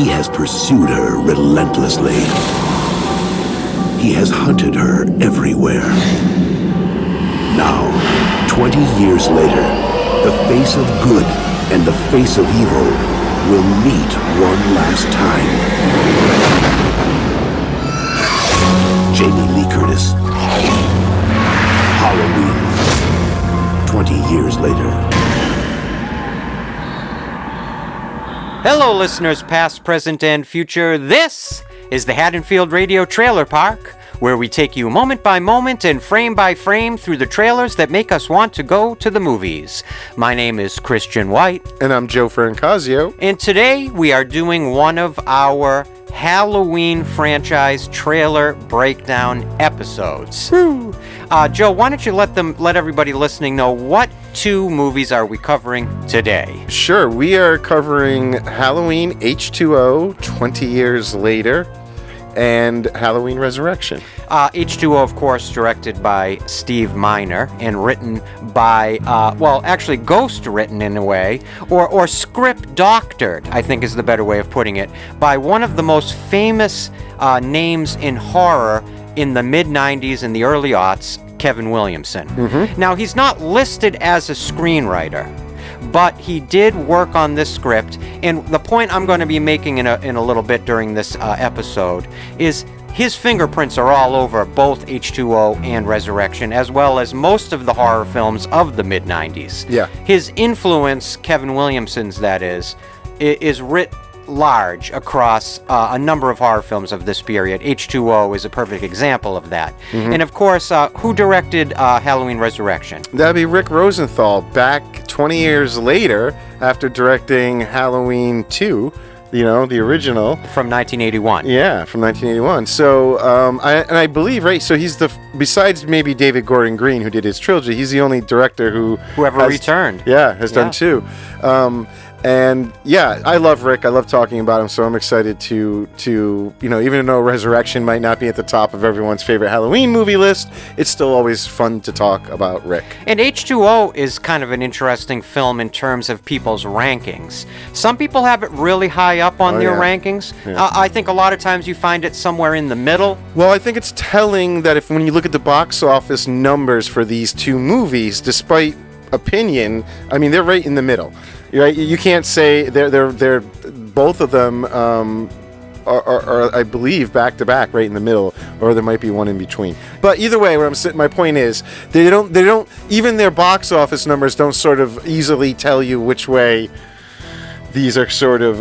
He has pursued her relentlessly. He has hunted her everywhere. Now, 20 years later, the face of good and the face of evil will meet one last time. Jamie Lee Curtis. Halloween. 20 years later. Hello, listeners past, present, and future. This is the Haddonfield Radio Trailer Park, where we take you moment by moment and frame by frame through the trailers that make us want to go to the movies. My name is Christian White. And I'm Joe Francazio. And today we are doing one of our Halloween franchise trailer breakdown episodes. Woo. Joe, why don't you let everybody listening know what two movies are we covering today? Sure, we are covering Halloween H20, 20 years later, and Halloween Resurrection. H2O, of course, directed by Steve Miner and written by, actually ghost-written in a way, or script-doctored, I think is the better way of putting it, by one of the most famous names in horror in the mid-90s and the early aughts, Kevin Williamson. Mm-hmm. Now, he's not listed as a screenwriter, but he did work on this script, and the point I'm going to be making in a little bit during this episode is his fingerprints are all over both H2O and Resurrection, as well as most of the horror films of the mid-90s. Yeah. His influence, Kevin Williamson's that is writ large across a number of horror films of this period. H2O is a perfect example of that. Mm-hmm. And of course, who directed Halloween Resurrection? That'd be Rick Rosenthal, back 20 years later after directing Halloween 2, the original. From 1981. Yeah, from 1981. So, I believe, right, so he's besides maybe David Gordon Green, who did his trilogy, he's the only director who ever returned. Yeah, has done two. And yeah, I love Rick. I love talking about him, so I'm excited to even though Resurrection might not be at the top of everyone's favorite Halloween movie list, it's still always fun to talk about Rick. And H2O is kind of an interesting film in terms of people's rankings. Some people have it really high up on their rankings. Yeah. I think a lot of times you find it somewhere in the middle. Well, I think it's telling that when you look at the box office numbers for these two movies, despite opinion, I mean, they're right in the middle. Right, you can't say they're both of them are I believe back to back right in the middle, or there might be one in between. But either way, my point is they don't even their box office numbers don't sort of easily tell you which way these are sort of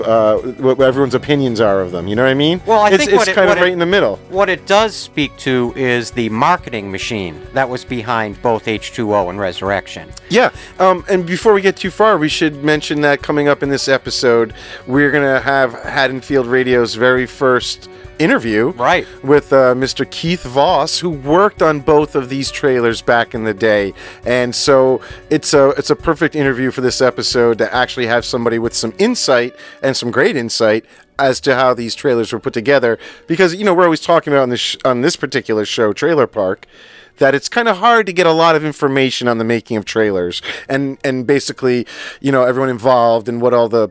what everyone's opinions are of them. You know what I mean? Well, I think it's kind of right in the middle. What it does speak to is the marketing machine that was behind both H2O and Resurrection. Yeah, and before we get too far, we should mention that coming up in this episode, we're going to have Haddonfield Radio's very first interview with Mr. Keith Voss, who worked on both of these trailers back in the day. And so it's a perfect interview for this episode to actually have somebody with some insight, and some great insight, as to how these trailers were put together. Because, we're always talking about on this particular show, Trailer Park, that it's kind of hard to get a lot of information on the making of trailers and basically, everyone involved and what all the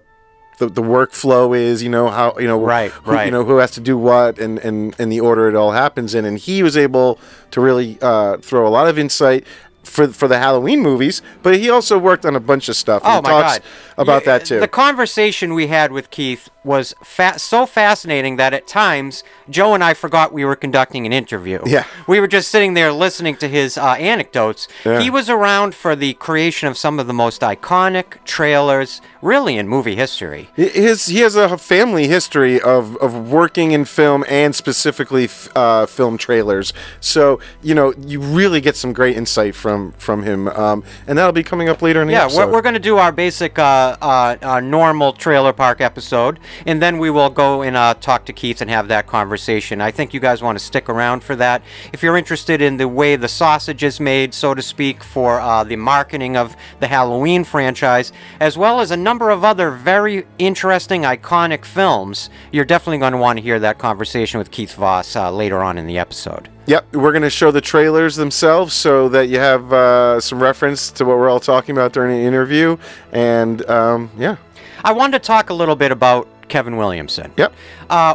workflow is, how, who has to do what and the order it all happens in. And he was able to really throw a lot of insight for the Halloween movies, but he also worked on a bunch of stuff. Oh, my God. About that too. The conversation we had with Keith was so fascinating that at times Joe and I forgot we were conducting an interview. Yeah. We were just sitting there listening to his anecdotes. Yeah. He was around for the creation of some of the most iconic trailers, really, in movie history. He has a family history of working in film and specifically film trailers. So, you really get some great insight from him. And that'll be coming up later in the episode. Yeah, we're going to do our basic normal Trailer Park episode, and then we will go and talk to Keith and have that conversation. I think you guys want to stick around for that. If you're interested in the way the sausage is made, so to speak, for the marketing of the Halloween franchise, as well as a number of other very interesting, iconic films, you're definitely going to want to hear that conversation with Keith Voss later on in the episode. Yep, we're going to show the trailers themselves so that you have some reference to what we're all talking about during the interview. And, yeah. I wanted to talk a little bit about Kevin Williamson. Yep.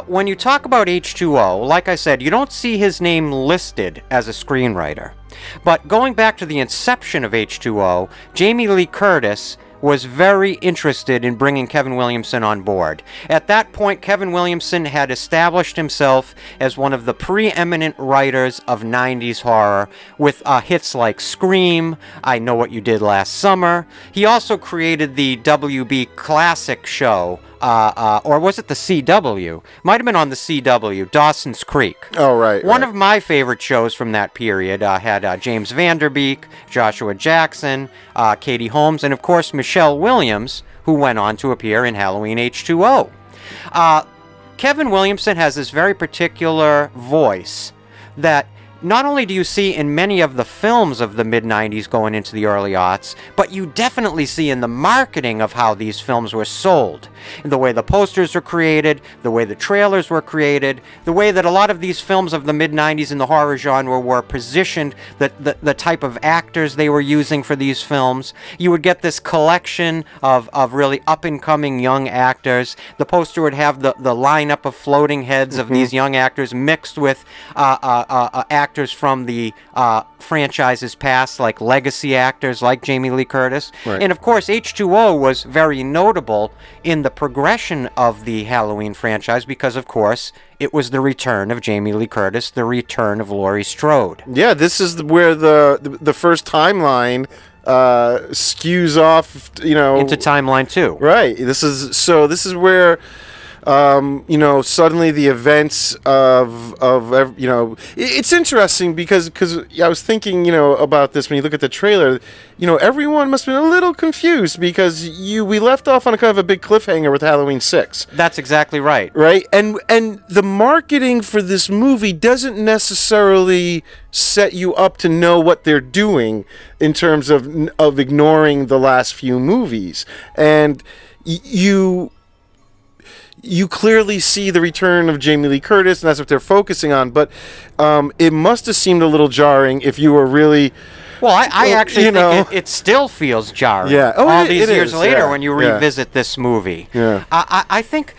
When you talk about H2O, like I said, you don't see his name listed as a screenwriter. But going back to the inception of H2O, Jamie Lee Curtis was very interested in bringing Kevin Williamson on board. At that point, Kevin Williamson had established himself as one of the preeminent writers of 90s horror, with hits like Scream, I Know What You Did Last Summer. He also created the WB Classic show, or was it the CW? Might have been on the CW, Dawson's Creek. Oh, right. One of my favorite shows from that period had James Vanderbeek, Joshua Jackson, Katie Holmes, and of course Michelle Williams, who went on to appear in Halloween H2O. Kevin Williamson has this very particular voice that not only do you see in many of the films of the mid-90s going into the early aughts, but you definitely see in the marketing of how these films were sold. The way the posters were created, the way the trailers were created, the way that a lot of these films of the mid-90s in the horror genre were positioned, the type of actors they were using for these films. You would get this collection of really up-and-coming young actors. The poster would have the lineup of floating heads of these young actors mixed with actors from the franchise's past, like legacy actors like Jamie Lee Curtis. Right. And of course, H2O was very notable in the progression of the Halloween franchise because, of course, it was the return of Jamie Lee Curtis, the return of Laurie Strode. Yeah, this is where the first timeline skews off, into timeline 2. Right. This is where suddenly the events of it's interesting because I was thinking, about this when you look at the trailer, everyone must have been a little confused because we left off on a kind of a big cliffhanger with Halloween 6. That's exactly right. Right? And the marketing for this movie doesn't necessarily set you up to know what they're doing in terms of ignoring the last few movies. And you clearly see the return of Jamie Lee Curtis, and that's what they're focusing on. But it must have seemed a little jarring if you were really... Well, I actually think it still feels jarring. Yeah. All these years later when you revisit this movie. Yeah. I think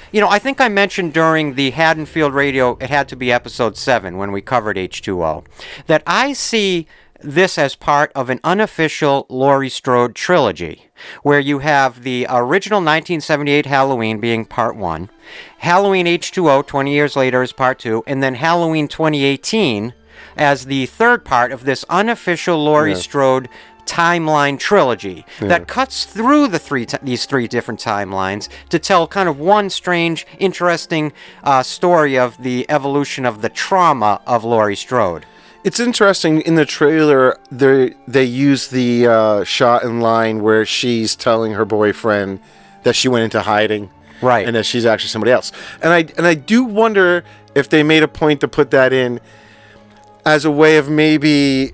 I mentioned during the Haddonfield Radio, it had to be episode 7 when we covered H2O, that I see this as part of an unofficial Laurie Strode trilogy, where you have the original 1978 Halloween being part 1, Halloween H2O 20 years later is part 2, and then Halloween 2018 as the third part of this unofficial Laurie Strode timeline trilogy that cuts through these three different timelines to tell kind of one strange, interesting story of the evolution of the trauma of Laurie Strode. It's interesting, in the trailer, they use the shot in line where she's telling her boyfriend that she went into hiding. Right. And that she's actually somebody else. And I do wonder if they made a point to put that in as a way of maybe...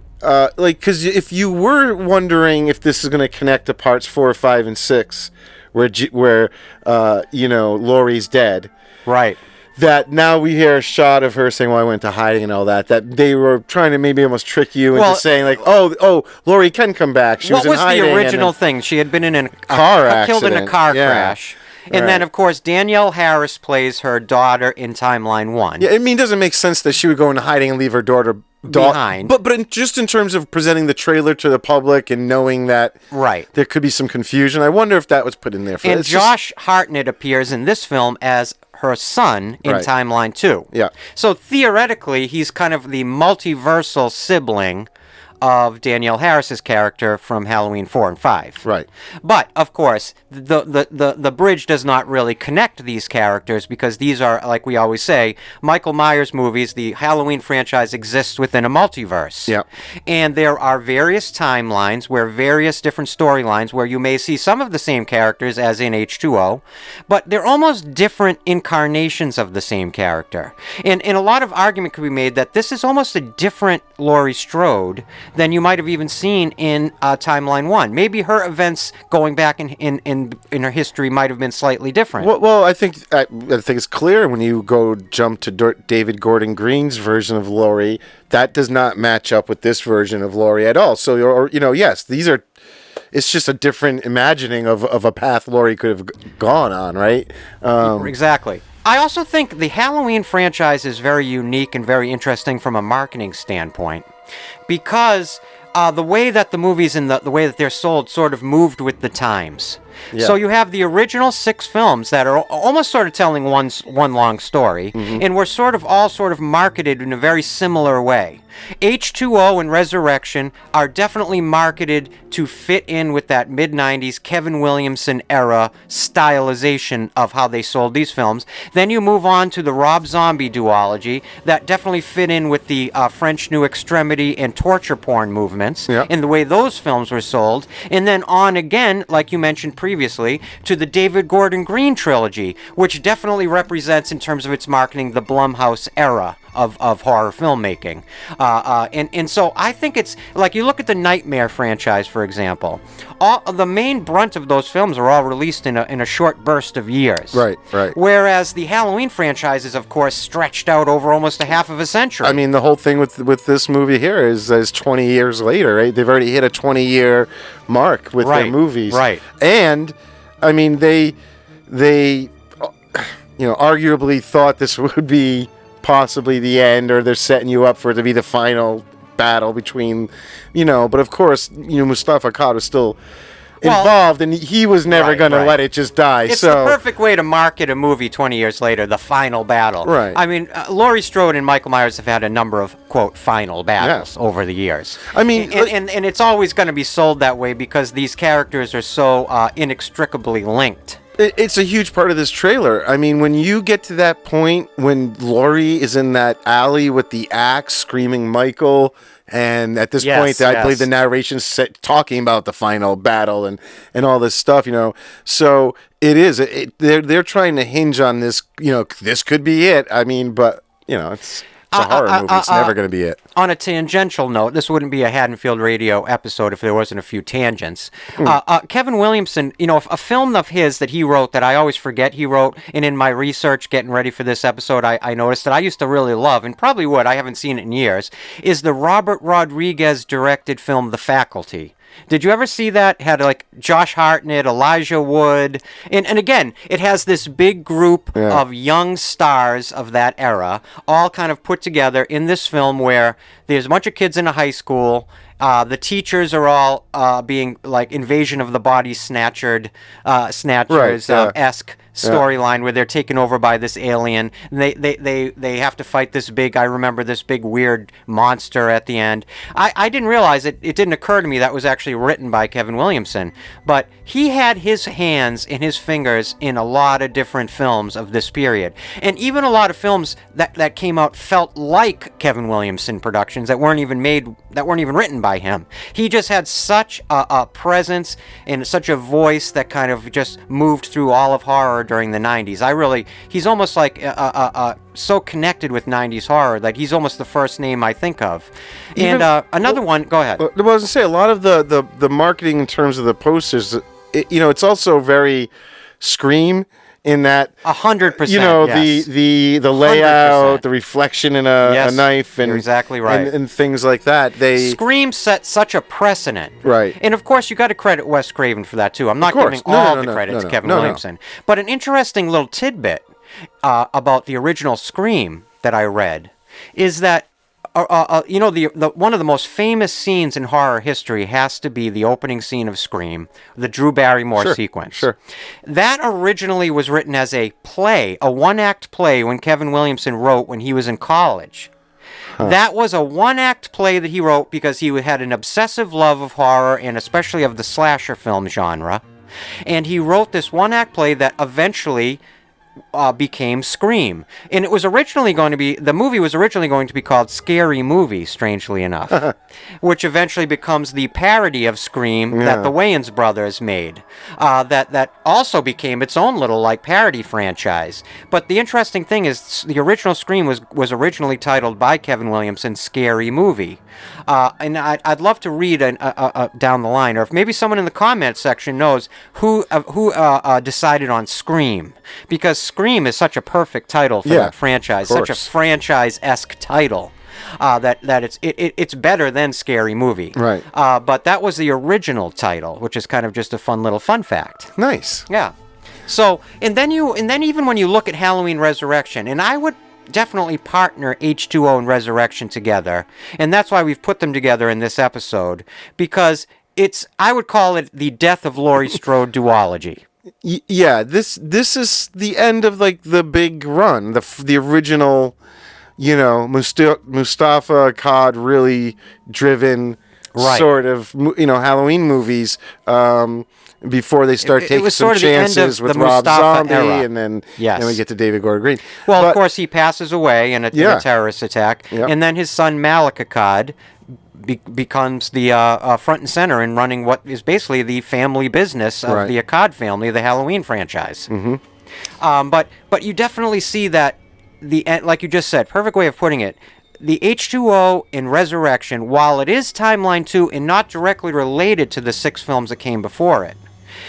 because if you were wondering if this is going to connect to parts 4, 5, and 6, where Laurie's dead... Right. That now we hear a shot of her saying, well, I went to hiding and all that they were trying to maybe almost trick you into saying, like, oh, Laurie can come back. She was in hiding. What was the original thing? She had been in killed in a car crash. And then, of course, Danielle Harris plays her daughter in Timeline 1. Yeah, it doesn't make sense that she would go into hiding and leave her daughter behind. But just in terms of presenting the trailer to the public and knowing that there could be some confusion, I wonder if that was put in there. And Josh Hartnett appears in this film as her son in Timeline 2. Yeah. So theoretically, he's kind of the multiversal sibling of Danielle Harris's character from Halloween 4 and 5. Right. But, of course, the bridge does not really connect these characters because these are, like we always say, Michael Myers movies. The Halloween franchise exists within a multiverse. Yeah. And there are various timelines where various different storylines where you may see some of the same characters as in H2O, but they're almost different incarnations of the same character. And a lot of argument could be made that this is almost a different Laurie Strode than you might have even seen in Timeline 1. Maybe her events going back in her history might have been slightly different. Well, I think it's clear when you jump to David Gordon Green's version of Laurie, that does not match up with this version of Laurie at all. So, yes, these are... it's just a different imagining of a path Laurie could have gone on, right? Exactly. I also think the Halloween franchise is very unique and very interesting from a marketing standpoint, because the way that the movies and the way that they're sold sort of moved with the times. Yeah. So you have the original 6 films that are almost sort of telling one long story, and were sort of marketed in a very similar way. H20 and Resurrection are definitely marketed to fit in with that mid-90s Kevin Williamson era stylization of how they sold these films. Then you move on to the Rob Zombie duology that definitely fit in with the French New Extremity and torture porn movements in the way those films were sold. And then on again, like you mentioned previously, to the David Gordon Green trilogy, which definitely represents in terms of its marketing the Blumhouse era of horror filmmaking. And so I think it's like, you look at the Nightmare franchise, for example. The main brunt of those films are all released in a short burst of years. Right. Whereas the Halloween franchise is, of course, stretched out over almost a half of a century. I mean, the whole thing with this movie here is 20 years later, right? They've already hit a 20-year mark with their movies. Right. And, I mean, they arguably thought this would be possibly the end, or they're setting you up for it to be the final battle between, but of course, Mustafa Akkad was still involved, and he was never going to let it just die. It's the perfect way to market a movie 20 years later, the final battle. Right. I mean, Laurie Strode and Michael Myers have had a number of, quote, final battles over the years. I mean... And it's always going to be sold that way because these characters are so inextricably linked. It's a huge part of this trailer. I mean, when you get to that point when Laurie is in that alley with the axe screaming Michael, and at this point, I believe the narration's talking about the final battle and all this stuff, So it is. They're trying to hinge on this, this could be it. I mean, but, it's a horror movie. It's never going to be it. On a tangential note, this wouldn't be a Haddonfield Radio episode if there wasn't a few tangents. Kevin Williamson, a film of his that he wrote that I always forget he wrote, and in my research getting ready for this episode, I noticed that I used to really love, and probably would, I haven't seen it in years, is the Robert Rodriguez directed film The Faculty. Did you ever see that? It had like Josh Hartnett, Elijah Wood, and again, it has this big group of young stars of that era, all kind of put together in this film where there's a bunch of kids in a high school. The teachers are all being like Invasion of the Body Snatchers esque storyline where they're taken over by this alien. And they have to fight this big, I remember this big weird monster at the end. I didn't realize it didn't occur to me that was actually written by Kevin Williamson, but he had his hands and his fingers in a lot of different films of this period, and even a lot of films that came out felt like Kevin Williamson productions that weren't even written by him. He just had such a presence and such a voice that kind of just moved through all of horror during the 90s. He's almost like so connected with 90s horror that he's almost the first name I think of. And another one, go ahead. I was going to say, a lot of the marketing in terms of the posters, it's also very Scream in that 100%. The layout, 100%. The reflection in a knife, and you're exactly right, and things like that. Scream set such a precedent, right? And of course, you got to credit Wes Craven for that too. I'm not giving all the credit to Kevin Williamson, but an interesting little tidbit about the original Scream that I read is that. One of the most famous scenes in horror history has to be the opening scene of Scream, the Drew Barrymore sequence. Sure. That originally was written as a play, a one-act play when Kevin Williamson wrote when he was in college. That was a one-act play that he wrote because he had an obsessive love of horror and especially of the slasher film genre. And he wrote this one-act play that eventually became Scream. And the movie was originally going to be called Scary Movie, strangely enough, which eventually becomes the parody of Scream that the Wayans brothers made. That also became its own little parody franchise. But the interesting thing is the original Scream was originally titled by Kevin Williamson Scary Movie. And I'd love to read down the line, or if maybe someone in the comments section knows who decided on Scream, because Scream is such a perfect title for that franchise, such a franchise-esque title. that it's better than Scary Movie. Right. But that was the original title, which is kind of just a fun little fun fact. Nice. Yeah. So, and then even when you look at Halloween Resurrection, and I would definitely partner H2O and Resurrection together, and that's why we've put them together in this episode, because I would call it the death of Laurie Strode duology. Yeah, this is the end of like the big run, the original, Mustafa Akkad really driven sort of Halloween movies. Before they start taking some chances with Rob Zombie, and then we get to David Gordon Green. Well, of course, he passes away in a terrorist attack, and then his son Malik Akkad becomes the front and center in running what is basically the family business of the Akkad family, the Halloween franchise. Mm-hmm. But you definitely see that like you just said, perfect way of putting it. The H2O in Resurrection, while it is Timeline 2 and not directly related to the 6 films that came before it,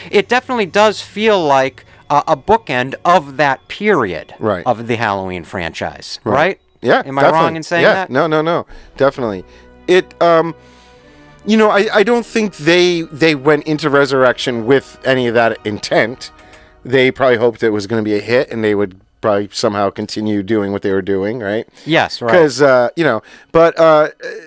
it definitely does feel like a bookend of that period of the Halloween franchise, right? Yeah. Am I wrong in saying that? No, definitely. It, I don't think they went into Resurrection with any of that intent. They probably hoped it was going to be a hit, and they would probably somehow continue doing what they were doing, right? Yes, right. Because, but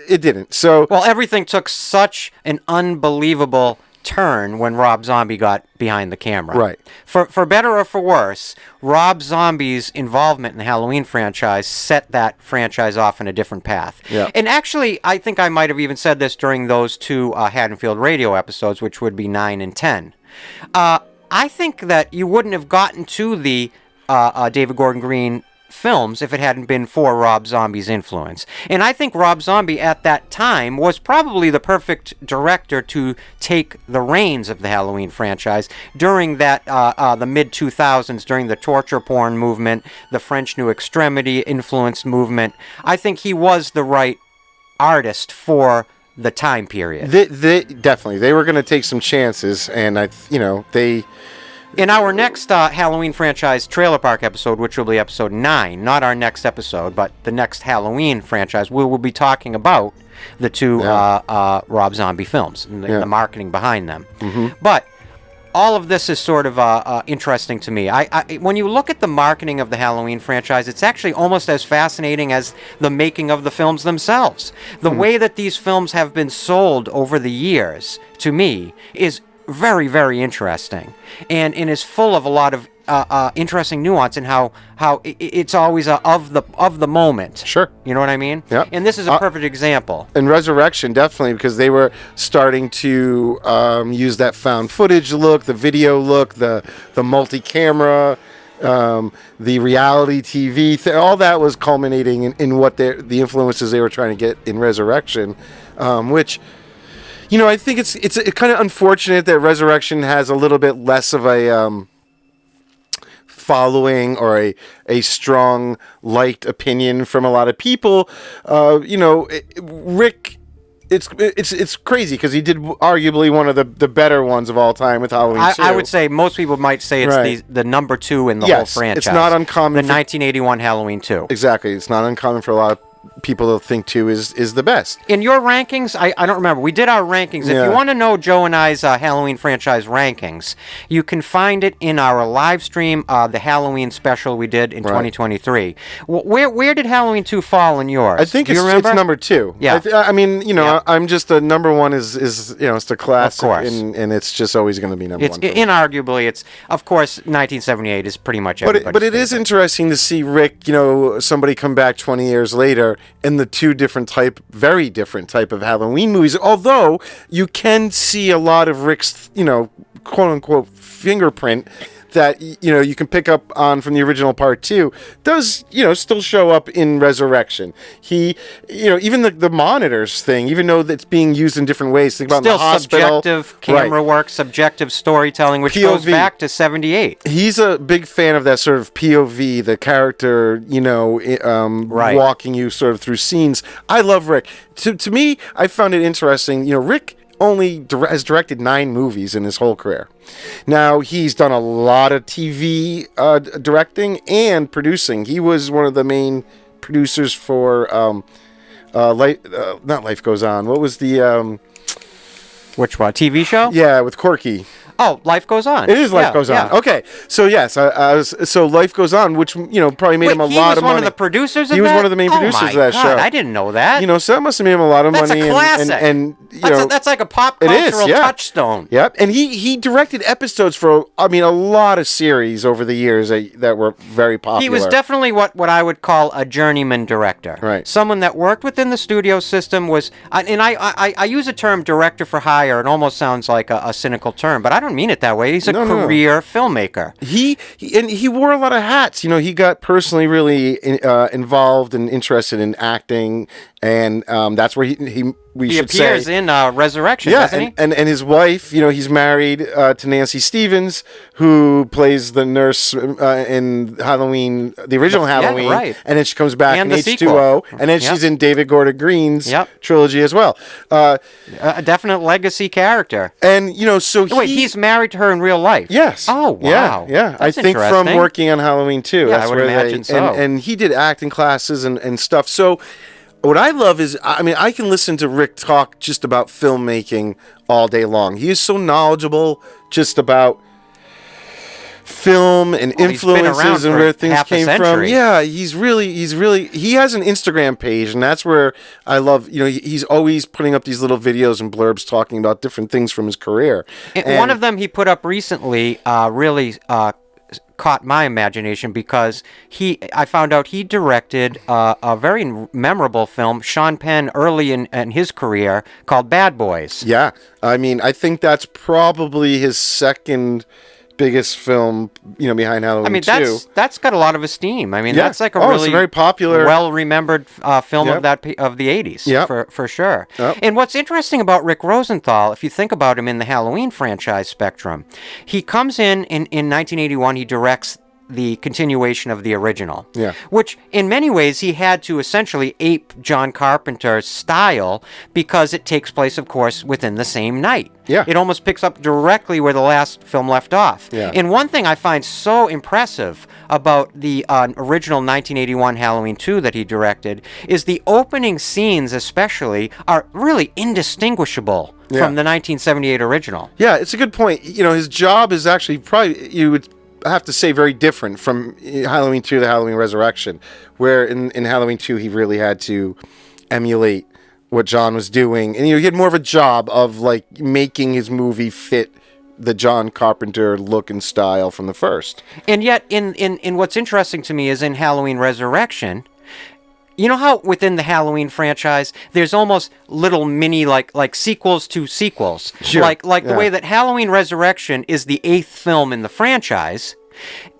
it didn't. So, well, everything took such an unbelievable turn when Rob Zombie got behind the camera. Right. For better or for worse, Rob Zombie's involvement in the Halloween franchise set that franchise off in a different path. Yeah. And actually, I think I might have even said this during those 2 Haddonfield Radio episodes, which would be 9 and 10. I think that you wouldn't have gotten to the David Gordon Green films if it hadn't been for Rob Zombie's influence. And I think Rob Zombie at that time was probably the perfect director to take the reins of the Halloween franchise during that the mid-2000s, during the torture porn movement, the French New Extremity influenced movement. I think he was the right artist for the time period. They definitely, they were going to take some chances, and they... In our next Halloween franchise Trailer Park episode, which will be episode 9, not our next episode, but the next Halloween franchise, we will be talking about the 2 Rob Zombie films and the marketing behind them. Mm-hmm. But all of this is sort of interesting to me. When you look at the marketing of the Halloween franchise, it's actually almost as fascinating as the making of the films themselves. The way that these films have been sold over the years, to me, is very, very interesting, and is full of a lot of interesting nuance in how it's always of the moment. Sure. You know what I mean? Yeah. And this is a perfect example. And Resurrection, definitely, because they were starting to use that found footage look, the video look, the multi-camera, the reality TV, all that was culminating in what the influences they were trying to get in Resurrection, which... I think it's kind of unfortunate that Resurrection has a little bit less of a following or a strong liked opinion from a lot of people. Rick, it's crazy because he did arguably one of the better ones of all time with Halloween 2. I would say most people might say it's the number 2 in the whole franchise. It's not uncommon. The 1981 Halloween 2. Exactly. It's not uncommon for a lot of people think 2 is the best. In your rankings, I don't remember. We did our rankings. If you want to know Joe and I's Halloween franchise rankings, you can find it in our live stream, the Halloween special we did in 2023. Where did Halloween 2 fall in yours? I think it's number 2. Yeah. I'm just a number 1 is it's the classic, of course. And it's just always going to be number 1. Inarguably, it's, of course, 1978 is pretty much everybody's But it is interesting to see Rick, somebody come back 20 years later in the 2 very different type of Halloween movies. Although you can see a lot of Rick's, quote unquote fingerprint that you can pick up on from the original part 2 does still show up in Resurrection. He even the monitors thing, even though it's being used in different ways. Think about still in the hospital. Subjective camera work, subject storytelling, which goes back to 78. He's a big fan of that sort of POV, the character, walking you sort of through scenes. I love Rick. To me, I found it interesting. Rick only has directed 9 movies in his whole career. Now, he's done a lot of TV directing and producing. He was one of the main producers for Not Life Goes On. What was the Which one? TV show? Yeah, with Corky. Oh, Life Goes On. It is Life Goes On. Okay, so yes, so Life Goes On, which probably made him a lot of money. He was one of the producers of that? He was one of the main producers of that show. I didn't know that. So that must have made him a lot of money. That's a classic. And that's like a pop cultural touchstone. Yep, and he directed episodes for a lot of series over the years that were very popular. He was definitely what I would call a journeyman director. Right. Someone that worked within the studio system was, and I use a term director for hire. It almost sounds like a cynical term, but I don't mean it that way. He's a career filmmaker. He wore a lot of hats. He got personally really involved and interested in acting, and that's where he appears in Resurrection, doesn't he? And his wife, he's married to Nancy Stevens, who plays the nurse in Halloween, the original Halloween, right. And then she comes back And in the H2O, sequel. and then she's in David Gordon Green's trilogy as well. A definite legacy character. And so wait, he's married to her in real life? Yes. Oh, wow. Yeah. That's I think from working on Halloween 2. Yeah, That's I would where imagine so. And he did acting classes and stuff. So what I love is, I can listen to Rick talk just about filmmaking all day long. He is so knowledgeable just about film and influences and where things came from. Yeah, he has an Instagram page, and that's where I love, he's always putting up these little videos and blurbs talking about different things from his career. And one of them he put up recently really caught my imagination because I found out he directed a very memorable film, Sean Penn, early in his career, called Bad Boys. Yeah, I think that's probably his second biggest film, behind Halloween 2. That's got a lot of esteem. That's like a really very popular, well-remembered film of the 80s, for sure. Yep. And what's interesting about Rick Rosenthal, if you think about him in the Halloween franchise spectrum, he comes in 1981, he directs the continuation of the original, which in many ways he had to essentially ape John Carpenter's style because it takes place, of course, within the same night. Yeah. It almost picks up directly where the last film left off. Yeah. And one thing I find so impressive about the original 1981 Halloween 2 that he directed is the opening scenes especially are really indistinguishable from the 1978 original. Yeah, it's a good point. His job is actually probably, you would I have to say, very different from Halloween 2 to Halloween Resurrection, where in Halloween 2 he really had to emulate what John was doing, and he had more of a job of like making his movie fit the John Carpenter look and style from the first. And yet, in what's interesting to me is in Halloween Resurrection, you know how within the Halloween franchise, there's almost little mini like sequels to sequels. Sure. Like the way that Halloween Resurrection is the 8th film in the franchise,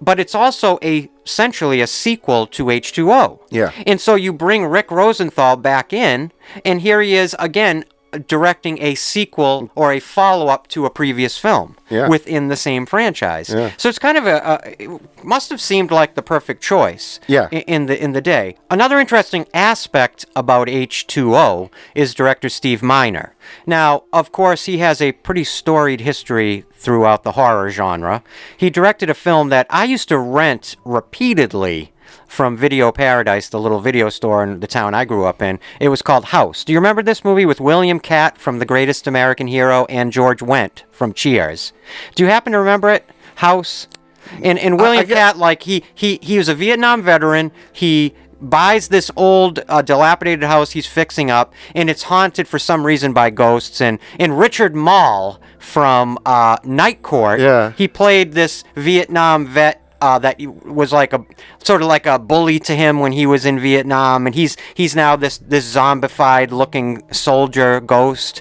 but it's also essentially a sequel to H2O. Yeah. And so you bring Rick Rosenthal back in, and here he is again directing a sequel or a follow-up to a previous film within the same franchise. Yeah. So it's kind of it must have seemed like the perfect choice in the day. Another interesting aspect about H2O is director Steve Miner. Now, of course, he has a pretty storied history throughout the horror genre. He directed a film that I used to rent repeatedly from Video Paradise, the little video store in the town I grew up in. It was called House. Do you remember this movie with William Catt from The Greatest American Hero and George Wendt from Cheers? Do you happen to remember it? House? And William Catt, like, he was a Vietnam veteran. He buys this old dilapidated house he's fixing up, and it's haunted for some reason by ghosts. And Richard Mall from Night Court, he played this Vietnam vet that was like a sort of like a bully to him when he was in Vietnam, and he's now this zombified looking soldier ghost.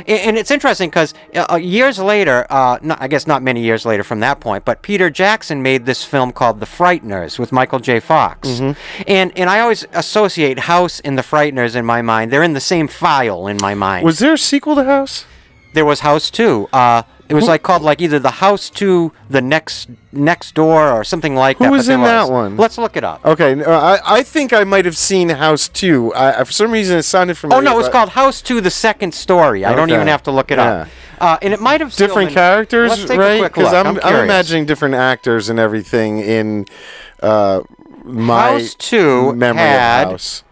And it's interesting because years later, I guess not many years later from that point, but Peter Jackson made this film called The Frighteners with Michael J. Fox. Mm-hmm. And I always associate House and The Frighteners in my mind. They're in the same file in my mind. Was there a sequel to House? There was House 2. It was called either The House 2, The Next Door, or something like that. Who was in that one? Let's look it up. Okay, I think I might have seen House 2. For some reason, it sounded familiar. Oh, no, it was called House 2, The Second Story. I don't even have to look it up. And it might have different characters, let's take right? a quick look. I'm imagining different actors and everything in my House 2 memory had of House.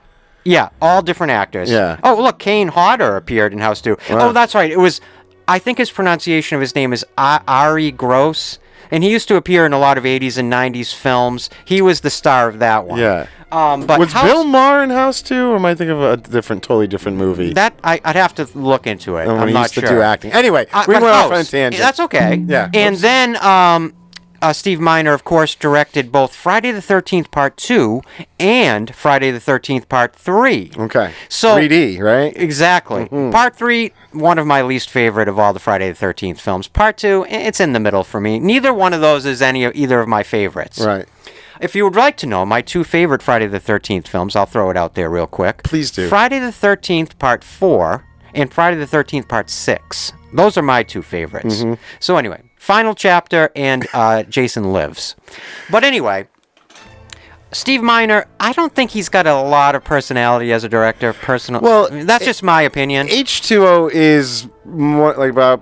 Yeah, all different actors. Yeah. Oh, look, Kane Hodder appeared in House 2. Wow. Oh, that's right. It was, I think his pronunciation of his name is Ari Gross, and he used to appear in a lot of 80s and 90s films. He was the star of that one. Yeah. But was Bill Maher in House 2, or am I thinking of a totally different movie? That I'd have to look into it. I'm not sure. To do acting. Anyway, we went off on a tangent. That's okay. Yeah. And then Steve Miner, of course, directed both Friday the 13th Part 2 and Friday the 13th Part 3. Okay. So 3D, right? Exactly. Mm-hmm. Part 3, one of my least favorite of all the Friday the 13th films. Part 2, it's in the middle for me. Neither one of those is either of my favorites. Right. If you would like to know my two favorite Friday the 13th films, I'll throw it out there real quick. Please do. Friday the 13th Part 4 and Friday the 13th Part 6. Those are my two favorites. Mm-hmm. So anyway, final chapter and Jason Lives. But anyway, Steve Miner, I don't think he's got a lot of personality as a director. Well, that's just my opinion. H2O is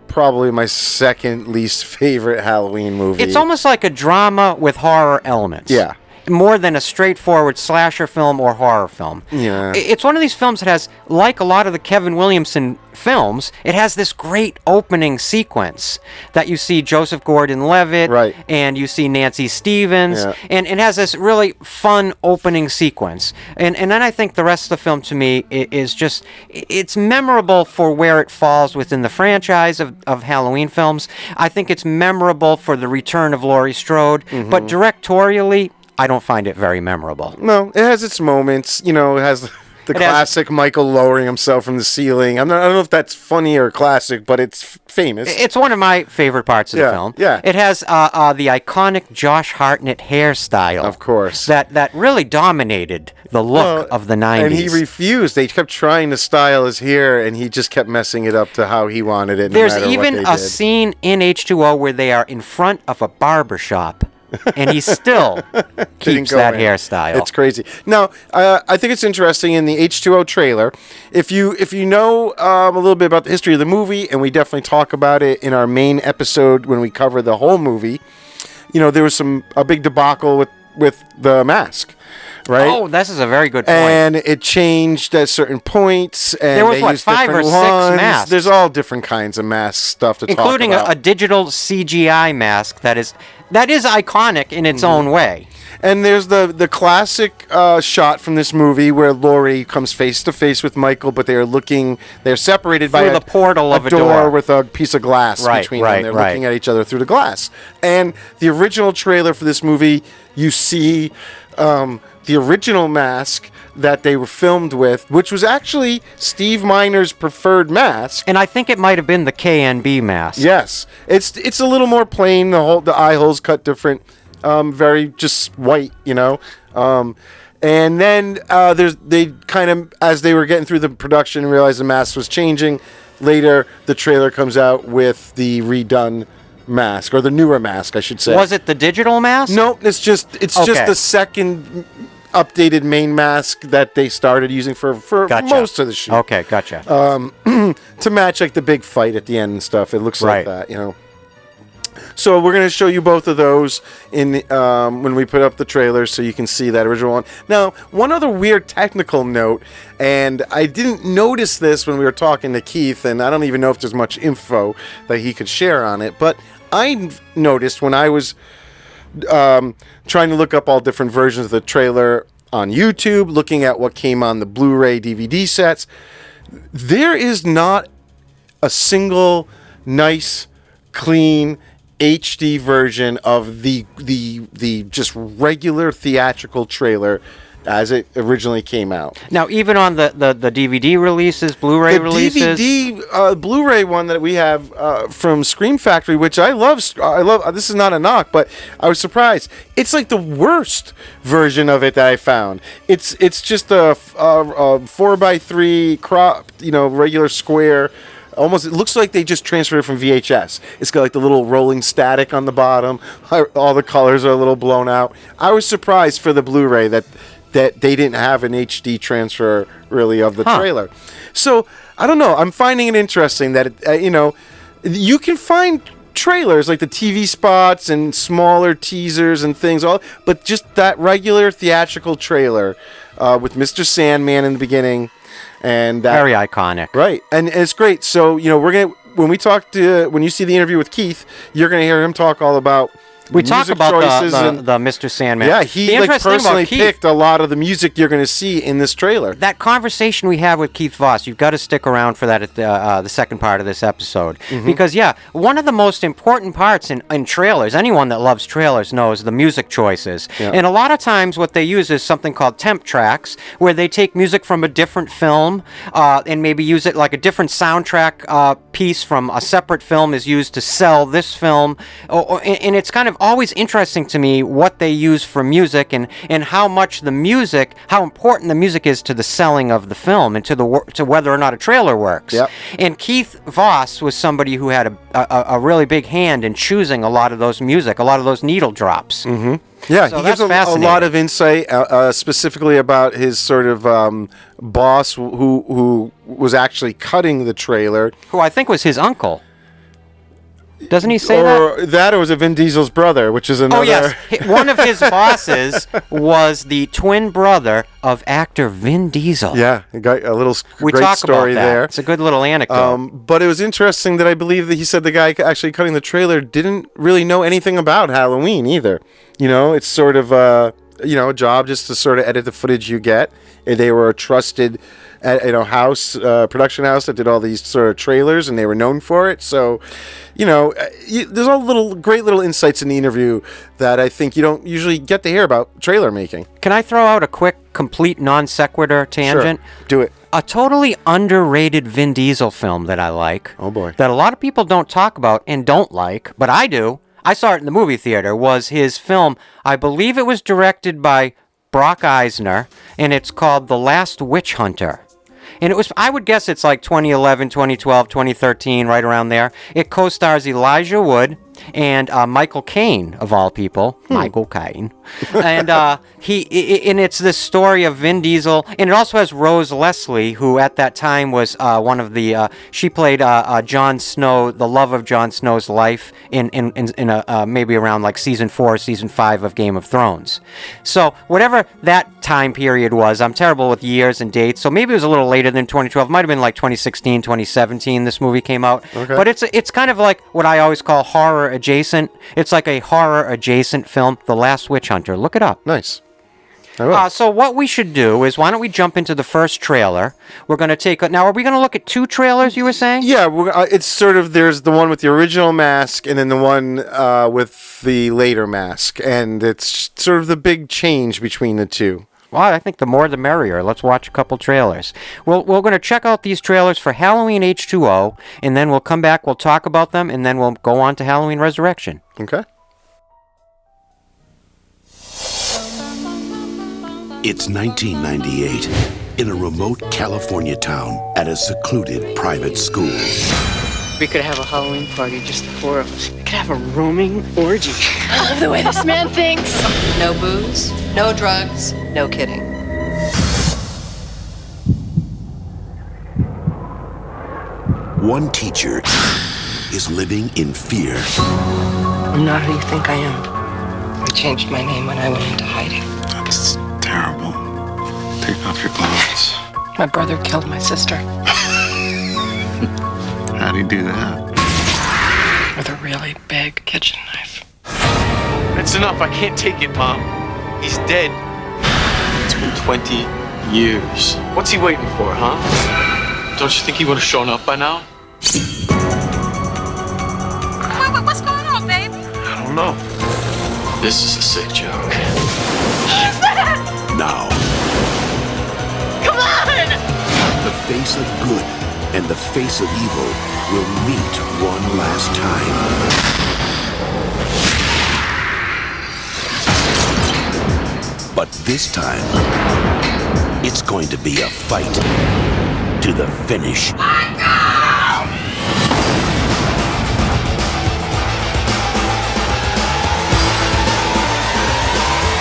probably my second least favorite Halloween movie. It's almost like a drama with horror elements. Yeah. More than a straightforward slasher film or horror film. Yeah. It's one of these films that has, like a lot of the Kevin Williamson films, it has this great opening sequence that you see Joseph Gordon-Levitt, right, and you see Nancy Stevens, yeah, and it has this really fun opening sequence. And then I think the rest of the film, to me, is just, it's memorable for where it falls within the franchise of Halloween films. I think it's memorable for the return of Laurie Strode, but directorially, I don't find it very memorable. No, it has its moments. You know, it has the classic Michael lowering himself from the ceiling. I don't know if that's funny or classic, but it's famous. It's one of my favorite parts of the film. Yeah. It has the iconic Josh Hartnett hairstyle. Of course. That really dominated the look of the 90s. And he refused. They kept trying to style his hair, and he just kept messing it up to how he wanted it. There's even a scene in H2O where they are in front of a barber shop. And he still keeps that hairstyle. It's crazy. Now, I think it's interesting in the H2O trailer. If you know a little bit about the history of the movie, and we definitely talk about it in our main episode when we cover the whole movie, you know, there was a big debacle with the mask. Right? Oh, this is a very good point. And it changed at certain points. And there was, 5 or 6 masks? There's all different kinds of mask stuff to talk about. Including a digital CGI mask that is iconic in its own way. And there's the classic shot from this movie where Laurie comes face to face with Michael, but they're separated by the portal of a door with a piece of glass between them. They're looking at each other through the glass. And the original trailer for this movie, you see the original mask that they were filmed with, which was actually Steve Miner's preferred mask. And I think it might have been the KNB mask. Yes. It's a little more plain. The eye holes cut different. Very just white, you know. And then they kind of, as they were getting through the production, realized the mask was changing. Later, the trailer comes out with the redone mask, or the newer mask, I should say. Was it the digital mask? No, it's just the second updated main mask that they started using for most of the shoot. Okay, gotcha. To match like the big fight at the end and stuff. It looks like that, you know. So we're going to show you both of those in when we put up the trailers so you can see that original one. Now, one other weird technical note, and I didn't notice this when we were talking to Keith, and I don't even know if there's much info that he could share on it, but I noticed when I was trying to look up all different versions of the trailer on YouTube, looking at what came on the Blu-ray DVD sets, there is not a single nice, clean HD version of the just regular theatrical trailer as it originally came out. Now, even on the DVD releases, Blu-ray releases, the DVD Blu-ray one that we have from Scream Factory, which I love. This is not a knock, but I was surprised. It's like the worst version of it that I found. It's just a 4x3 crop, regular square. Almost, it looks like they just transferred it from VHS. It's got like the little rolling static on the bottom. All the colors are a little blown out. I was surprised for the Blu-ray that they didn't have an HD transfer really of the trailer. So I don't know. I'm finding it interesting that you can find trailers, like the TV spots and smaller teasers and things, but just that regular theatrical trailer with Mr. Sandman in the beginning, and very iconic, right? And it's great. So when you see the interview with Keith, you're gonna hear him talk all about. We talk about the Mr. Sandman. Yeah, he personally picked a lot of the music you're going to see in this trailer. That conversation we have with Keith Voss, you've got to stick around for that at the second part of this episode. Because, one of the most important parts in trailers, anyone that loves trailers knows the music choices. Yeah. And a lot of times what they use is something called temp tracks, where they take music from a different film and maybe use it like a different soundtrack piece from a separate film is used to sell this film. And it's kind of always interesting to me what they use for music and how much how important the music is to the selling of the film and to whether or not a trailer works. Yep. And Keith Voss was somebody who had a really big hand in choosing a lot of those music, a lot of those needle drops. Yeah, so he gives a lot of insight, specifically about his sort of boss who was actually cutting the trailer. Who I think was his uncle. Doesn't he say that? Or was it Vin Diesel's brother, which is another... Oh, yes. One of his bosses was the twin brother of actor Vin Diesel. Yeah, got a little great story there. It's a good little anecdote. But it was interesting that I believe that he said the guy actually cutting the trailer didn't really know anything about Halloween either. It's sort of a job just to sort of edit the footage you get. And they were a trusted production house that did all these sort of trailers, and they were known for it. So, there's all great little insights in the interview that I think you don't usually get to hear about trailer making. Can I throw out a quick, complete non sequitur tangent? Sure. Do it. A totally underrated Vin Diesel film that I like. Oh boy. That a lot of people don't talk about and don't like, but I do. I saw it in the movie theater. Was his film? I believe it was directed by Brock Eisner, and it's called The Last Witch Hunter. And I would guess it's like 2011, 2012, 2013, right around there. It co-stars Elijah Wood and Michael Caine, of all people. Michael Caine. And and it's this story of Vin Diesel. And it also has Rose Leslie, who at that time was one of the... she played Jon Snow, the love of Jon Snow's life in maybe around like season 4, season 5 of Game of Thrones. So whatever that time period was, I'm terrible with years and dates, so maybe it was a little later than 2012. It might have been like 2016, 2017 this movie came out. Okay. But it's kind of like what I always call horror adjacent. It's like a horror adjacent film, The Last Witch Hunter. Look it up. Nice. So what we should do is, why don't we jump into the first trailer? We're going to take... Now, are we going to look at 2 trailers, you were saying? Yeah, it's sort of... There's the one with the original mask and then the one with the later mask. And it's sort of the big change between the two. Well, I think the more the merrier. Let's watch a couple trailers. We're going to check out these trailers for Halloween H20, and then we'll come back, we'll talk about them, and then we'll go on to Halloween Resurrection. Okay. It's 1998 in a remote California town at a secluded private school. We could have a Halloween party, just the 4 of us. We could have a roaming orgy. I love the way this man thinks. No booze, no drugs, no kidding. One teacher is living in fear. I'm not who you think I am. I changed my name when I went into hiding. That's terrible. Take off your clothes. My brother killed my sister. How'd he do that? With a really big kitchen knife. That's enough. I can't take it, Mom. He's dead. It's been 20 years. What's he waiting for, huh? Don't you think he would have shown up by now? What's going on, babe? I don't know. This is a sick joke. Now, Come on! the face of good and the face of evil will meet one last time. But this time, it's going to be a fight to the finish.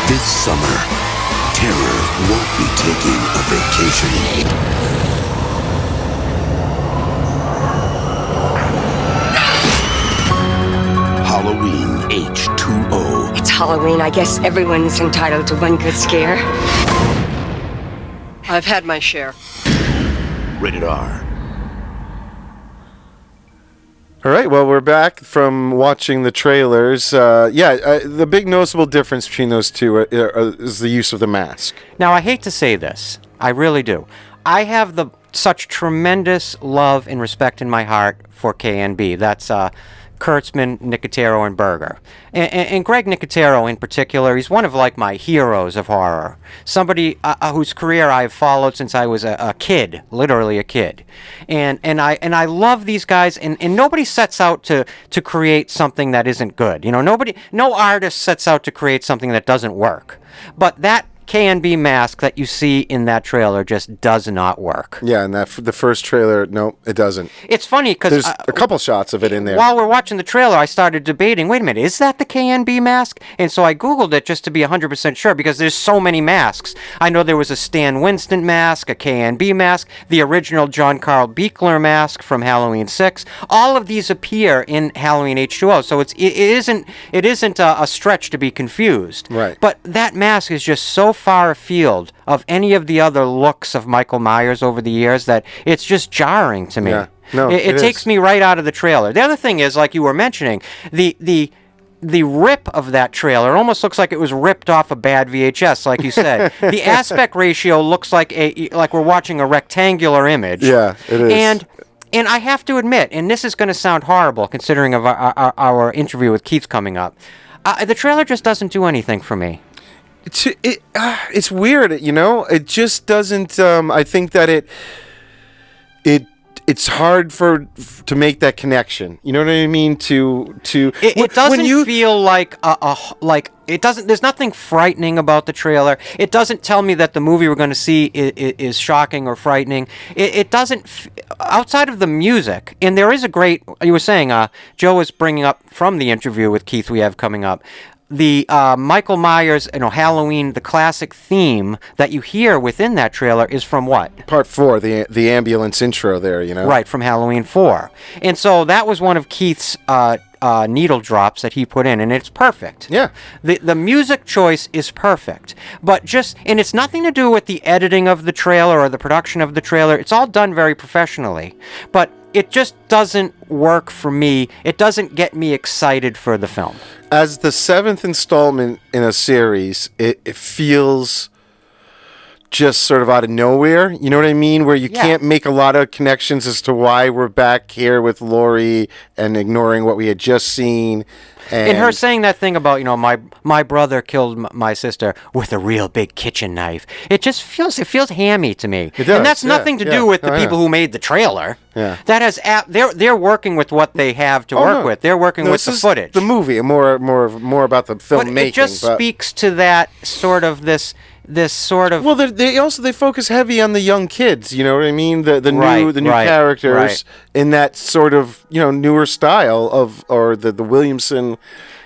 This summer, terror won't be taking a vacation. It's Halloween. I guess everyone's entitled to one good scare. I've had my share. Rated R. All right, well, we're back from watching the trailers. The big noticeable difference between those two is the use of the mask. Now, I hate to say this. I really do. I have such tremendous love and respect in my heart for KNB. That's Kurtzman, Nicotero, and Berger. And Greg Nicotero in particular, he's one of like my heroes of horror. Somebody whose career I've followed since I was a kid, literally a kid. And I love these guys, and nobody sets out to create something that isn't good. You know, no artist sets out to create something that doesn't work. But that KNB mask that you see in that trailer just does not work. Yeah, and the first trailer, no, it doesn't. It's funny because there's a couple shots of it in there. While we're watching the trailer, I started debating, wait a minute, is that the KNB mask? And so I Googled it just to be 100% sure, because there's so many masks. I know there was a Stan Winston mask, a KNB mask, the original John Carl Buechler mask from Halloween 6. All of these appear in Halloween H20, so it isn't a stretch to be confused. Right. But that mask is just so far afield of any of the other looks of Michael Myers over the years that it's just jarring to me. Yeah. No, it takes me right out of the trailer. The other thing is, like you were mentioning, the rip of that trailer almost looks like it was ripped off a bad VHS, like you said. The aspect ratio looks like we're watching a rectangular image. Yeah, it is. And I have to admit, and this is going to sound horrible considering of our interview with Keith coming up, the trailer just doesn't do anything for me. It's weird, you know. It just doesn't. I think that it's hard to make that connection. You know what I mean? It doesn't feel like it doesn't. There's nothing frightening about the trailer. It doesn't tell me that the movie we're going to see is shocking or frightening. It doesn't. Outside of the music, and there is a great. You were saying, Joe was bringing up from the interview with Keith we have coming up. The Michael Myers, Halloween, the classic theme that you hear within that trailer is from what? Part 4, the ambulance intro there, you know? Right, from Halloween 4. And so that was one of Keith's needle drops that he put in, and it's perfect. Yeah. The music choice is perfect. And it's nothing to do with the editing of the trailer or the production of the trailer. It's all done very professionally. But it just doesn't work for me. It doesn't get me excited for the film. As the 7th installment in a series, it feels just sort of out of nowhere. You know what I mean? Where you can't make a lot of connections as to why we're back here with Laurie and ignoring what we had just seen. And her saying that thing about, my brother killed my sister with a real big kitchen knife. It just feels hammy to me. It does, and that's nothing to do with the people who made the trailer. Yeah. That has they're working with what they have to work with. They're working with the footage. The movie, more about the filmmaking. But it just speaks to that sort of this sort of. Well, they focus heavy on the young kids. You know what I mean? The new characters in that sort of newer style or the Williamson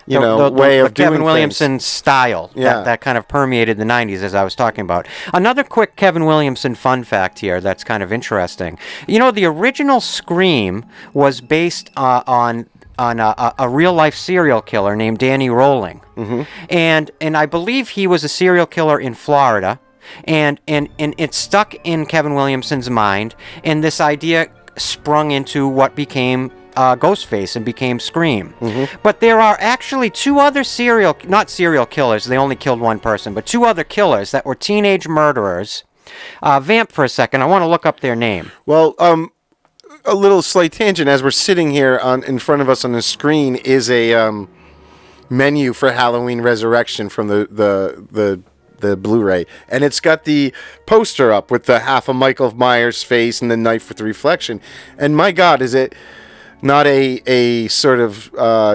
way of doing Kevin Williamson things. Style. Yeah. That kind of permeated the 90s, as I was talking about. Another quick Kevin Williamson fun fact here that's kind of interesting. The original Scream was based on a real-life serial killer named Danny Rolling. Mm-hmm. And I believe he was a serial killer in Florida. And it stuck in Kevin Williamson's mind. And this idea sprung into what became Ghostface and became Scream. Mm-hmm. But there are actually two other not serial killers, they only killed one person, but two other killers that were teenage murderers. Vamp for a second, I want to look up their name. Well, a little slight tangent. As we're sitting here in front of us on the screen is a menu for Halloween Resurrection from the Blu-ray, and it's got the poster up with the half of Michael Myers' face and the knife with the reflection. And my God, is it not a sort of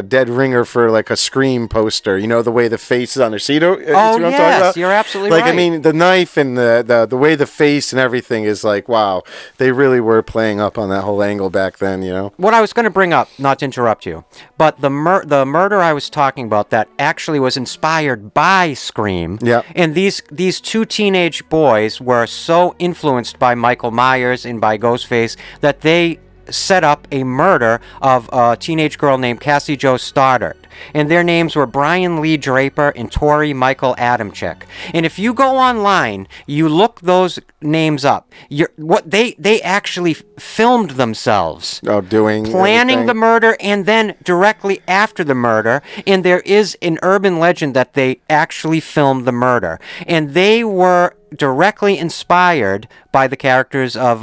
dead ringer for like a Scream poster? The way the face is on there. See, oh yes, you're absolutely right. I mean, the knife and the way the face and everything is like, wow, they really were playing up on that whole angle back then. What I was going to bring up, not to interrupt you, but the murder I was talking about that actually was inspired by Scream. Yeah. And these two teenage boys were so influenced by Michael Myers and by Ghostface that they set up a murder of a teenage girl named Cassie Jo Stoddard. and their names were Brian Lee Draper and Tori Michael Adamczyk. And if you go online, you look those names up. They actually filmed themselves doing planning everything. the murder, and then directly after the murder. And there is an urban legend that they actually filmed the murder, and they were directly inspired by the characters of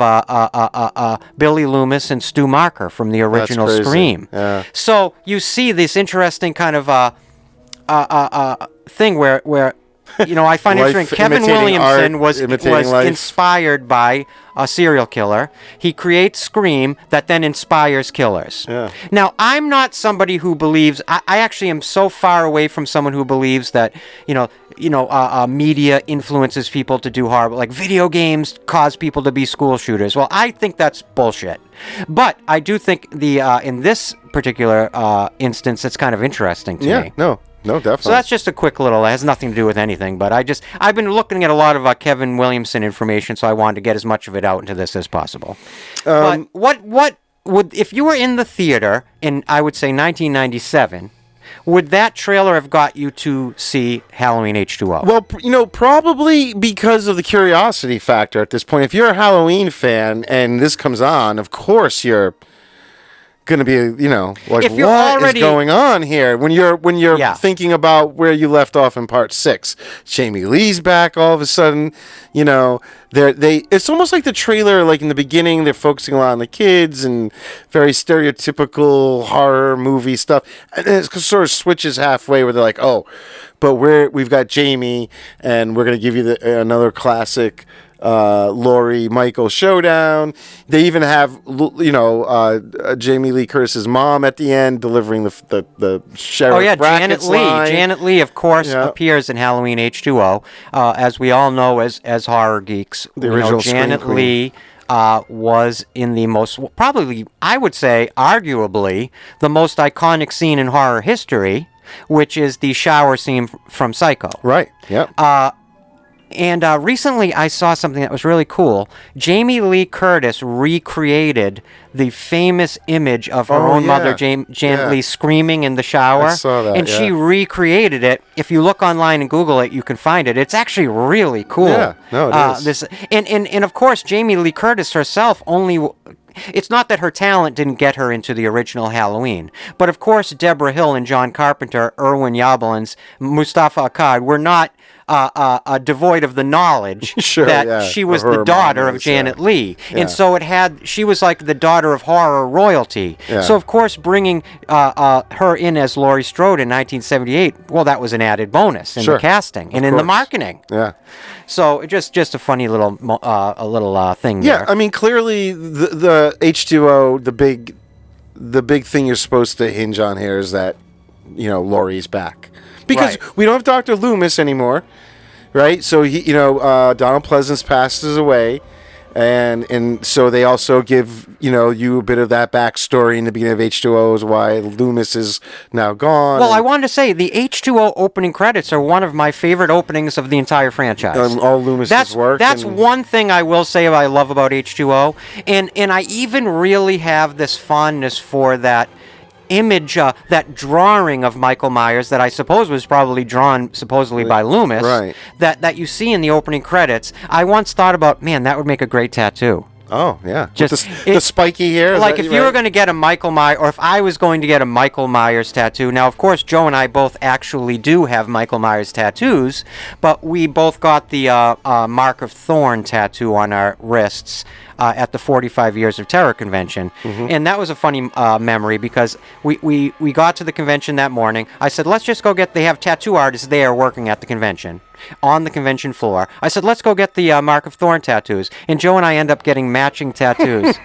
Billy Loomis and Stu Marker from the original That's crazy. Scream. Yeah. So you see this interesting kind of thing where I find it interesting. Kevin Williamson was inspired by a serial killer. He creates Scream that then inspires killers. Yeah. Now, I'm not somebody who believes. I actually am so far away from someone who believes that media influences people to do horrible. Like video games cause people to be school shooters. Well, I think that's bullshit. But I do think in this particular instance, it's kind of interesting to me. No, definitely. So that's just a quick little. It has nothing to do with anything, but I've been looking at a lot of Kevin Williamson information, so I wanted to get as much of it out into this as possible. But what would, if you were in the theater in, I would say, 1997, would that trailer have got you to see Halloween H2O? Well, probably because of the curiosity factor at this point. If you're a Halloween fan and this comes on, of course you're going to be, what is going on here? When you're thinking about where you left off in part 6, Jamie Lee's back all of a sudden. It's almost like the trailer, like in the beginning, they're focusing a lot on the kids and very stereotypical horror movie stuff, and then it sort of switches halfway where they're like, oh, but we've got Jamie, and we're going to give you another classic Laurie Michael showdown. They even have Jamie Lee Curtis's mom at the end delivering the sheriff. Oh yeah, Brackett's Janet Lee. line. Janet Lee, of course, appears in Halloween H2O, as we all know as horror geeks. The original Janet Scream Lee was in the most, probably, I would say, arguably, the most iconic scene in horror history, which is the shower scene from Psycho. Right. Yep. And recently I saw something that was really cool. Jamie Lee Curtis recreated the famous image of her own mother, Janet Lee, screaming in the shower. I saw that, and she recreated it. If you look online and Google it, you can find it. It's actually really cool. Yeah, no, it is. And of course, Jamie Lee Curtis herself it's not that her talent didn't get her into the original Halloween, but of course Deborah Hill and John Carpenter, Irwin Yablans, Mustafa Akkad were not devoid of the knowledge that she was the daughter of Janet Lee. And so she was like the daughter of horror royalty. Yeah. So of course bringing her in as Laurie Strode in 1978, well, that was an added bonus in the casting and in the marketing. Yeah. So just a funny little thing there. Yeah, I mean, clearly the H2O, the big thing you're supposed to hinge on here is that, Laurie's back. Because we don't have Dr. Loomis anymore, right? So Donald Pleasance passes away, and so they also give you a bit of that backstory in the beginning of H2O is why Loomis is now gone. Well, I wanted to say the H2O opening credits are one of my favorite openings of the entire franchise. All Loomis's work. That's one thing I will say I love about H2O, and I even really have this fondness for that image, that drawing of Michael Myers that I suppose was probably drawn supposedly by Loomis, right? That you see in the opening credits. I once thought about, man, that would make a great tattoo. Oh, yeah. Just the spiky hair. Like if you were going to get a Michael Myers, or if I was going to get a Michael Myers tattoo. Now, of course, Joe and I both actually do have Michael Myers tattoos, but we both got the Mark of Thorn tattoo on our wrists at the 45 Years of Terror convention. Mm-hmm. And that was a funny memory because we got to the convention that morning. I said, let's just go they have tattoo artists there working at the convention, on the convention floor. I said, let's go get the Mark of Thorn tattoos. And Joe and I end up getting matching tattoos.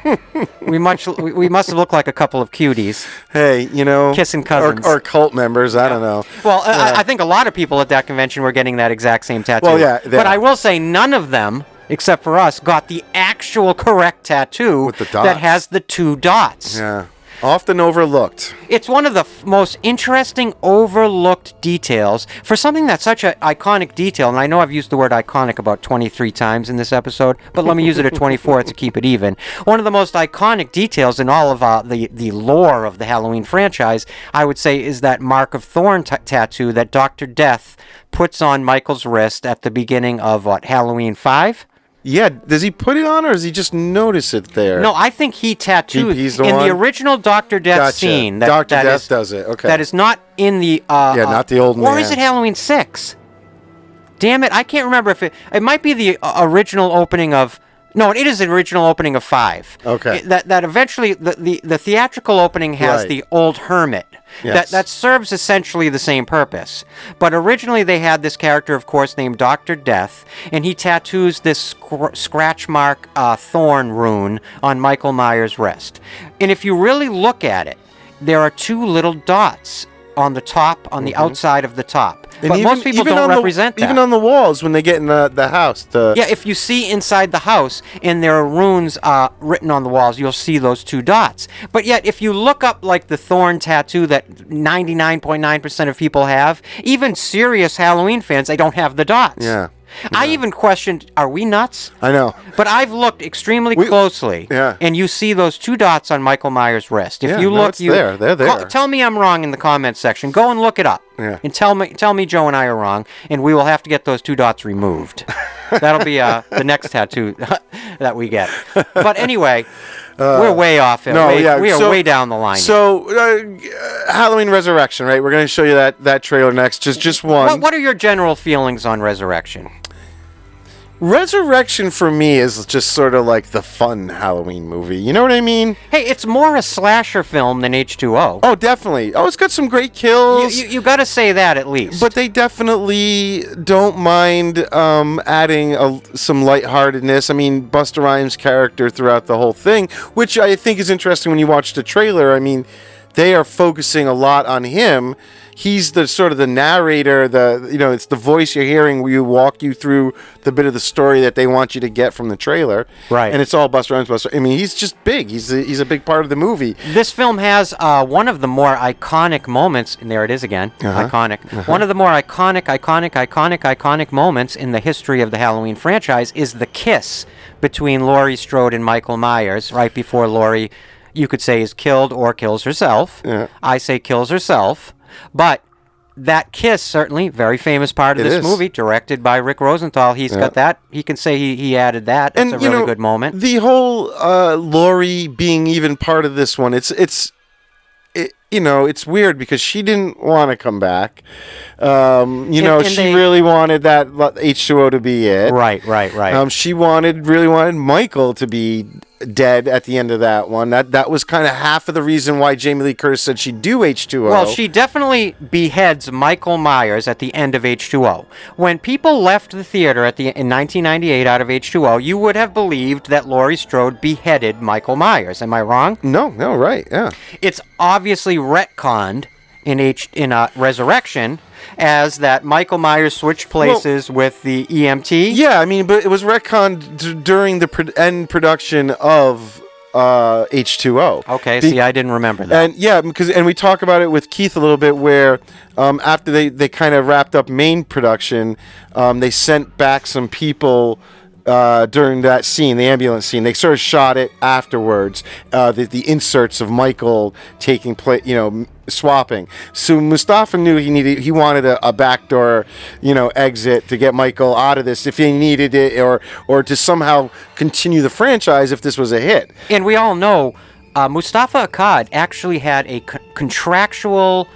we must have looked like a couple of cuties. Hey, kissing cousins. Or cult members, I don't know. Well, I think a lot of people at that convention were getting that exact same tattoo. Well, yeah. But I will say none of them, except for us, got the actual correct tattoo with the dots. That has the 2 dots. Yeah. Often overlooked. It's one of the most interesting overlooked details for something that's such an iconic detail. And I know I've used the word iconic about 23 times in this episode, but let me use it at 24 to keep it even. One of the most iconic details in all of the lore of the Halloween franchise, I would say, is that Mark of Thorn tattoo that Dr. Death puts on Michael's wrist at the beginning of, Halloween 5? Yeah, does he put it on, or does he just notice it there? No, I think he tattooed He's in one? the original Dr. Death scene. Dr. Death does it. Okay. That is not in the. Not the old man. Or is it Halloween 6? Damn it! I can't remember if it might be the original opening of. No, it is the original opening of 5. Okay. That eventually the theatrical opening has Right. the old hermit. Yes. That serves essentially the same purpose. But originally they had this character, of course, named Dr. Death, and he tattoos this scratch mark thorn rune on Michael Myers' wrist. And if you really look at it, there are 2 little dots on the top, on the outside of the top. And but most people don't represent that. Even on the walls when they get in the house. Yeah, if you see inside the house and there are runes written on the walls, you'll see those 2 dots. But yet, if you look up like the thorn tattoo that 99.9% of people have, even serious Halloween fans, they don't have the dots. Yeah. I even questioned, are we nuts? I know. But I've looked extremely closely, and you see those 2 dots on Michael Myers' wrist. If you look, they're there. Tell me I'm wrong in the comments section. Go and look it up, and tell me Joe and I are wrong, and we will have to get those 2 dots removed. That'll be the next tattoo that we get. But anyway. We're way off. We are way down the line. So, Halloween Resurrection, right? We're going to show you that trailer next. Just one. What are your general feelings on Resurrection? Resurrection for me is just sort of like the fun Halloween movie. You know what I mean? Hey, it's more a slasher film than H20. Oh, definitely. Oh, it's got some great kills. You got to say that at least. But they definitely don't mind adding some lightheartedness. I mean, Busta Rhymes' character throughout the whole thing, which I think is interesting when you watch the trailer. I mean, they are focusing a lot on him. He's the sort of the narrator, it's the voice you're hearing where you walk you through the bit of the story that they want you to get from the trailer. Right. And it's all Busta Rhymes. I mean, he's just big. He's a big part of the movie. This film has one of the more iconic moments, and there it is again, iconic. One of the more iconic moments in the history of the Halloween franchise is the kiss between Laurie Strode and Michael Myers right before Laurie, you could say, is killed or kills herself. Yeah. I say kills herself. But that kiss, certainly, very famous part of this movie, directed by Rick Rosenthal. He's got that. He can say he added that. It's a really good moment. The whole Laurie being even part of this one, it's weird because she didn't want to come back. She really wanted that H2O to be it. Right. She really wanted Michael to be dead at the end of that one. That was kind of half of the reason why Jamie Lee Curtis said she'd do H2O. Well, she definitely beheads Michael Myers at the end of H2O. When people left the theater in 1998 out of H2O, you would have believed that Laurie Strode beheaded Michael Myers. Am I wrong? No, right, yeah. It's obviously retconned in Resurrection as that Michael Myers switched places with the EMT. Yeah, I mean, but it was retconned during the end production of H2O. Okay, see, I didn't remember that. And we talk about it with Keith a little bit where after they kind of wrapped up main production, they sent back some people during that scene, the ambulance scene. They sort of shot it afterwards, the inserts of Michael taking place, swapping. So Mustafa knew he wanted a backdoor, exit to get Michael out of this if he needed it, or to somehow continue the franchise if this was a hit. And we all know Mustafa Akkad actually had a contractual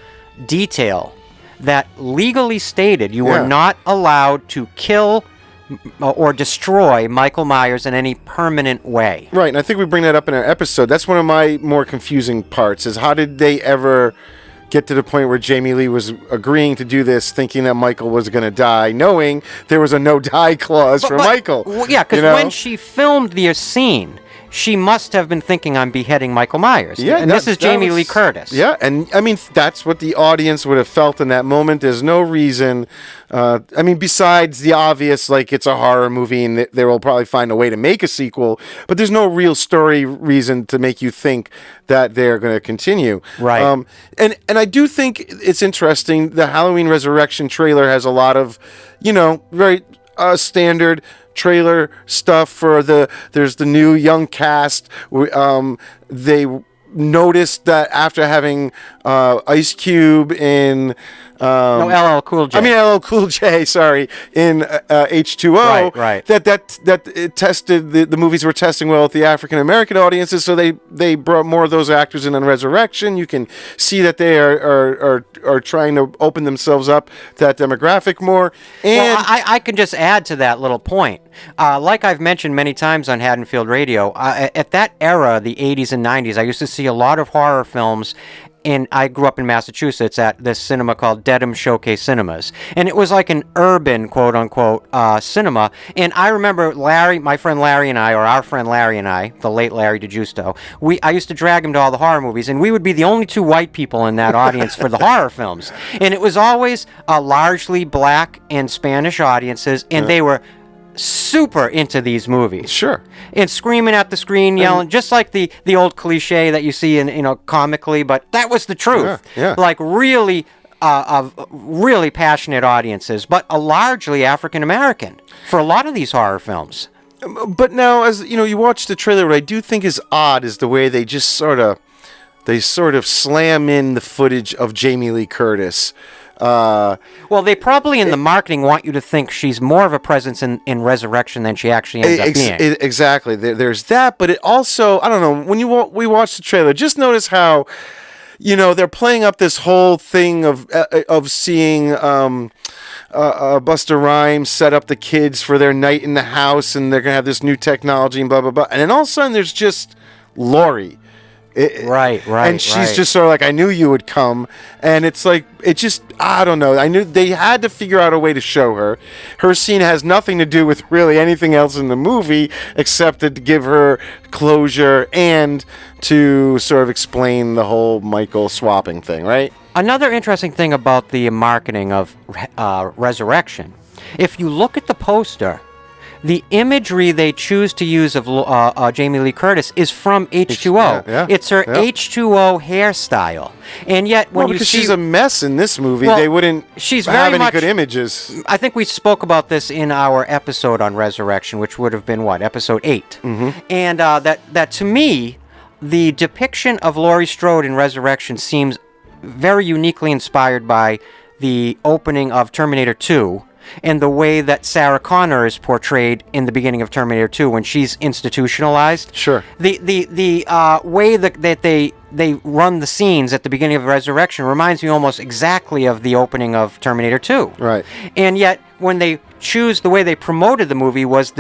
detail that legally stated you were not allowed to kill or destroy Michael Myers in any permanent way. Right, and I think we bring that up in our episode. That's one of my more confusing parts, is how did they ever get to the point where Jamie Lee was agreeing to do this, thinking that Michael was going to die, knowing there was a no-die clause for Michael? Yeah, because when she filmed the scene, she must have been thinking I'm beheading Michael Myers. Yeah, and this is Jamie Lee Curtis. Yeah, and I mean, that's what the audience would have felt in that moment. There's no reason, besides the obvious, like it's a horror movie and they will probably find a way to make a sequel, but there's no real story reason to make you think that they're going to continue. Right. And I do think it's interesting. The Halloween Resurrection trailer has a lot of, very standard trailer stuff for there's the new young cast. They noticed that after having Ice Cube in LL Cool J. LL Cool J, sorry, in H20. Right. That it tested the movies were testing well with the African American audiences, so they brought more of those actors in on Resurrection. You can see that they are trying to open themselves up to that demographic more. And I can just add to that little point. Like I've mentioned many times on Haddonfield Radio, at that era, the 80s and 90s, I used to see a lot of horror films. And I grew up in Massachusetts at this cinema called Dedham Showcase Cinemas. And it was like an urban, quote-unquote, cinema. And I remember my friend Larry and I, or our friend Larry and I, the late Larry DeGiusto, I used to drag him to all the horror movies, and we would be the only two white people in that audience for the horror films. And it was always largely black and Spanish audiences, and they were super into these movies. Sure. And screaming at the screen, yelling, just like the old cliche that you see in comically, but that was the truth. Yeah. Like really really passionate audiences, but largely African American for a lot of these horror films. But now, as you watch the trailer, what I do think is odd is the way they just sort of slam in the footage of Jamie Lee Curtis. Well, they probably in the marketing want you to think she's more of a presence in Resurrection than she actually ends up being. Exactly. There's that, but it also, I don't know, when we watch the trailer, just notice how, they're playing up this whole thing of seeing Busta Rhymes set up the kids for their night in the house, and they're going to have this new technology and blah, blah, blah. And then all of a sudden, there's just Laurie. Right. And she's just sort of like, I knew you would come. And it's like, I don't know. I knew they had to figure out a way to show her. Her scene has nothing to do with really anything else in the movie except to give her closure and to sort of explain the whole Michael swapping thing, right? Another interesting thing about the marketing of Resurrection, if you look at the poster, the imagery they choose to use of Jamie Lee Curtis is from H2O. Yeah. It's her H2O hairstyle. And yet, when because she's a mess in this movie, they wouldn't have any good images. I think we spoke about this in our episode on Resurrection, which would have been, episode 8. Mm-hmm. And that to me, the depiction of Laurie Strode in Resurrection seems very uniquely inspired by the opening of Terminator 2, and the way that Sarah Connor is portrayed in the beginning of Terminator 2 when she's institutionalized. Sure. The way that they run the scenes at the beginning of Resurrection reminds me almost exactly of the opening of Terminator 2. Right. And yet, when they choose, the way they promoted the movie was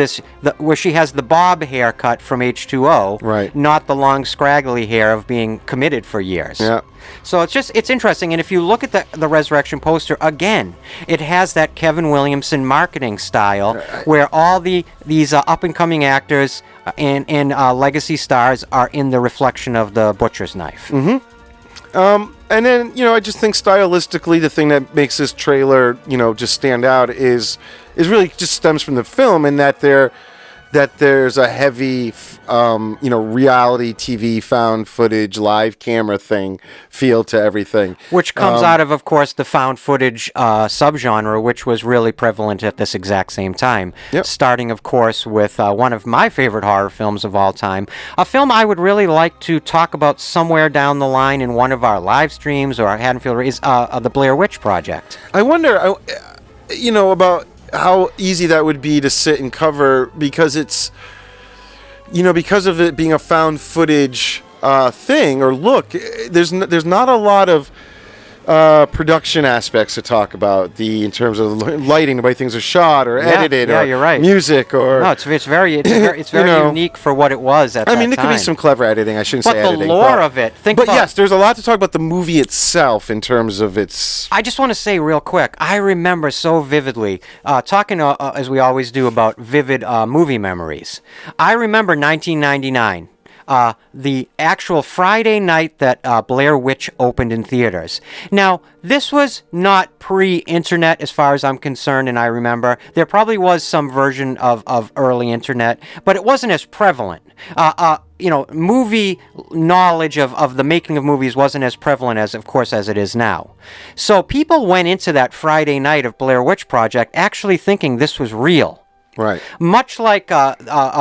where she has the bob haircut from H2O, right, not the long scraggly hair of being committed for years. Yeah. So it's interesting, and if you look at the Resurrection poster again, it has that Kevin Williamson marketing style, where all these up and coming actors and legacy stars are in the reflection of the butcher's knife. Mm-hmm. And then I just think stylistically, the thing that makes this trailer just stand out is really just stems from the film, and that there's a heavy, reality TV found footage, live camera thing feel to everything. Which comes out of course, the found footage subgenre, which was really prevalent at this exact same time. Yep. Starting, of course, with one of my favorite horror films of all time. A film I would really like to talk about somewhere down the line in one of our live streams or our Haddonfield is the Blair Witch Project. I wonder, about how easy that would be to sit and cover, because it's because of it being a found footage thing or look, there's not a lot of production aspects to talk about, in terms of lighting, the way things are shot or edited, or you're right. music, or no, it's very unique for what it was at that time. I mean, there could be some clever editing. I shouldn't say editing. But the lore of it. Yes, there's a lot to talk about the movie itself in terms of its. I just want to say real quick, I remember so vividly talking as we always do about vivid movie memories. I remember 1999. The actual Friday night that Blair Witch opened in theaters. Now, this was not pre-internet as far as I'm concerned, and I remember. There probably was some version of early internet, but it wasn't as prevalent. Movie knowledge of the making of movies wasn't as prevalent as it is now. So people went into that Friday night of Blair Witch Project actually thinking this was real. Right. Much like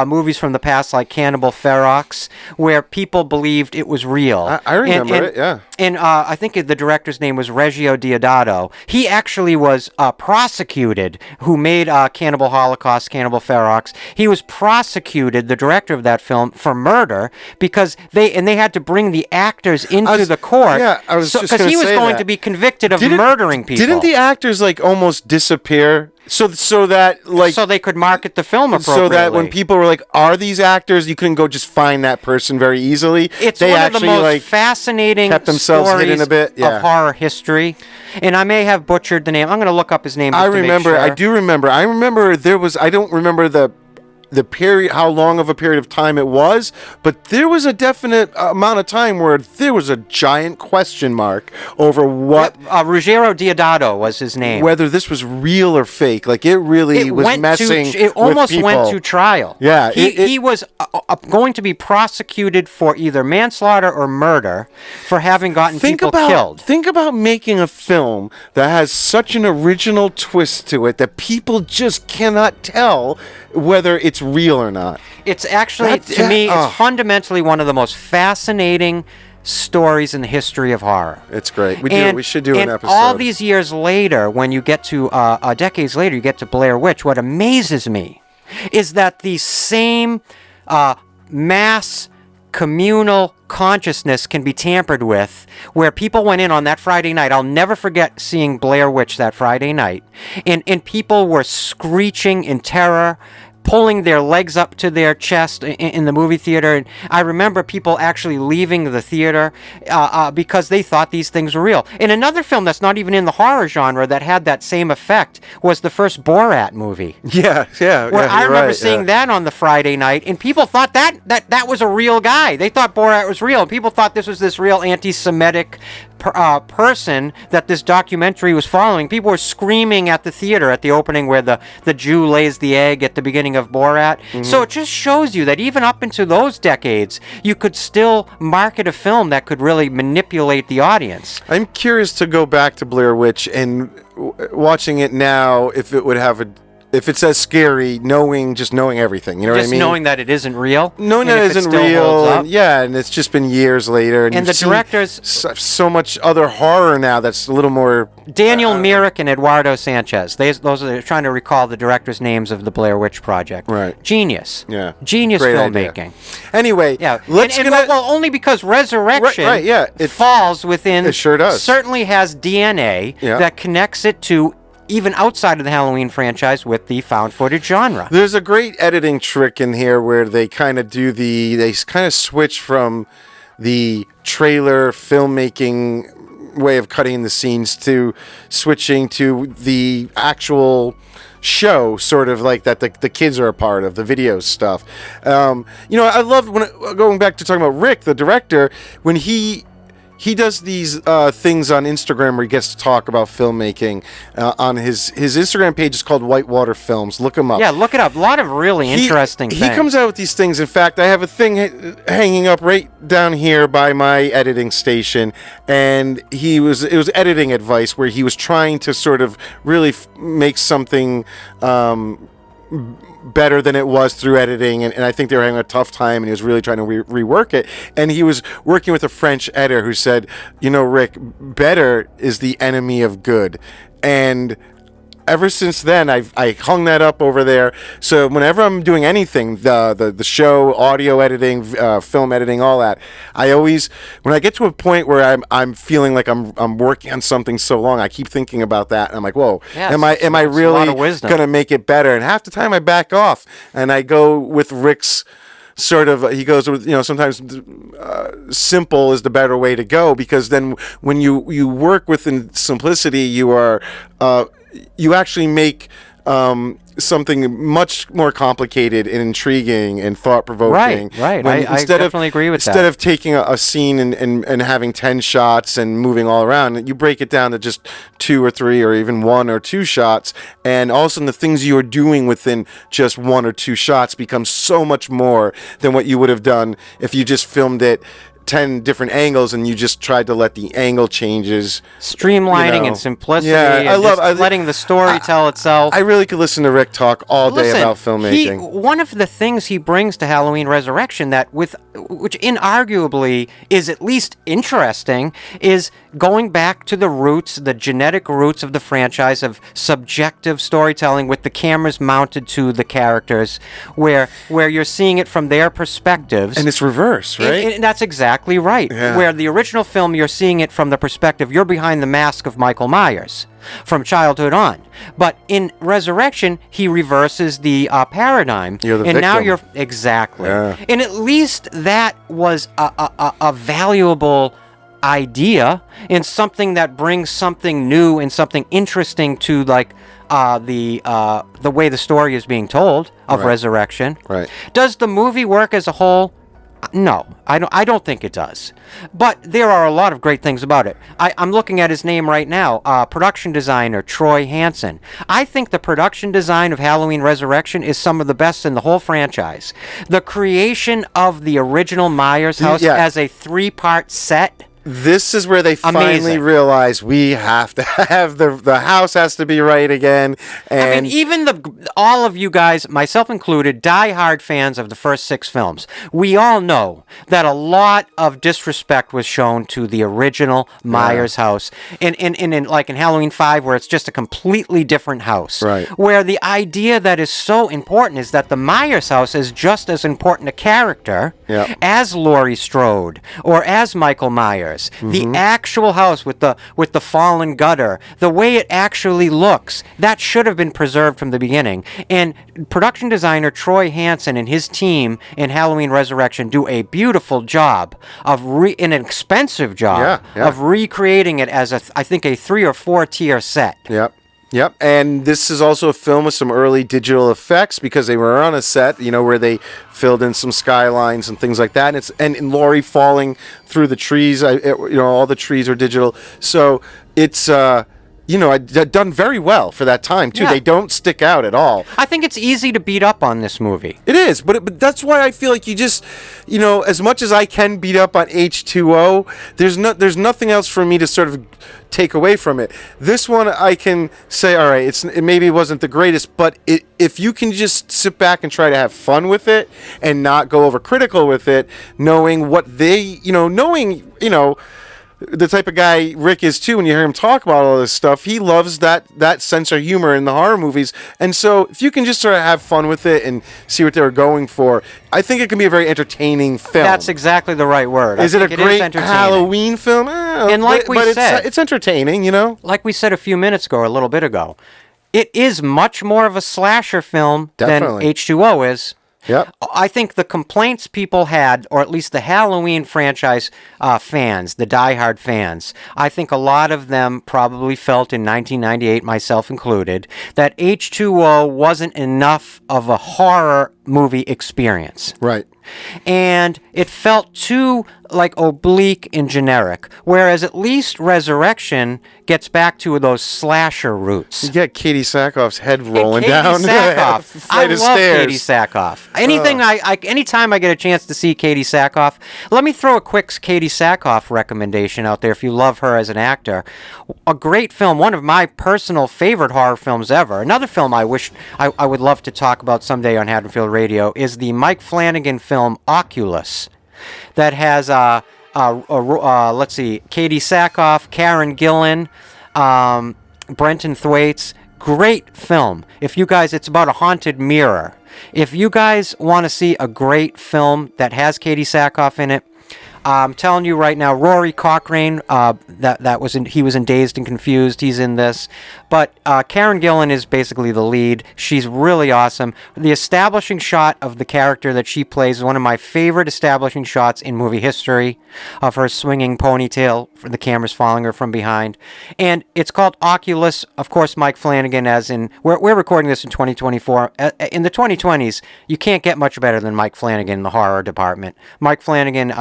movies from the past, like Cannibal Ferox, where people believed it was real. I remember it, yeah. And I think the director's name was Reggio Deodato. He actually was prosecuted, who made Cannibal Holocaust, Cannibal Ferox. He was prosecuted, the director of that film, for murder because they had to bring the actors into the court. Yeah, I was just going to say that. Because he was going to be convicted of murdering people. Didn't the actors almost disappear? So they could market the film appropriately. So that when people were like, "Are these actors?" You couldn't go just find that person very easily. It's one of the most fascinating kept themselves hidden a bit of horror history. And I may have butchered the name. I'm going to look up his name. I do remember. I remember there was. I don't remember the period, how long of a period of time it was, but there was a definite amount of time where there was a giant question mark over what. Ruggero Deodato was his name. Whether this was real or fake, it was messing. It almost went to trial. Yeah, he was going to be prosecuted for either manslaughter or murder for having gotten people killed. Think about making a film that has such an original twist to it that people just cannot tell whether it's real or not. It's actually, to me, it's fundamentally one of the most fascinating stories in the history of horror. It's great. We should do an episode. All these years later, when you get to decades later, you get to Blair Witch. What amazes me is that the same mass communal consciousness can be tampered with, where people went in on that Friday night. I'll never forget seeing Blair Witch that Friday night, and people were screeching in terror, pulling their legs up to their chest in the movie theater. And I remember people actually leaving the theater because they thought these things were real. And another film that's not even in the horror genre that had that same effect was the first Borat movie. Yeah. I remember seeing that on the Friday night, and people thought that was a real guy. They thought Borat was real. People thought this was this real anti-Semitic person that this documentary was following. People were screaming at the theater at the opening where the Jew lays the egg at the beginning of Borat. Mm-hmm. So it just shows you that even up into those decades, you could still market a film that could really manipulate the audience. I'm curious to go back to Blair Witch and watching it now, if it's as scary, knowing everything, you know what I mean? Just knowing that it isn't real? Knowing that it isn't real, and it's just been years later. And the directors... So much other horror now that's a little more... Daniel Myrick and Eduardo Sanchez. They're trying to recall the directors' names of the Blair Witch Project. Right. Genius. Yeah. Genius Great filmmaking. Idea. Anyway, only because Resurrection it falls within... It sure does. Certainly has DNA that connects it to... even outside of the Halloween franchise with the found footage genre. There's a great editing trick in here where they kind of switch from the trailer filmmaking way of cutting the scenes to switching to the actual show, sort of like that the kids are a part of, the video stuff. I love going back to talking about Rick, the director, when he does these things on Instagram where he gets to talk about filmmaking. On his Instagram page is called Whitewater Films. Look him up. Yeah, look it up. A lot of really interesting things. He comes out with these things. In fact, I have a thing hanging up right down here by my editing station, and it was editing advice where he was trying to sort of really make something better than it was through editing, and I think they were having a tough time, and he was really trying to rework it. And he was working with a French editor who said, Rick, better is the enemy of good. And ever since then, I hung that up over there. So whenever I'm doing anything, the show, audio editing, film editing, all that, I always, when I get to a point where I'm feeling like I'm working on something so long, I keep thinking about that, and I'm like, whoa, am I really gonna make it better? And half the time I back off, and I go with Rick's sort of, he goes with, sometimes simple is the better way to go, because then when you work within simplicity, you actually make something much more complicated and intriguing and thought-provoking. Right. I definitely agree with that. Instead of taking a scene and having 10 shots and moving all around, you break it down to just 2 or 3 or even 1 or 2 shots, and all of a sudden the things you're doing within just 1 or 2 shots become so much more than what you would have done if you just filmed it 10 different angles and you just tried to let the angle changes, streamlining and simplicity. Yeah, letting the story tell itself. I really could listen to Rick talk all day about filmmaking. One of the things he brings to Halloween Resurrection which inarguably is at least interesting, is going back to the roots, the genetic roots of the franchise of subjective storytelling with the cameras mounted to the characters, where you're seeing it from their perspectives. And it's reverse, right? And that's exactly right. Yeah. Where the original film, you're seeing it from the perspective, you're behind the mask of Michael Myers from childhood on. But in Resurrection, he reverses the paradigm. You're the victim. Now you're exactly. Yeah. And at least that was a valuable idea, and something that brings something new and something interesting to the way the story is being told of Resurrection. Right. Does the movie work as a whole? No, I don't think it does. But there are a lot of great things about it. I'm looking at his name right now, production designer Troy Hansen. I think the production design of Halloween Resurrection is some of the best in the whole franchise. The creation of the original Myers house as a 3-part set. This is where they finally realize we have to have the house has to be right again. And even all of you guys, myself included, diehard fans of the first 6 films, we all know that a lot of disrespect was shown to the original Myers house. In Halloween 5, where it's just a completely different house. Right. Where the idea that is so important is that the Myers house is just as important a character as Laurie Strode or as Michael Myers. Mm-hmm. The actual house with the fallen gutter, the way it actually looks, that should have been preserved from the beginning. And production designer Troy Hansen and his team in Halloween Resurrection do a beautiful job of an expensive job of recreating it as I think a 3 or 4 tier set. Yep, and this is also a film with some early digital effects, because they were on a set, where they filled in some skylines and things like that. And Laurie falling through the trees, all the trees are digital. So it's done very well for that time too. Yeah. They don't stick out at all. I think it's easy to beat up on this movie. It is, but that's why I feel like you just, as much as I can beat up on H2O, there's nothing else for me to sort of take away from it. This one I can say, all right, maybe it wasn't the greatest, but if you can just sit back and try to have fun with it and not go overcritical with it, knowing what they, the type of guy Rick is too, when you hear him talk about all this stuff, he loves that sense of humor in the horror movies. And so if you can just sort of have fun with it and see what they were going for, I think it can be a very entertaining film. That's exactly the right word. Is it a great Halloween film? And like we said, it's entertaining, Like we said a few minutes ago, or a little bit ago, it is much more of a slasher film than H2O is. Yep. I think the complaints people had, or at least the Halloween franchise fans, the diehard fans, I think a lot of them probably felt in 1998, myself included, that H2O wasn't enough of a horror movie experience. Right. And it felt too oblique and generic, whereas at least Resurrection gets back to those slasher roots. You get Katie Sackhoff's head rolling down. Sackhoff. I love Katie Sackhoff. Anytime I get a chance to see Katie Sackhoff, let me throw a quick Katie Sackhoff recommendation out there if you love her as an actor. A great film, one of my personal favorite horror films ever. Another film I wish I would love to talk about someday on Haddonfield Radio is the Mike Flanagan film Oculus, that has let's see, Katie Sackhoff, Karen Gillan, Brenton Thwaites, great film. If you guys, it's about a haunted mirror. If you guys want to see a great film that has Katie Sackhoff in it, I'm telling you right now, Rory Cochrane, he was in Dazed and Confused. He's in this, but Karen Gillan is basically the lead. She's really awesome. The establishing shot of the character that she plays is one of my favorite establishing shots in movie history, of her swinging ponytail. The camera's following her from behind, and it's called Oculus. Of course, Mike Flanagan. We're recording this in 2024. In the 2020s, you can't get much better than Mike Flanagan in the horror department. Mike Flanagan.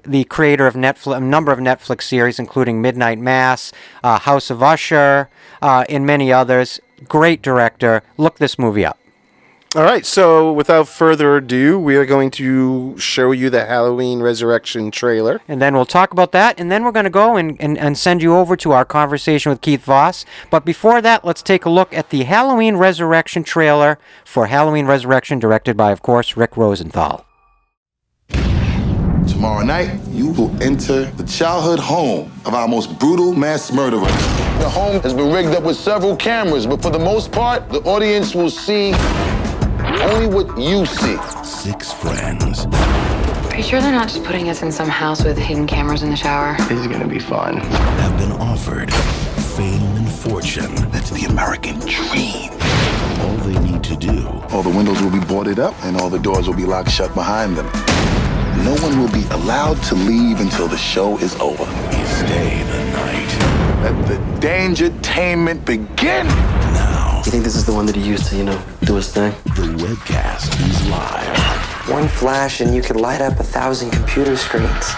The creator of a number of Netflix series, including Midnight Mass, House of Usher, and many others. Great director. Look this movie up. All right, so without further ado, we are going to show you the Halloween Resurrection trailer. And then we'll talk about that, and then we're going to go and send you over to our conversation with Keith Voss. But before that, let's take a look at the Halloween Resurrection trailer for Halloween Resurrection, directed by, of course, Rick Rosenthal. Tomorrow night, you will enter the childhood home of our most brutal mass murderer. The home has been rigged up with several cameras, but for the most part, the audience will see only what you see. 6 friends. Are you sure they're not just putting us in some house with hidden cameras in the shower? This is gonna be fun. Have been offered fame and fortune. That's the American dream. All they need to do. All the windows will be boarded up and all the doors will be locked shut behind them. No one will be allowed to leave until the show is over. Is stay the night. Let the dangertainment begin. Now. You think this is the one that he used to, do his thing? The webcast is live. One flash and you could light up 1,000 computer screens.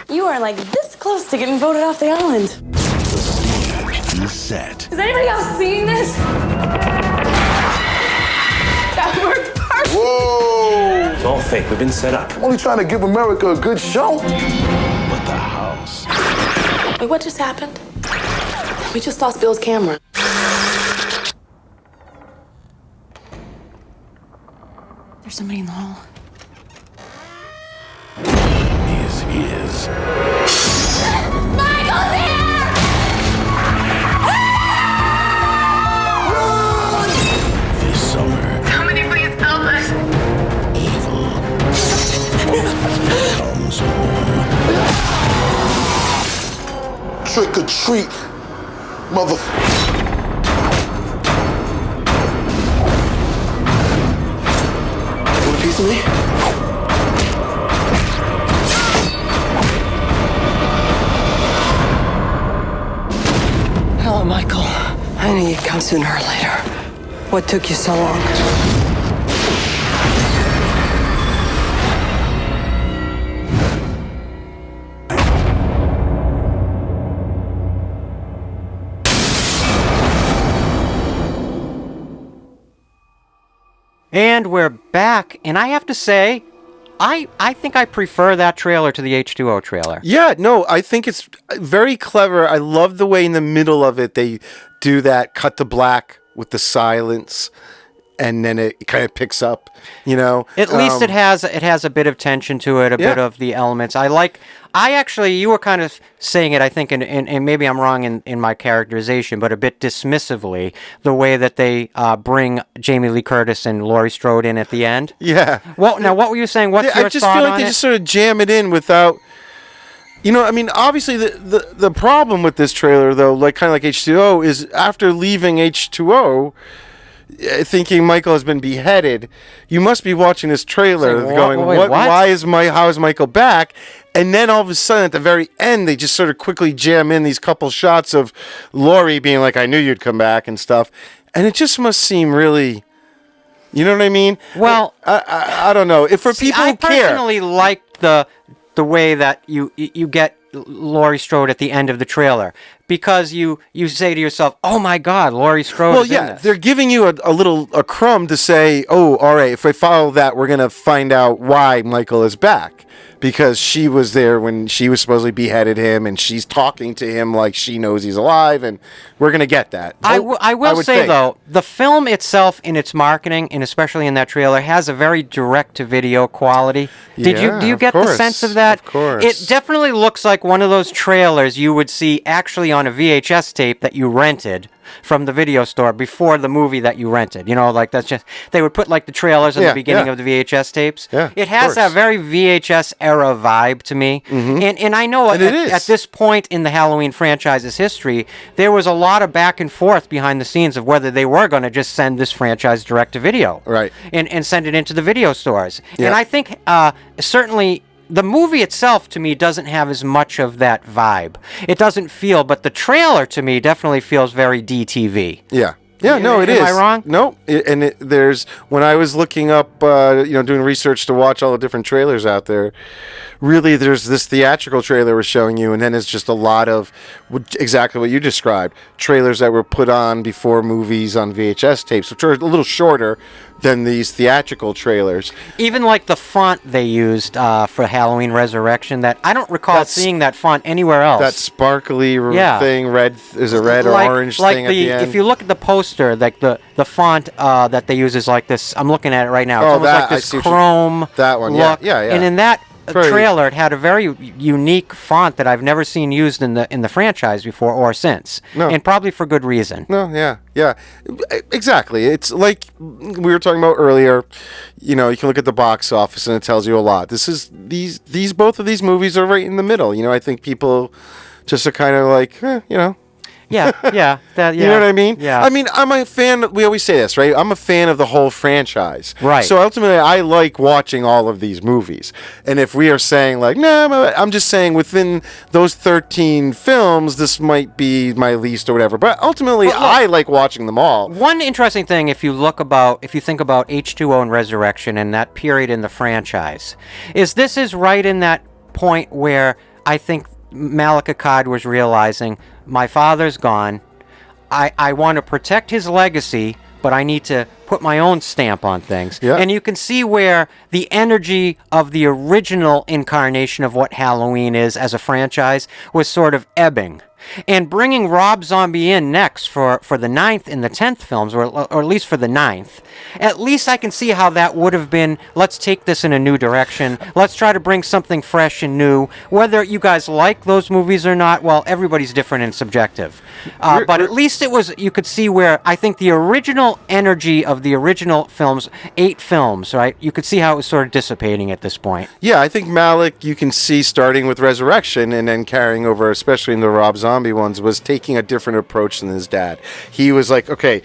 You are like this close to getting voted off the island. The stage is set. Is anybody else seeing this? That worked perfect. Whoa! It's all fake. We've been set up. I'm only trying to give America a good show. But the house. Wait, what just happened? We just lost Bill's camera. There's somebody in the hall. Is his. Michael's here! This summer. Somebody please help us. Evil comes home. Trick or treat, mother. Want a piece of me? Hello, Michael. I knew you'd come sooner or later. What took you so long? And we're back, and I have to say, I think I prefer that trailer to the H2O trailer. Yeah, no, I think it's very clever. I love the way in the middle of it they do that cut to black with the silence, and then it kind of picks up, At least it has a bit of tension to it, a bit of the elements. You were kind of saying it, I think, and maybe I'm wrong in my characterization, but a bit dismissively, the way that they bring Jamie Lee Curtis and Laurie Strode in at the end. Yeah. Well, now, what were you saying? What's your thought on it? I just feel like they just sort of jam it in without... obviously the problem with this trailer, though, kind of like H2O, is after leaving H2O... thinking Michael has been beheaded, you must be watching this trailer going, what? How is Michael back? And then all of a sudden at the very end, they just sort of quickly jam in these couple shots of Laurie being like, I knew you'd come back and stuff. And it just must seem really, you know what I mean? Well, I don't know. If for people who care. I personally liked the way that you get Laurie Strode at the end of the trailer, because you say to yourself, oh my God, Laurie Strode is in this. They're giving you a crumb to say, oh, all right, if I follow that, we're going to find out why Michael is back. Because she was there when she was supposedly beheaded him, and she's talking to him like she knows he's alive, and we're going to get that. I will say, though, the film itself in its marketing, and especially in that trailer, has a very direct-to-video quality. Do you get the sense of that? Of course. It definitely looks like one of those trailers you would see actually on a VHS tape that you rented from the video store before the movie that you rented. You know, like that's just, they would put like the trailers in the beginning of the VHS tapes. Yeah, it has that very VHS era vibe to me. And I know at this point in the Halloween franchise's history, there was a lot of back and forth behind the scenes of whether they were going to just send this franchise direct to video. Right. And send it into the video stores. Yeah. And I think certainly the movie itself, to me, doesn't have as much of that vibe. It doesn't feel, but the trailer, to me, definitely feels very DTV. Yeah. Yeah, no, it is. Am I wrong? No, there's, when I was looking up, doing research to watch all the different trailers out there, really there's this theatrical trailer we're showing you, and then it's just a lot of exactly what you described, trailers that were put on before movies on VHS tapes, which are a little shorter than these theatrical trailers. Even like the font they used for Halloween Resurrection, that I don't recall seeing that font anywhere else. That sparkly thing, red, is a red or orange thing at the end? If you look at the poster, like the font that they use is like this. I'm looking at it right now. It's almost like this chrome that one, look. yeah. And in that trailer, it had a very unique font that I've never seen used in the franchise before or since. No. And probably for good reason. No, yeah. Exactly. It's like we were talking about earlier, you can look at the box office and it tells you a lot. Both of these movies are right in the middle. I think people just are kind of like, Yeah. You know what I mean? Yeah. I mean, I'm a fan. We always say this, right? I'm a fan of the whole franchise. Right. So ultimately, I like watching all of these movies. And if we are saying like, nah, I'm just saying within those 13 films, this might be my least or whatever. But ultimately, I like watching them all. One interesting thing, if you think about H20 and Resurrection and that period in the franchise, is this is right in that point where I think Malik Akkad was realizing, my father's gone. I want to protect his legacy, but I need to put my own stamp on things. Yeah. And you can see where the energy of the original incarnation of what Halloween is as a franchise was sort of ebbing. And bringing Rob Zombie in next for the 9th and the 10th films, or at least for the 9th, at least I can see how that would have been, let's take this in a new direction. Let's try to bring something fresh and new. Whether you guys like those movies or not, well, everybody's different and subjective. But at least you could see where I think the original energy of the original films, 8 films, right? You could see how it was sort of dissipating at this point. Yeah, I think Malik, you can see starting with Resurrection and then carrying over, especially in the Rob Zombie ones, was taking a different approach than his dad. He was like, okay,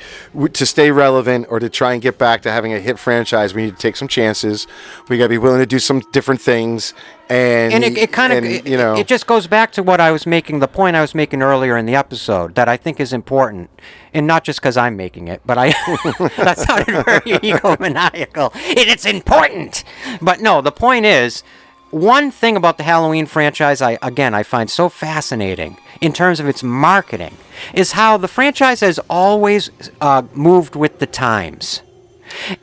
to stay relevant or to try and get back to having a hit franchise, we need to take some chances. We got to be willing to do some different things. And it just goes back to the point I was making earlier in the episode that I think is important, and not just because I'm making it, but that sounded very egomaniacal. And it's important, but no. The point is, one thing about the Halloween franchise, I find so fascinating in terms of its marketing, is how the franchise has always moved with the times.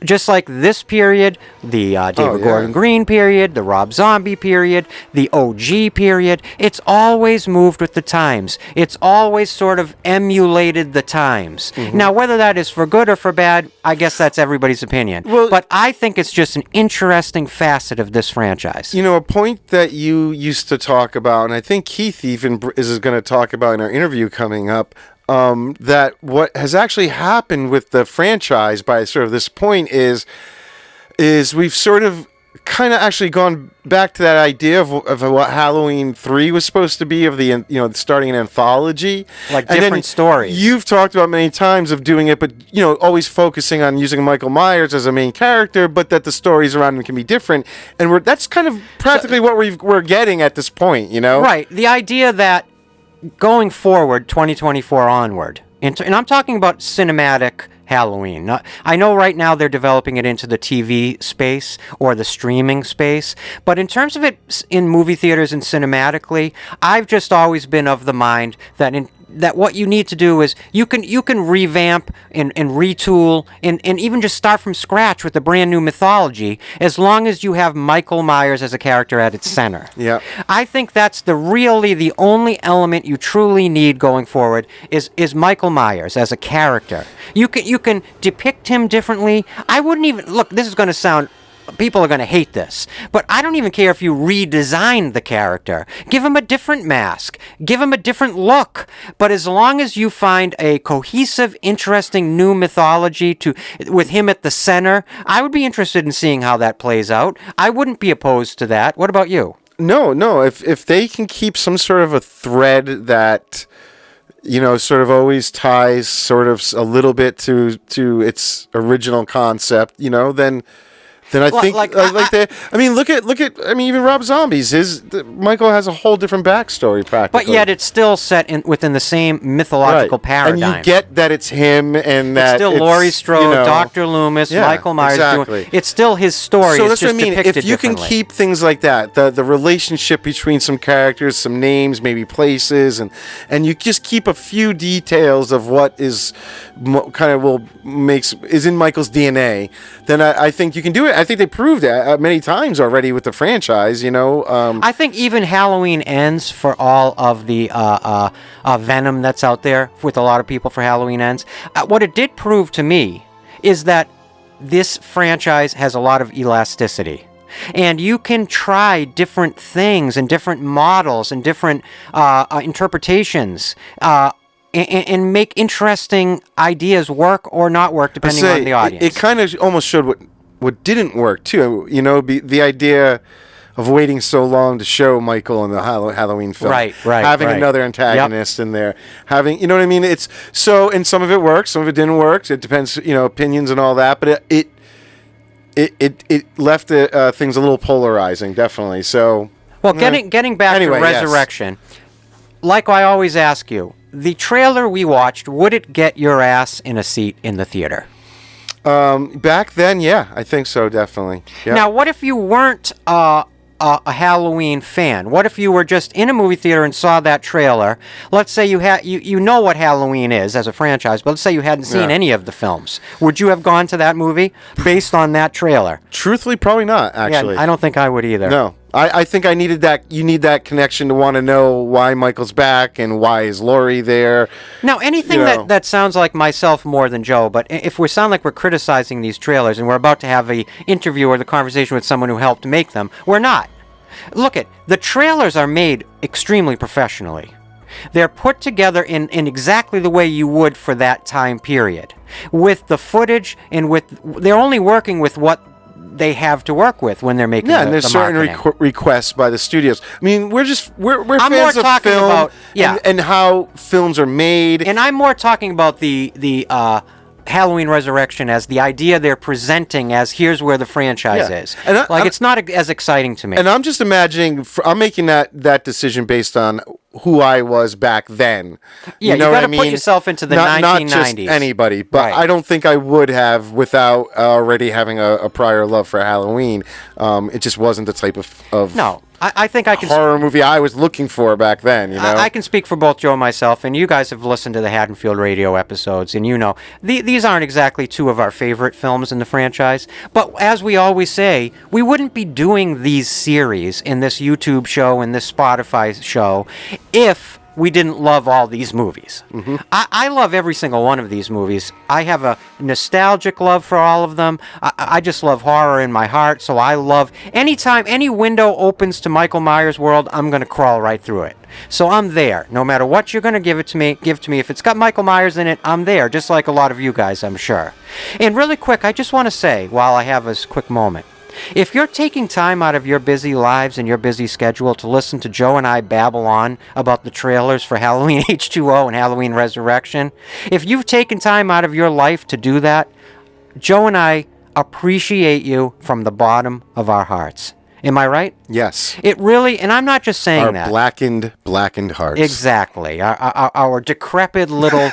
Just like this period, the David Gordon Green period, the Rob Zombie period, the OG period, it's always moved with the times. It's always sort of emulated the times. Mm-hmm. Now, whether that is for good or for bad, I guess that's everybody's opinion. But I think it's just an interesting facet of this franchise. A point that you used to talk about, and I think Keith even is going to talk about in our interview coming up, that what has actually happened with the franchise by sort of this point is we've sort of kind of actually gone back to that idea of what Halloween 3 was supposed to be, of the starting an anthology, like different stories. You've talked about many times of doing it, but always focusing on using Michael Myers as a main character, but that the stories around him can be different, and that's kind of practically what we're getting at this point, Right. The idea that going forward, 2024 onward, and I'm talking about cinematic Halloween. I know right now they're developing it into the TV space or the streaming space, but in terms of it in movie theaters and cinematically, I've just always been of the mind that what you need to do is you can revamp and retool and even just start from scratch with a brand new mythology, as long as you have Michael Myers as a character at its center. Yeah. I think that's the only element you truly need going forward is Michael Myers as a character. You can depict him differently. I wouldn't even look, this is going to sound people are going to hate this, but I don't even care if you redesign the character. Give him a different mask. Give him a different look. But as long as you find a cohesive, interesting new mythology with him at the center, I would be interested in seeing how that plays out. I wouldn't be opposed to that. What about you? No. If they can keep some sort of a thread that, sort of always ties sort of a little bit to its original concept, then I think look at even Rob Zombie's Michael has a whole different backstory practically. But yet it's still set within the same mythological paradigm. And you get that it's him and that it's still Laurie Strode, Dr. Loomis, Michael Myers. Exactly. It's still his story. So it's that's what I mean. If you can differently. keep things like that, the relationship between some characters, some names, maybe places, and you just keep a few details of what is is in Michael's DNA, then I think you can do it. I think they proved it many times already with the franchise, I think even Halloween Ends, for all of the venom that's out there with a lot of people for Halloween Ends, what it did prove to me is that this franchise has a lot of elasticity. And you can try different things and different models and different interpretations and make interesting ideas work or not work depending on the audience. It kind of almost showed what didn't work too. The idea of waiting so long to show Michael in the Halloween film, right, having another antagonist in there, having what I mean. It's and some of it works, some of it didn't work. It depends, opinions and all that. But it left things a little polarizing, definitely. So getting back to Resurrection, like I always ask you. The trailer we watched, would it get your ass in a seat in the theater? Back then, yeah, I think so, definitely. Yep. Now, what if you weren't a Halloween fan? What if you were just in a movie theater and saw that trailer? Let's say you know what Halloween is as a franchise, but let's say you hadn't seen any of the films. Would you have gone to that movie based on that trailer? Truthfully, probably not, actually. Yeah, I don't think I would either. No. I think I needed that. You need that connection to want to know why Michael's back and why is Laurie there. Now, anything that sounds like myself more than Joe, but if we sound like we're criticizing these trailers and we're about to have a interview or the conversation with someone who helped make them, we're not. Look the trailers are made extremely professionally. They're put together in exactly the way you would for that time period, with the footage and they're only working with what they have to work with when they're making and there's certain requests by the studios. I mean, we're fans of film and how films are made. And I'm more talking about the Halloween Resurrection as the idea they're presenting as here's where the franchise is. And it's not as exciting to me. And I'm just imagining, I'm making that decision based on who I was back then. Yeah, you got to put yourself into the 1990s. Not just anybody, but I don't think I would have without already having a prior love for Halloween. It just wasn't the type of no. I think I can horror movie I was looking for back then. I can speak for both Joe and myself, and you guys have listened to the Haddonfield Radio episodes, and these aren't exactly two of our favorite films in the franchise. But as we always say, we wouldn't be doing these series in this YouTube show and this Spotify show if we didn't love all these movies. Mm-hmm. I love every single one of these movies. I have a nostalgic love for all of them. I just love horror in my heart, so I love anytime any window opens to Michael Myers' world, I'm going to crawl right through it. So I'm there. No matter what you're going to give to me. If it's got Michael Myers in it, I'm there, just like a lot of you guys, I'm sure. And really quick, I just want to say, while I have this quick moment, if you're taking time out of your busy lives and your busy schedule to listen to Joe and I babble on about the trailers for Halloween H20 and Halloween Resurrection, if you've taken time out of your life to do that, Joe and I appreciate you from the bottom of our hearts. Am I right? Yes. It really, and I'm not just saying that. Our blackened hearts. Exactly. Our decrepit little,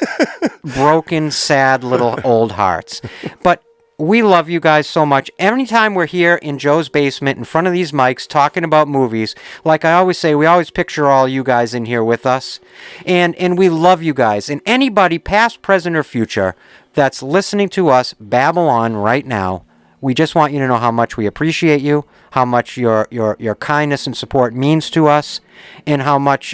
broken, sad little old hearts. But we love you guys so much. Anytime we're here in Joe's basement in front of these mics talking about movies, like I always say, we always picture all you guys in here with us. And we love you guys. And anybody, past, present, or future, that's listening to us babble on right now, we just want you to know how much we appreciate you, how much your kindness and support means to us, and how much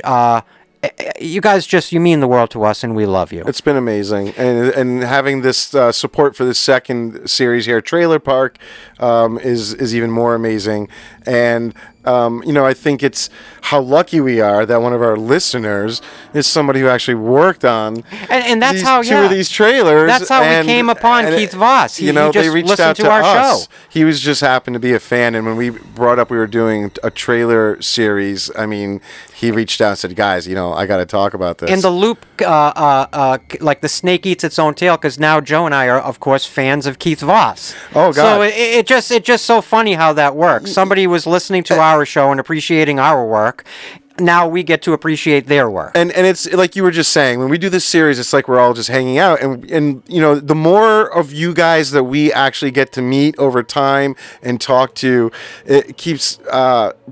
you guys you mean the world to us, and we love you. It's been amazing, and having this support for the second series here, Trailer Park, is even more amazing. And I think it's how lucky we are that one of our listeners is somebody who actually worked on and that's two of these trailers. That's how we came upon Keith Voss. He just they reached listened out to our us. show. He was just happened to be a fan, and when we brought up we were doing a trailer series, I mean, he reached out and said, "Guys, I got to talk about this." And the loop, like the snake eats its own tail, because now Joe and I are, of course, fans of Keith Voss. Oh God! So it's just so funny how that works. Somebody was listening to our show and appreciating our work. Now we get to appreciate their work. And it's like you were just saying, when we do this series, it's like we're all just hanging out. And the more of you guys that we actually get to meet over time and talk to, it keeps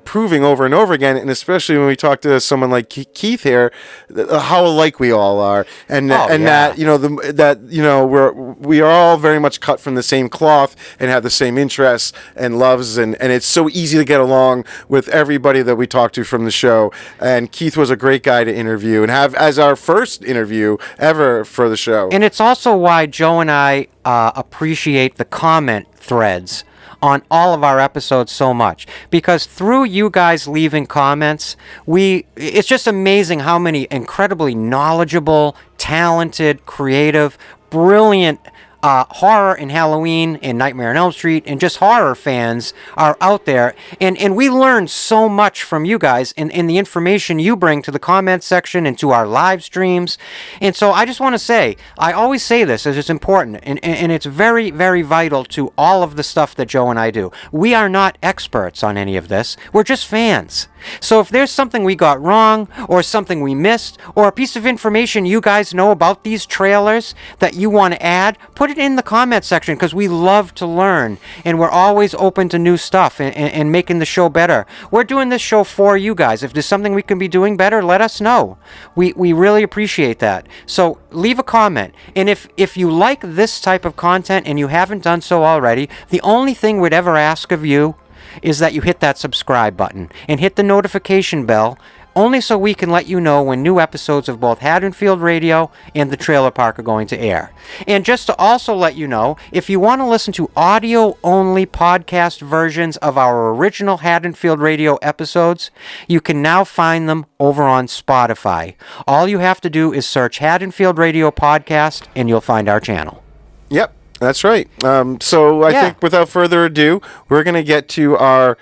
proving over and over again. And especially when we talk to someone like Keith here, how alike we all are. And that, we are all very much cut from the same cloth and have the same interests and loves. And it's so easy to get along with everybody that we talk to from the show. And Keith was a great guy to interview and have as our first interview ever for the show. And it's also why Joe and I appreciate the comment threads on all of our episodes so much, because through you guys leaving comments, it's just amazing how many incredibly knowledgeable, talented, creative, brilliant horror and Halloween and Nightmare on Elm Street and just horror fans are out there. And we learn so much from you guys and the information you bring to the comment section and to our live streams. And so I just want to say, I always say this as it's important, and it's very, very vital to all of the stuff that Joe and I do. We are not experts on any of this. We're just fans. So if there's something we got wrong, or something we missed, or a piece of information you guys know about these trailers that you want to add, put it in the comment section, because we love to learn, and we're always open to new stuff and making the show better. We're doing this show for you guys. If there's something we can be doing better, let us know. We really appreciate that. So leave a comment. And if you like this type of content and you haven't done so already, the only thing we'd ever ask of you is that you hit that subscribe button and hit the notification bell, only so we can let you know when new episodes of both Haddonfield Radio and the Trailer Park are going to air. And just to also let you know, if you want to listen to audio-only podcast versions of our original Haddonfield Radio episodes, you can now find them over on Spotify. All you have to do is search Haddonfield Radio Podcast, and you'll find our channel. Yep. That's right. So I think without further ado, we're going to get to our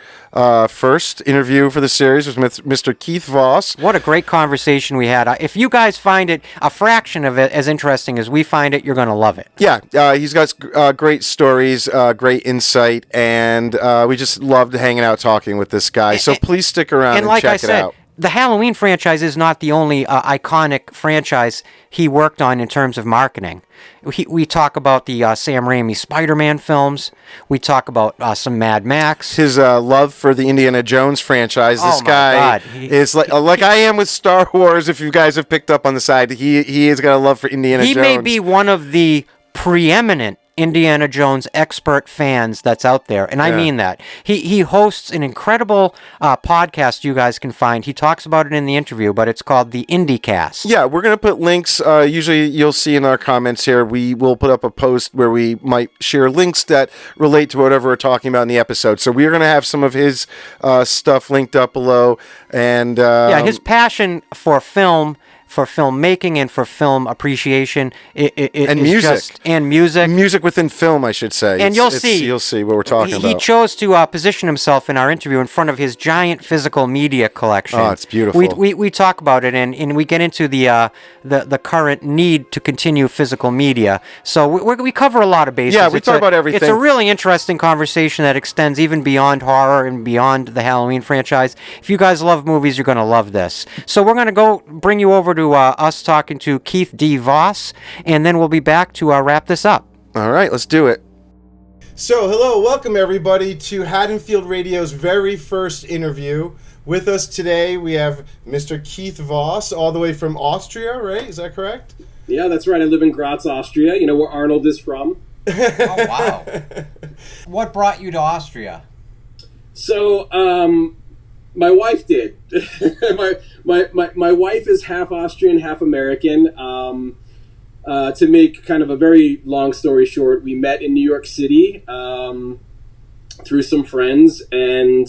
first interview for the series with Mr. Keith Voss. What a great conversation we had. If you guys find it, a fraction of it, as interesting as we find it, you're going to love it. Yeah, he's got great stories, great insight, and we just loved hanging out talking with this guy. So please stick around and like check it out. The Halloween franchise is not the only iconic franchise he worked on in terms of marketing. We talk about the Sam Raimi Spider-Man films. We talk about some Mad Max. His love for the Indiana Jones franchise. This guy is like I am with Star Wars. If you guys have picked up on the side, he has got a love for Indiana Jones. He may be one of the preeminent Indiana Jones expert fans that's out there, and I mean that. He hosts an incredible podcast you guys can find. He talks about it in the interview, but it's called the IndieCast. Yeah, we're going to put links. Usually you'll see in our comments here, we will put up a post where we might share links that relate to whatever we're talking about in the episode. So we're going to have some of his stuff linked up below. And his passion for film, for filmmaking, and for film appreciation, and music, music within film, I should say. And you'll see what we're talking about. He chose to position himself in our interview in front of his giant physical media collection. Oh, it's beautiful. We talk about it, and we get into the current need to continue physical media. So we cover a lot of bases. Yeah, we talk about everything. It's a really interesting conversation that extends even beyond horror and beyond the Halloween franchise. If you guys love movies, you're going to love this. So we're going to go bring you over to us talking to Keith D. Voss, and then we'll be back to wrap this up. All right, let's do it. So, hello, welcome everybody to Haddonfield Radio's very first interview. With us today, we have Mr. Keith Voss, all the way from Austria, right? Is that correct? Yeah, that's right. I live in Graz, Austria, where Arnold is from. Oh, wow. What brought you to Austria? So, My wife did. my wife is half Austrian, half American. To make kind of a very long story short, we met in New York City through some friends, and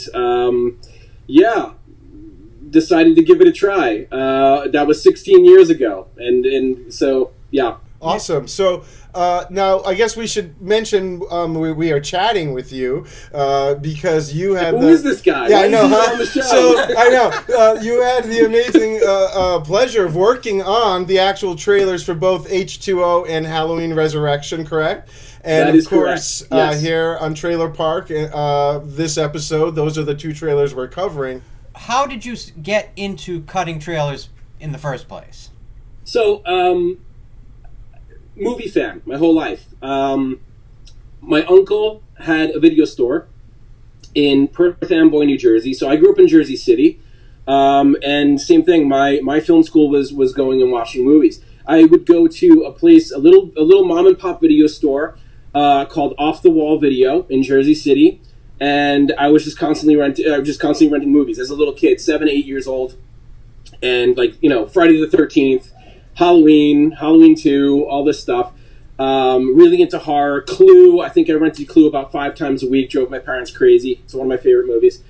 decided to give it a try. That was 16 years ago, and so yeah. Awesome. So now I guess we should mention we are chatting with you because you had Who is this guy? Yeah, Why I know. is he on the show? So I know you had the amazing pleasure of working on the actual trailers for both H20 and Halloween Resurrection, correct? And that of is course, yes. Here on Trailer Park, this episode, those are the two trailers we're covering. How did you get into cutting trailers in the first place? So, movie fan my whole life. My uncle had a video store in Perth Amboy, New Jersey. So I grew up in Jersey City, and same thing. My film school was going and watching movies. I would go to a place, a little mom and pop video store called Off the Wall Video in Jersey City, and I was just constantly renting movies as a little kid, 7, 8 years old, and Friday the 13th. Halloween 2, all this stuff. Really into horror. Clue. I think I rented Clue about 5 times a week. Drove my parents crazy. It's one of my favorite movies.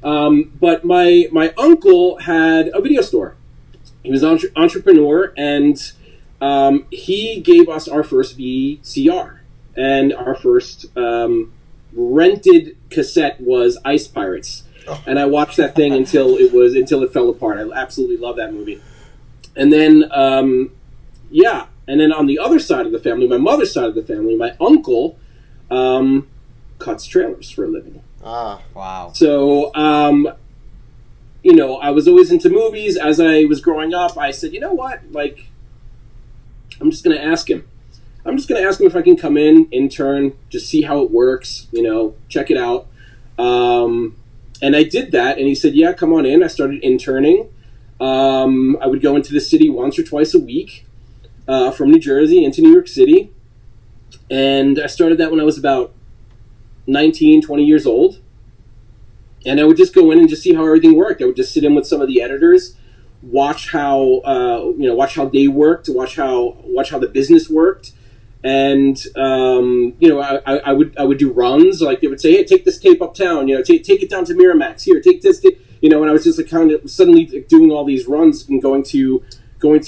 But my uncle had a video store. He was an entrepreneur, and he gave us our first VCR. And our first rented cassette was Ice Pirates. Oh. And I watched that thing until it fell apart. I absolutely love that movie. And then, and then on the other side of the family, my mother's side of the family, my uncle cuts trailers for a living. Ah, wow. So, I was always into movies. As I was growing up, I said, you know what? I'm just going to ask him. I'm just going to ask him if I can come in, intern, just see how it works, check it out. And I did that, and he said, yeah, come on in. I started interning. I would go into the city once or twice a week from New Jersey into New York City. And I started that when I was about 19, 20 years old. And I would just go in and just see how everything worked. I would just sit in with some of the editors, watch how they worked, watch how the business worked. And, I would do runs. Like they would say, hey, take this tape uptown, take it down to Miramax. Here, take this tape. And I was just kind of suddenly doing all these runs and going to film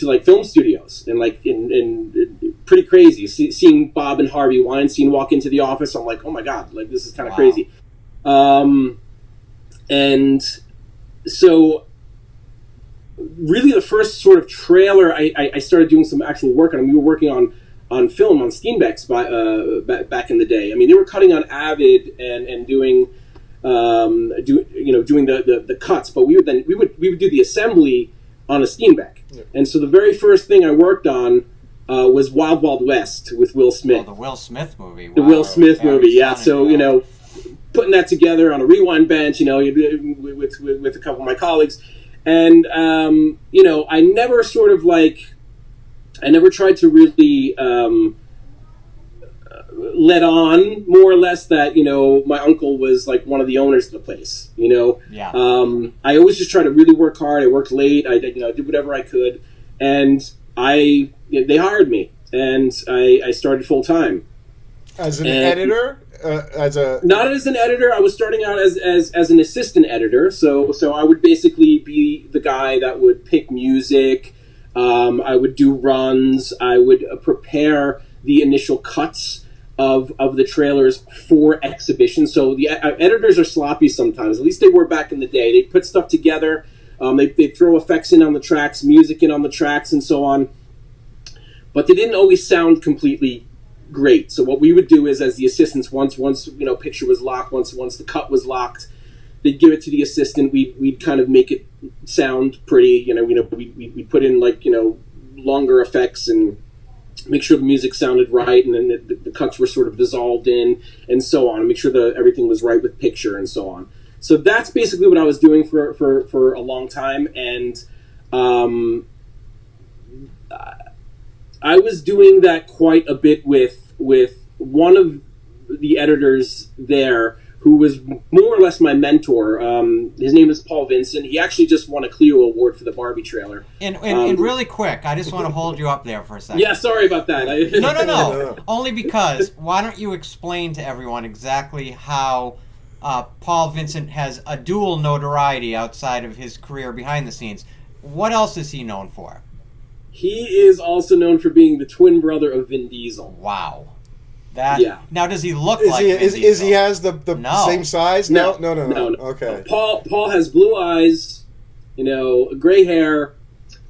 studios and in pretty crazy. Seeing Bob and Harvey Weinstein walk into the office, I'm like, oh my god, this is kind of crazy. And so, really, the first sort of trailer I started doing some actual work on. We were working on film on Steenbecks back in the day. I mean, they were cutting on Avid and doing. Doing the cuts, but we would do the assembly on a Steenbeck. Yeah. And so the very first thing I worked on was Wild Wild West with Will Smith. Oh, the Will Smith movie. Wow. The Will Smith movie, yeah. So putting that together on a rewind bench, with a couple of my colleagues, and I never tried to really. Let on more or less that my uncle was like one of the owners of the place. Yeah. I always just tried to really work hard. I worked late. I did whatever I could, and they hired me, and I started full time as an editor. Not as an editor. I was starting out as an assistant editor. So I would basically be the guy that would pick music. I would do runs. I would prepare the initial cuts of the trailers for exhibition. So the editors are sloppy sometimes. At least they were back in the day. They put stuff together. They throw effects in on the tracks, music in on the tracks, and so on. But they didn't always sound completely great. So what we would do is, as the assistants, once picture was locked, once the cut was locked, they'd give it to the assistant. We'd kind of make it sound pretty. We'd put in longer effects and make sure the music sounded right, and then the cuts were sort of dissolved in, and so on. Make sure that everything was right with picture, and so on. So that's basically what I was doing for a long time, and I was doing that quite a bit with one of the editors there, who was more or less my mentor. His name is Paul Vincent. He actually just won a Clio Award for the Barbie trailer. And really quick, I just want to hold you up there for a second. Yeah, sorry about that. No. Only because, why don't you explain to everyone exactly how Paul Vincent has a dual notoriety outside of his career behind the scenes. What else is he known for? He is also known for being the twin brother of Vin Diesel. Wow. Now, does he look like Vin Diesel? Is he has the same size? No. Okay. Paul has blue eyes, gray hair.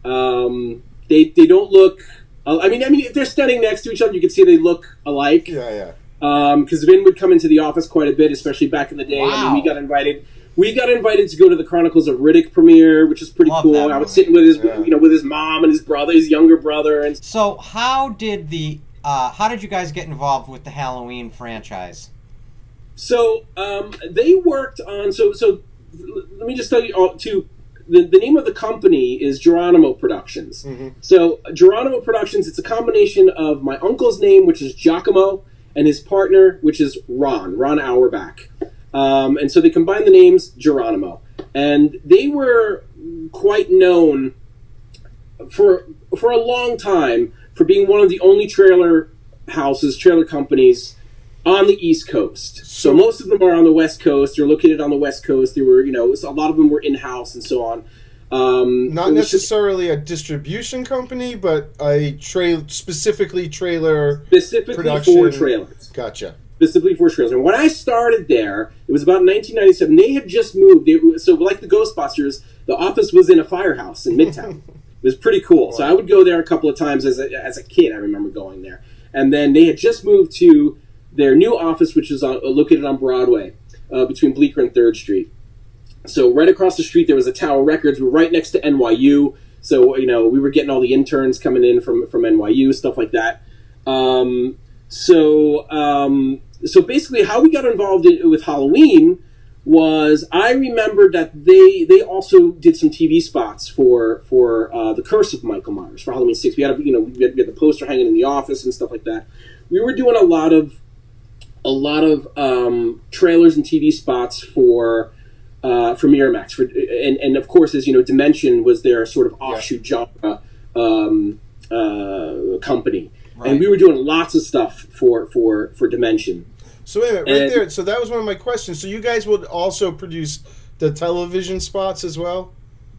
They don't look. I mean, if they're standing next to each other, you can see they look alike. Yeah. Because Vin would come into the office quite a bit, especially back in the day. Wow. I mean, we got invited to go to the Chronicles of Riddick premiere, which is pretty cool. I was sitting with his, with his mom and his brother, his younger brother, and so how did you guys get involved with the Halloween franchise? So they worked on. So let me just tell you too. The name of the company is Geronimo Productions. Mm-hmm. So Geronimo Productions, it's a combination of my uncle's name, which is Giacomo, and his partner, which is Ron Auerbach. And so they combined the names Geronimo. And they were quite known for a long time for being one of the only trailer companies on the East Coast. So most of them are on the West Coast. They're located on the West Coast. They were, a lot of them were in-house and so on. Not necessarily a distribution company, but a specifically production. For trailers. Gotcha. Specifically for trailers. And when I started there, it was about 1997. They had just moved. So like the Ghostbusters, the office was in a firehouse in Midtown. It was pretty cool. Wow. So I would go there a couple of times as a kid. I remember going there. And then they had just moved to their new office, which is located on Broadway, between Bleecker and 3rd Street. So right across the street, there was a Tower Records. We were right next to NYU. So, we were getting all the interns coming in from NYU, stuff like that. So basically how we got involved with Halloween was I remembered that they also did some TV spots for The Curse of Michael Myers for Halloween 6. We had we had the poster hanging in the office and stuff like that. We were doing a lot of trailers and TV spots for Miramax, and of course, as you know, Dimension was their sort of offshoot genre company, right. And we were doing lots of stuff for Dimension. So wait a minute, there. So that was one of my questions. So you guys would also produce the television spots as well?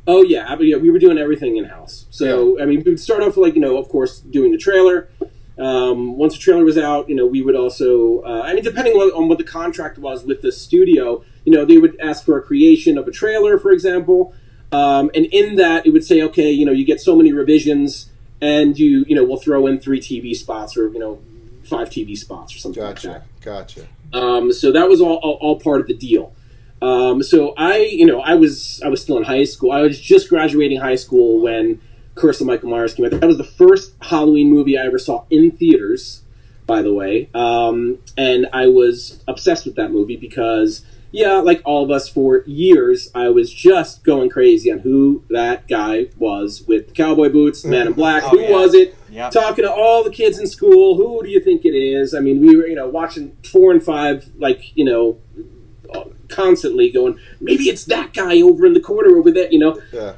Oh yeah, we were doing everything in house. So I mean, we'd start off of course, doing the trailer. Once the trailer was out, we would also, depending on what the contract was with the studio, they would ask for a creation of a trailer, for example, and in that it would say, okay, you get so many revisions, and we'll throw in 3 TV spots or 5 TV spots or something like that. Gotcha. So that was all part of the deal. So I was still in high school. I was just graduating high school when Curse of Michael Myers came out. That was the first Halloween movie I ever saw in theaters, by the way. And I was obsessed with that movie because, like all of us for years, I was just going crazy on who that guy was with the cowboy boots, the man in black. Who was it? Yep. Talking to all the kids in school. Who do you think it is? I mean, we were, watching 4 and 5, constantly going, maybe it's that guy over in the corner over there, Yeah.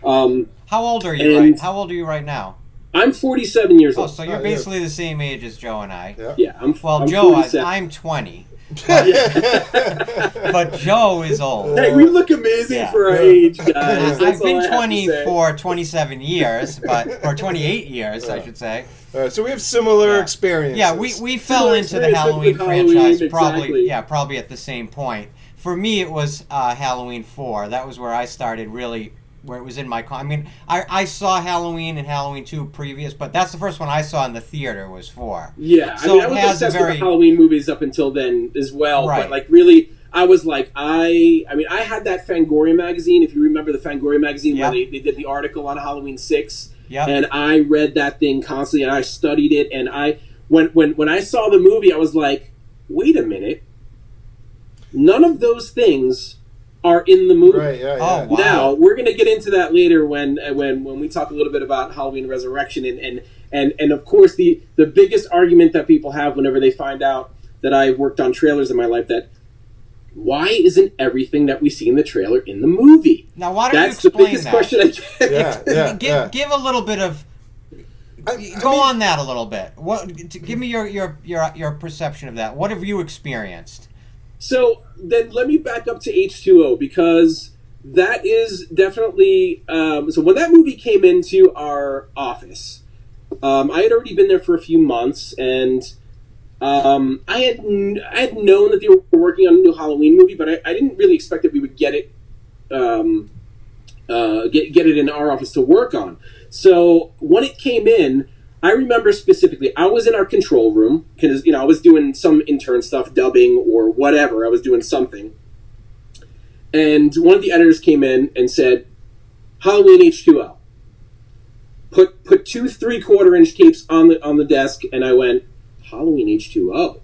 How old are you? How old are you right now? I'm 47 years old. Oh, so you're basically the same age as Joe and I. Yeah, I'm Joe, 47. I'm 20. But Joe is old. Hey, we look amazing for our age, guys. I've been 20 for 27 years, or 28 years, I should say. So we have similar experiences. Yeah, we fell into the Halloween franchise probably at the same point. For me, it was Halloween 4. That was where I started really, where it was in my... I saw Halloween and Halloween 2 previous, but that's the first one I saw in the theater was 4. Yeah, so I was obsessed with the Halloween movies up until then as well. Right. But really, I was like, I had that Fangoria magazine, if you remember the Fangoria magazine, where they did the article on Halloween 6. Yep. And I read that thing constantly, and I studied it, and when I saw the movie, I was like, wait a minute. None of those things are in the movie. Right, yeah. Oh, wow. Now, we're going to get into that later when we talk a little bit about Halloween Resurrection. And of course, the biggest argument that people have whenever they find out that I've worked on trailers in my life, that why isn't everything that we see in the trailer in the movie? Now, why don't That's you explain the biggest that? question I get. Give a little bit of. Go on that a little bit. Give me your perception of that. What have you experienced? So then let me back up to H2O, because that is definitely so when that movie came into our office, I had already been there for a few months, and I had known that they were working on a new Halloween movie, but I didn't really expect that we would get it get it in our office to work on. So when it came in, I remember specifically, I was in our control room because I was doing some intern stuff, dubbing or whatever. I was doing something, and one of the editors came in and said, "Halloween H2O." Put 2 3/4-inch tapes on the desk, and I went, "Halloween H2O."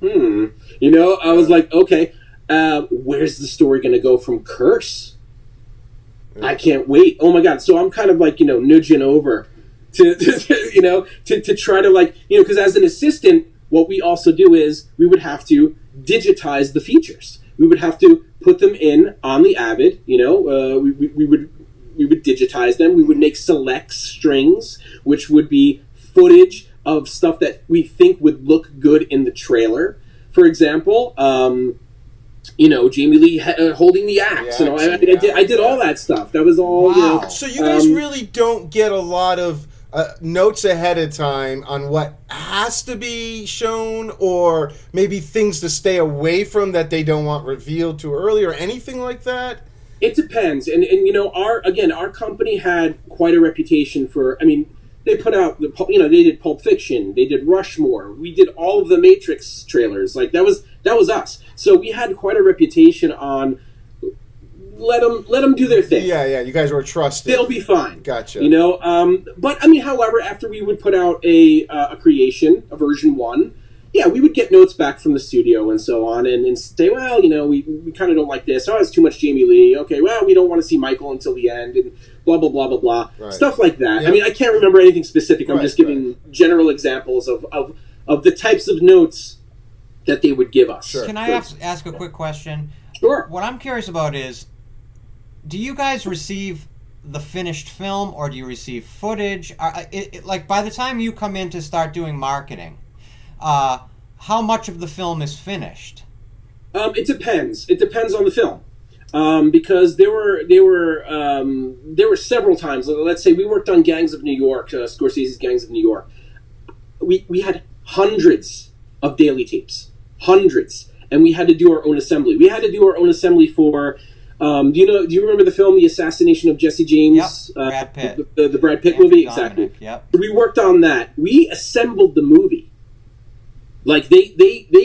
I was like, okay, where's the story going to go from Curse? I can't wait. Oh my God. So I'm kind of like, nudging over to try to because as an assistant, what we also do is we would have to digitize the features. We would have to put them in on the Avid, we would digitize them. We would make select strings, which would be footage of stuff that we think would look good in the trailer. For example, Jamie Lee holding the axe. I did all that stuff. That was all. Wow. So you guys really don't get a lot of notes ahead of time on what has to be shown, or maybe things to stay away from that they don't want revealed too early, or anything like that? It depends, and our company had quite a reputation for. They put out they did Pulp Fiction, they did Rushmore, we did all of the Matrix trailers. Like that was us. So we had quite a reputation on let them do their thing. Yeah, you guys were trusted. They'll be fine. Gotcha. But however, after we would put out a creation, a version 1, we would get notes back from the studio and so on, and say, well, we kind of don't like this. Oh, it's too much Jamie Lee. Okay, well, we don't want to see Michael until the end, and blah, blah, blah, blah, blah. Right. Stuff like that. Yep. I can't remember anything specific. I'm just giving general examples of the types of notes that they would give us. Sure. Can I ask a quick question? Sure. What I'm curious about is, do you guys receive the finished film, or do you receive footage? Like, by the time you come in to start doing marketing, how much of the film is finished? It depends. It depends on the film. Because there were several times. Let's say we worked on Gangs of New York, Scorsese's Gangs of New York. We had hundreds of daily tapes, and we had to do our own assembly. We had to do our own assembly for. Do you remember the film The Assassination of Jesse James? Yep. Brad Pitt. The Brad Pitt movie, exactly. Yep. We worked on that. We assembled the movie. Like they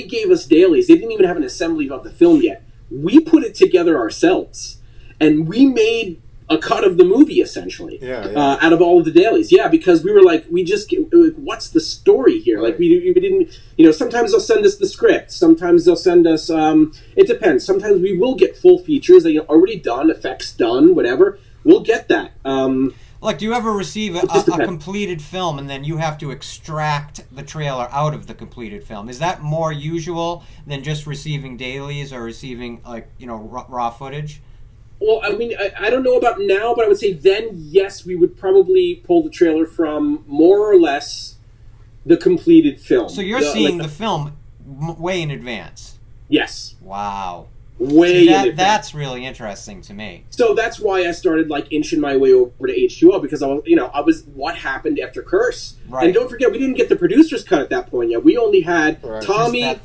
gave us dailies. They didn't even have an assembly of the film yet. We put it together ourselves, and we made a cut of the movie essentially out of all of the dailies. Yeah, because we were like, what's the story here? Right. Like we didn't, sometimes they'll send us the script. Sometimes they'll send us. It depends. Sometimes we will get full features that already done, effects done, whatever. We'll get that. Like, do you ever receive a completed film and then you have to extract the trailer out of the completed film? Is that more usual than just receiving dailies or receiving, raw footage? Well, I don't know about now, but I would say then, yes, we would probably pull the trailer from more or less the completed film. So you're seeing the film way in advance? Yes. Wow. That's really interesting to me. So that's why I started inching my way over to H2O, because I was what happened after Curse. Right. And don't forget, we didn't get the producer's cut at that point yet. We only had Tommy,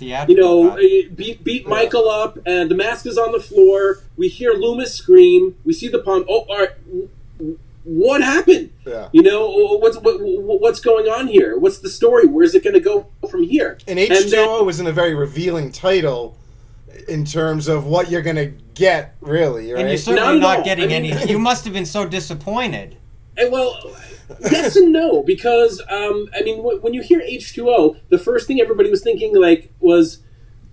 beat Michael up, and the mask is on the floor. We hear Loomis scream. We see the palm. Oh, all right. What happened? Yeah. What's going on here? What's the story? Where's it going to go from here? And H2O wasn't a very revealing title in terms of what you're going to get, really, right? And you're certainly not getting any. You must have been so disappointed. Well, yes and no, because when you hear H2O, the first thing everybody was thinking was,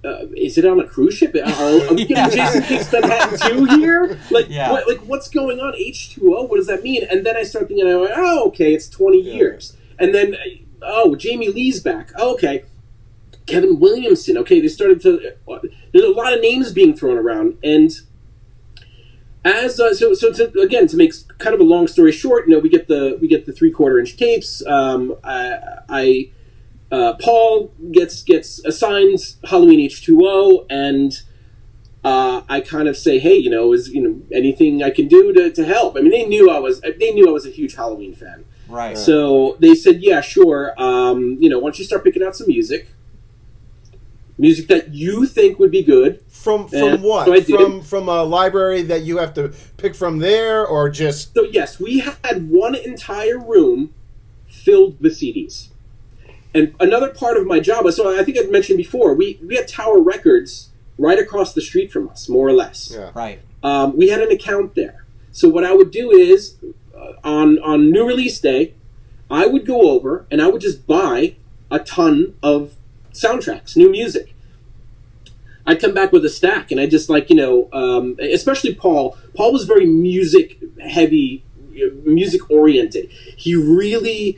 is it on a cruise ship? Are we getting Jason King's Manhattan 2 here? What's going on? H2O? What does that mean? And then I start thinking, okay, it's 20 years, and then Jamie Lee's back. Okay. Kevin Williamson. Okay, they started to. There's a lot of names being thrown around, and as to make kind of a long story short, we get the 3/4 inch tapes. Paul gets assigned Halloween H20, and I kind of say, hey, is anything I can do to help? I mean, they knew I was a huge Halloween fan, right? So they said, yeah, sure. Why don't you start picking out some music that you think would be good? From what? So from a library that you have to pick from there, or just? So yes, we had one entire room filled with CDs. And another part of my job, so I think I mentioned before, we had Tower Records right across the street from us, more or less. Yeah. Right. We had an account there. So what I would do is, on new release day, I would go over and I would just buy a ton of soundtracks, new music. I'd come back with a stack, and I just especially Paul. Paul was very music heavy, music oriented. He really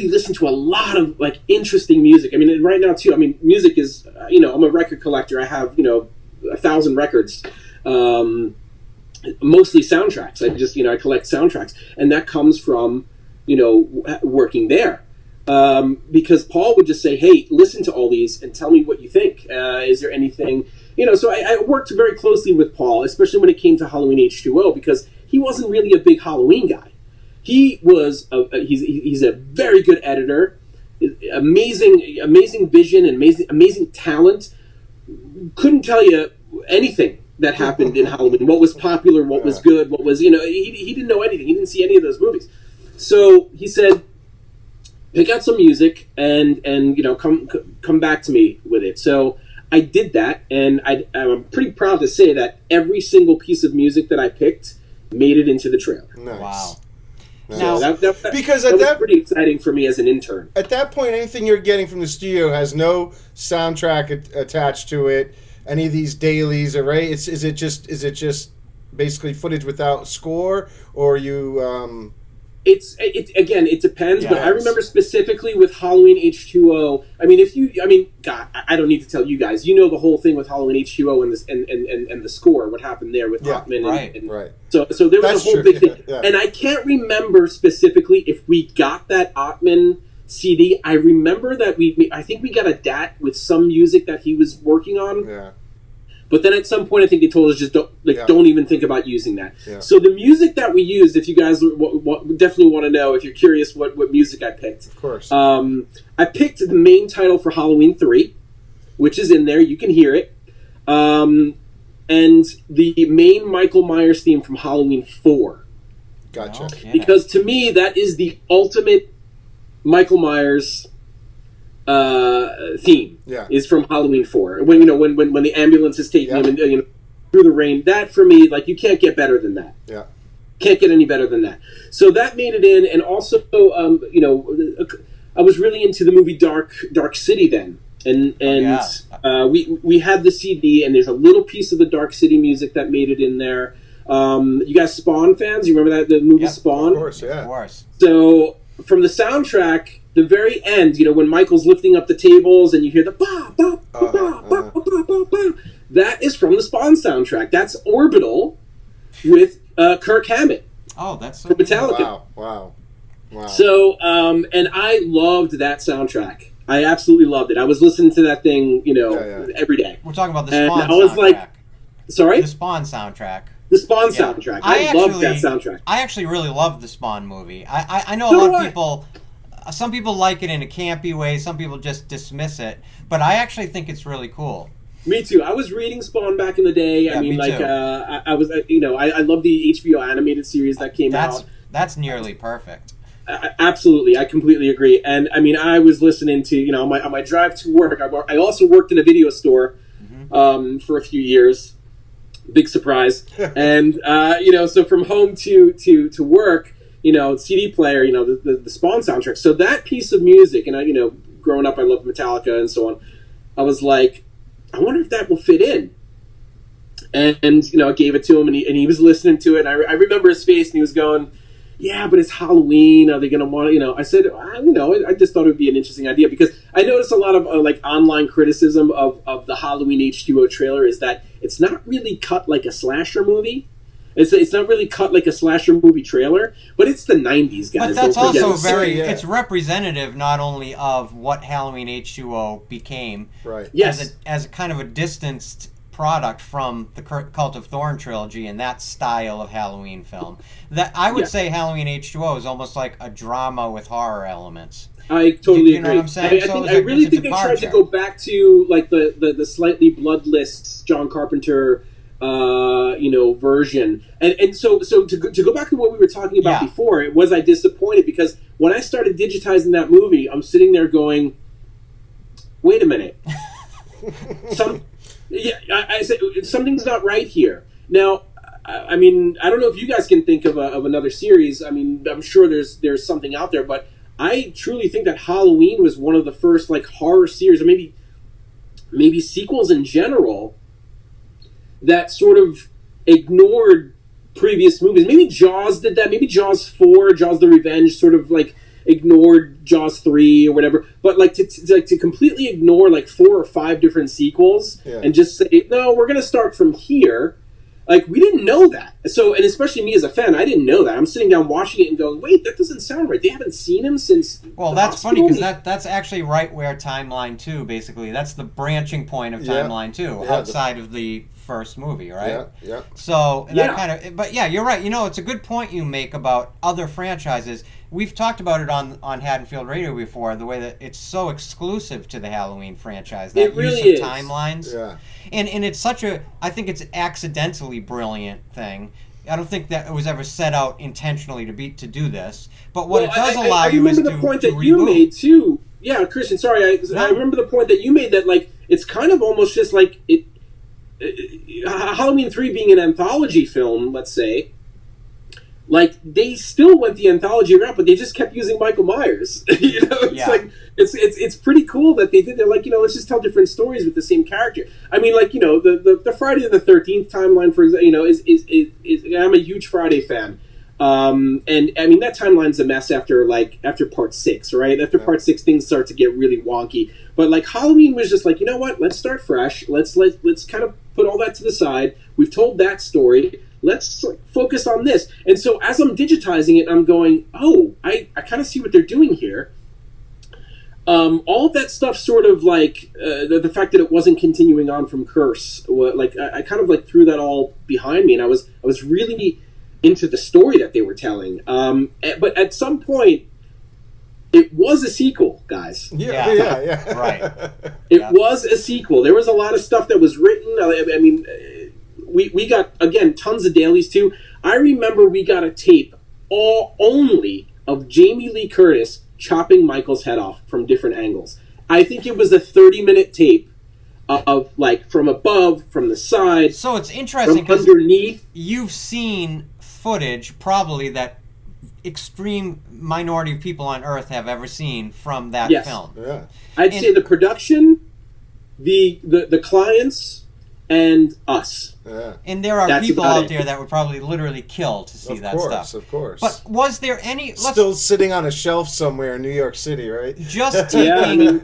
listened to a lot of interesting music. I mean, right now too. I mean, music is I'm a record collector. I have 1,000 records, mostly soundtracks. I collect soundtracks, and that comes from working there. Because Paul would just say, hey, listen to all these and tell me what you think. Is there anything, so I worked very closely with Paul, especially when it came to Halloween H20, because he wasn't really a big Halloween guy. He was, he's a very good editor, amazing vision, and amazing talent. Couldn't tell you anything that happened in Halloween, what was popular, what was good, what was, he didn't know anything. He didn't see any of those movies. So he said, pick out some music and come back to me with it. So I did that, and I'm pretty proud to say that every single piece of music that I picked made it into the trailer. Nice. Wow. So that because that was pretty exciting for me as an intern. At that point, anything you're getting from the studio has no soundtrack attached to it. Any of these dailies, right? Is it just basically footage without score, or you? It depends, but I remember specifically with Halloween H20. I mean, God, I don't need to tell you guys. You know the whole thing with Halloween H20 and the score. What happened there with Hoffman? Right. So there was a whole big thing, and I can't remember specifically if we got that Ottman CD. I remember that I think we got a DAT with some music that he was working on. Yeah. But then at some point, I think they told us just don't even think about using that. Yeah. So the music that we used, if you guys definitely want to know, if you're curious what music I picked. Of course. I picked the main title for Halloween 3, which is in there. You can hear it. And the main Michael Myers theme from Halloween 4. Gotcha. Okay. Because to me, that is the ultimate Michael Myers theme. Yeah. Is from Halloween 4. When the ambulance is taking him and through the rain. That for me, you can't get better than that. Yeah. Can't get any better than that. So that made it in, and also I was really into the movie Dark City then. And we had the CD, and there's a little piece of the Dark City music that made it in there. You guys Spawn fans? You remember the movie Spawn? Of course, yeah. Of course. So from the soundtrack, the very end, when Michael's lifting up the tables and you hear the ba ba ba ba ba ba ba ba, that is from the Spawn soundtrack. That's Orbital with Kirk Hammett. Oh, that's from Metallica. Wow. So, and I loved that soundtrack. I absolutely loved it. I was listening to that thing, every day. We're talking about the Spawn soundtrack. I was sorry? The Spawn soundtrack. The Spawn soundtrack. I loved that soundtrack. I actually really loved the Spawn movie. I know a lot of people... Some people like it in a campy way. Some people just dismiss it. But I actually think it's really cool. Me too. I was reading Spawn back in the day. Yeah, me too. I was, I love the HBO animated series that came out. That's nearly perfect. Absolutely, I completely agree. And I was listening to, on my drive to work. I also worked in a video store for a few years. Big surprise. And so from home to work, CD player, the Spawn soundtrack. So that piece of music, and growing up, I loved Metallica and so on. I was like, I wonder if that will fit in. And I gave it to him, and he was listening to it. And I remember his face, and he was going, yeah, but it's Halloween. Are they going to want to, I said, I just thought it would be an interesting idea because I noticed a lot of online criticism of the Halloween H2O trailer is that it's not really cut like a slasher movie. It's not really cut like a slasher movie trailer, but it's the 90s, guys. But that's also it's representative not only of what Halloween H2O became, right? Yes, as a kind of a distanced product from the Cult of Thorn trilogy and that style of Halloween film. That I would say Halloween H2O is almost like a drama with horror elements. I totally agree. You know what I'm saying? I really think they tried to go back to like the slightly bloodless John Carpenter version. And so to go back to what we were talking about before, was I disappointed because when I started digitizing that movie, I'm sitting there going, wait a minute. I said something's not right here. Now, I mean, I don't know if you guys can think of another series. I mean, I'm sure there's something out there, but I truly think that Halloween was one of the first like horror series, or maybe sequels in general, that sort of ignored previous movies. Maybe Jaws did that. Maybe Jaws 4, Jaws the Revenge, sort of like ignored Jaws 3 or whatever. But like to completely ignore like 4 or 5 different sequels and just say, no, we're going to start from here. Like, we didn't know that. So, and especially me as a fan, I didn't know that. I'm sitting down watching it and going, wait, that doesn't sound right. They haven't seen him since... Well, that's funny, because that's actually right where Timeline 2, basically, that's the branching point of Timeline 2, outside of the first movie, right? Yeah. So, that kind of... But yeah, you're right. It's a good point you make about other franchises. We've talked about it on Haddonfield Radio before, the way that it's so exclusive to the Halloween franchise. That it really use of is. timelines. Yeah. And it's such a... I think it's an accidentally brilliant thing. I don't think that it was ever set out intentionally to do this. But what it does allow you is to remember the point that reboot. you made, too. Yeah, Christian, sorry. I remember the point that you made that, like, it's kind of almost just like... Halloween 3 being an anthology film, let's say... Like, they still went the anthology route, but they just kept using Michael Myers. It's like it's pretty cool that they did. They're like, let's just tell different stories with the same character. I mean, like, the Friday the 13th timeline, for example, is I'm a huge Friday fan, and I mean that timeline's a mess after part 6, right? After part 6, things start to get really wonky. But like Halloween was just like, you know what? Let's start fresh. Let's kind of put all that to the side. We've told that story. Let's focus on this. And so as I'm digitizing it, I'm going, oh, I kind of see what they're doing here. All of that stuff sort of like, the fact that it wasn't continuing on from Curse, like I kind of like threw that all behind me, and I was really into the story that they were telling. But at some point, it was a sequel, guys. Yeah. Right. It was a sequel. There was a lot of stuff that was written. I mean... We got, again, tons of dailies, too. I remember we got a tape only of Jamie Lee Curtis chopping Michael's head off from different angles. I think it was a 30-minute tape of, like, from above, from the side. So it's interesting because underneath. You've seen footage, probably, that extreme minority of people on Earth have ever seen from that film. Yeah. I'd say the production, the clients, and us. Yeah. And there are people out there that would probably literally kill to see that stuff. Of course. But was there any... Still sitting on a shelf somewhere in New York City, right? Just taking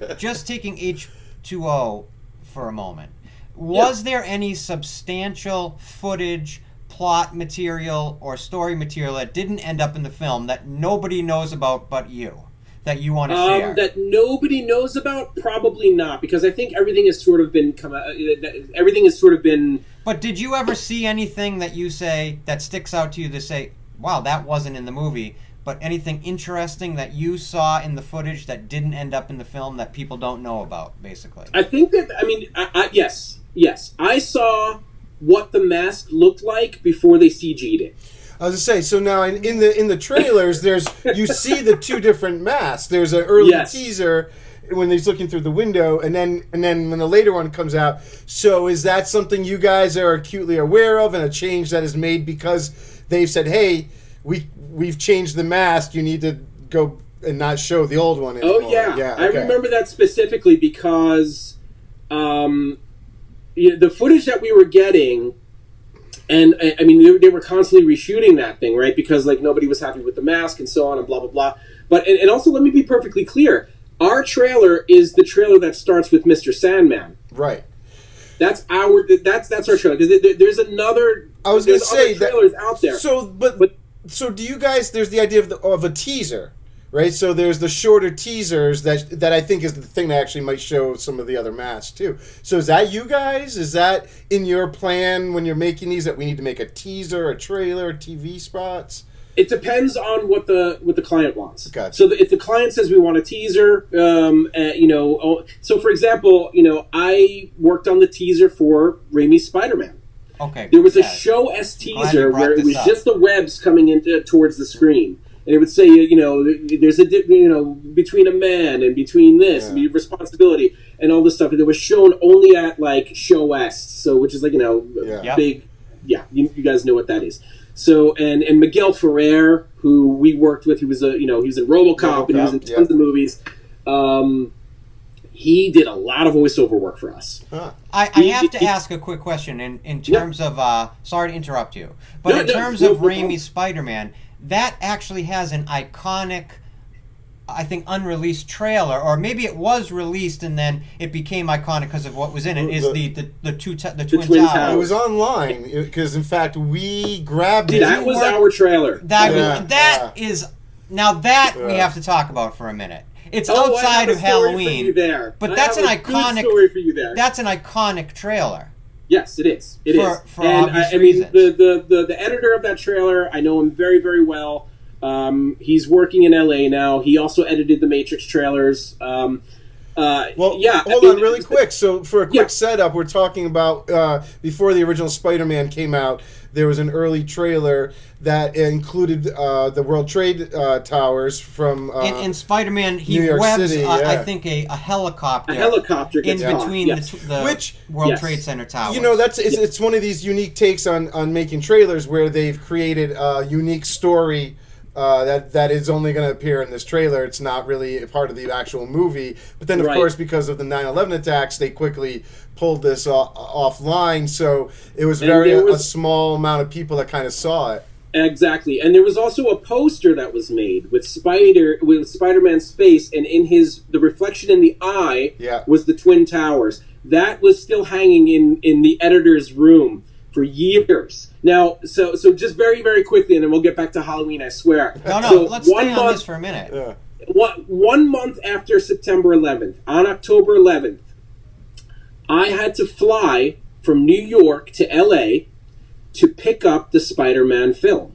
H2O for a moment. Was there any substantial footage, plot material, or story material that didn't end up in the film that nobody knows about but you? That you want to share? That nobody knows about? Probably not, because I think everything has sort of been But did you ever see anything that you say that sticks out to you to say, wow, that wasn't in the movie, but anything interesting that you saw in the footage that didn't end up in the film that people don't know about, basically? I think that, I mean, yes. I saw what the mask looked like before they CG'd it. I was to say, so now in the trailers, you see the 2 different masks. There's an early teaser when he's looking through the window, and then when the later one comes out. So is that something you guys are acutely aware of, and a change that is made because they've said, hey, we've changed the mask. You need to go and not show the old one anymore. Oh yeah, okay. I remember that specifically because the footage that we were getting. And I mean, they were constantly reshooting that thing, right? Because like nobody was happy with the mask and so on and blah blah blah. But and also, let me be perfectly clear: our trailer is the trailer that starts with Mr. Sandman. Right. That's our trailer. Because there's another. I was going to say trailers out there. So do you guys? There's the idea of a teaser, right? So there's the shorter teasers that I think is the thing that actually might show some of the other masks too. So is that you guys? Is that in your plan when you're making these, that we need to make a teaser, a trailer, TV spots? It depends on what the client wants. Gotcha. So if the client says we want a teaser, so for example, I worked on the teaser for Raimi's Spider-Man. Okay. There was a show S teaser where it was just the webs coming into towards the screen, and it would say, there's between a man and between this responsibility and all this stuff, and it was shown only at like show S, so which is like big, you guys know what that is. So and Miguel Ferrer, who we worked with, he was he was in RoboCop and he was in tons of movies. He did a lot of voiceover work for us. I have to ask a quick question in terms of sorry to interrupt you, but in terms of Raimi's Spider-Man, that actually has an iconic, I think, unreleased trailer, or maybe it was released and then it became iconic because of what was in it. Is the Twin Towers? It was online because, in fact, we grabbed it. That was our trailer. That is now that we have to talk about for a minute. It's outside of Halloween, but that's an iconic story for you there. That's an iconic trailer. Yes, it is. It is. For obvious reasons. The editor of that trailer, I know him very, very well. He's working in LA now. He also edited the Matrix trailers. Hold on really quick. So for a quick setup, we're talking about before the original Spider-Man came out, there was an early trailer that included the World Trade Towers from in Spider-Man. He New York webs, City, I think, a helicopter. A helicopter in between the World Trade Center towers. It's one of these unique takes on making trailers where they've created a unique story that is only going to appear in this trailer. It's not really a part of the actual movie. But then, of course, because of the 9/11 attacks, they quickly pulled this offline. So it was a small amount of people that kind of saw it. Exactly. And there was also a poster that was made with Spider-Man's face, and in the reflection in the eye was the Twin Towers. That was still hanging in the editor's room for years. Now, so just very, very quickly, and then we'll get back to Halloween, I swear. Let's stay on this for a minute. Yeah. 1 month after September 11th, on October 11th, I had to fly from New York to LA to pick up the Spider-Man film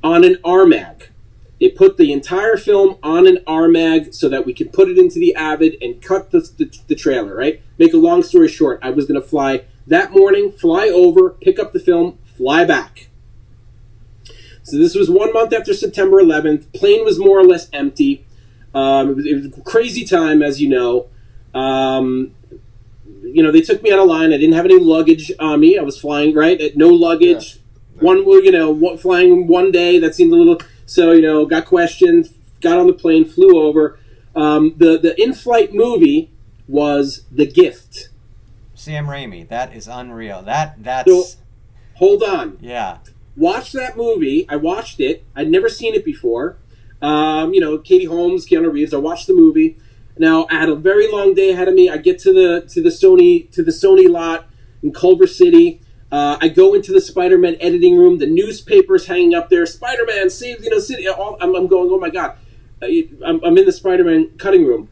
on an RMAG. They put the entire film on an RMAG so that we could put it into the Avid and cut the trailer, right? Make a long story short, I was going to fly that morning, fly over, pick up the film, fly back. So this was 1 month after September 11th. Plane was more or less empty. It was a crazy time, as you know. They took me on a line. I didn't have any luggage on me. I was flying, at no luggage. Yeah. Flying one day, that seemed a little... So, got questioned, got on the plane, flew over. The in-flight movie was The Gift. Sam Raimi, that is unreal. That's... So, hold on. Yeah. Watch that movie. I watched it. I'd never seen it before. Katie Holmes, Keanu Reeves. I watched the movie. Now, I had a very long day ahead of me. I get to the Sony lot in Culver City. I go into the Spider-Man editing room. The newspaper's hanging up there. Spider-Man saves, city. I'm going, oh my God. I'm in the Spider-Man cutting room.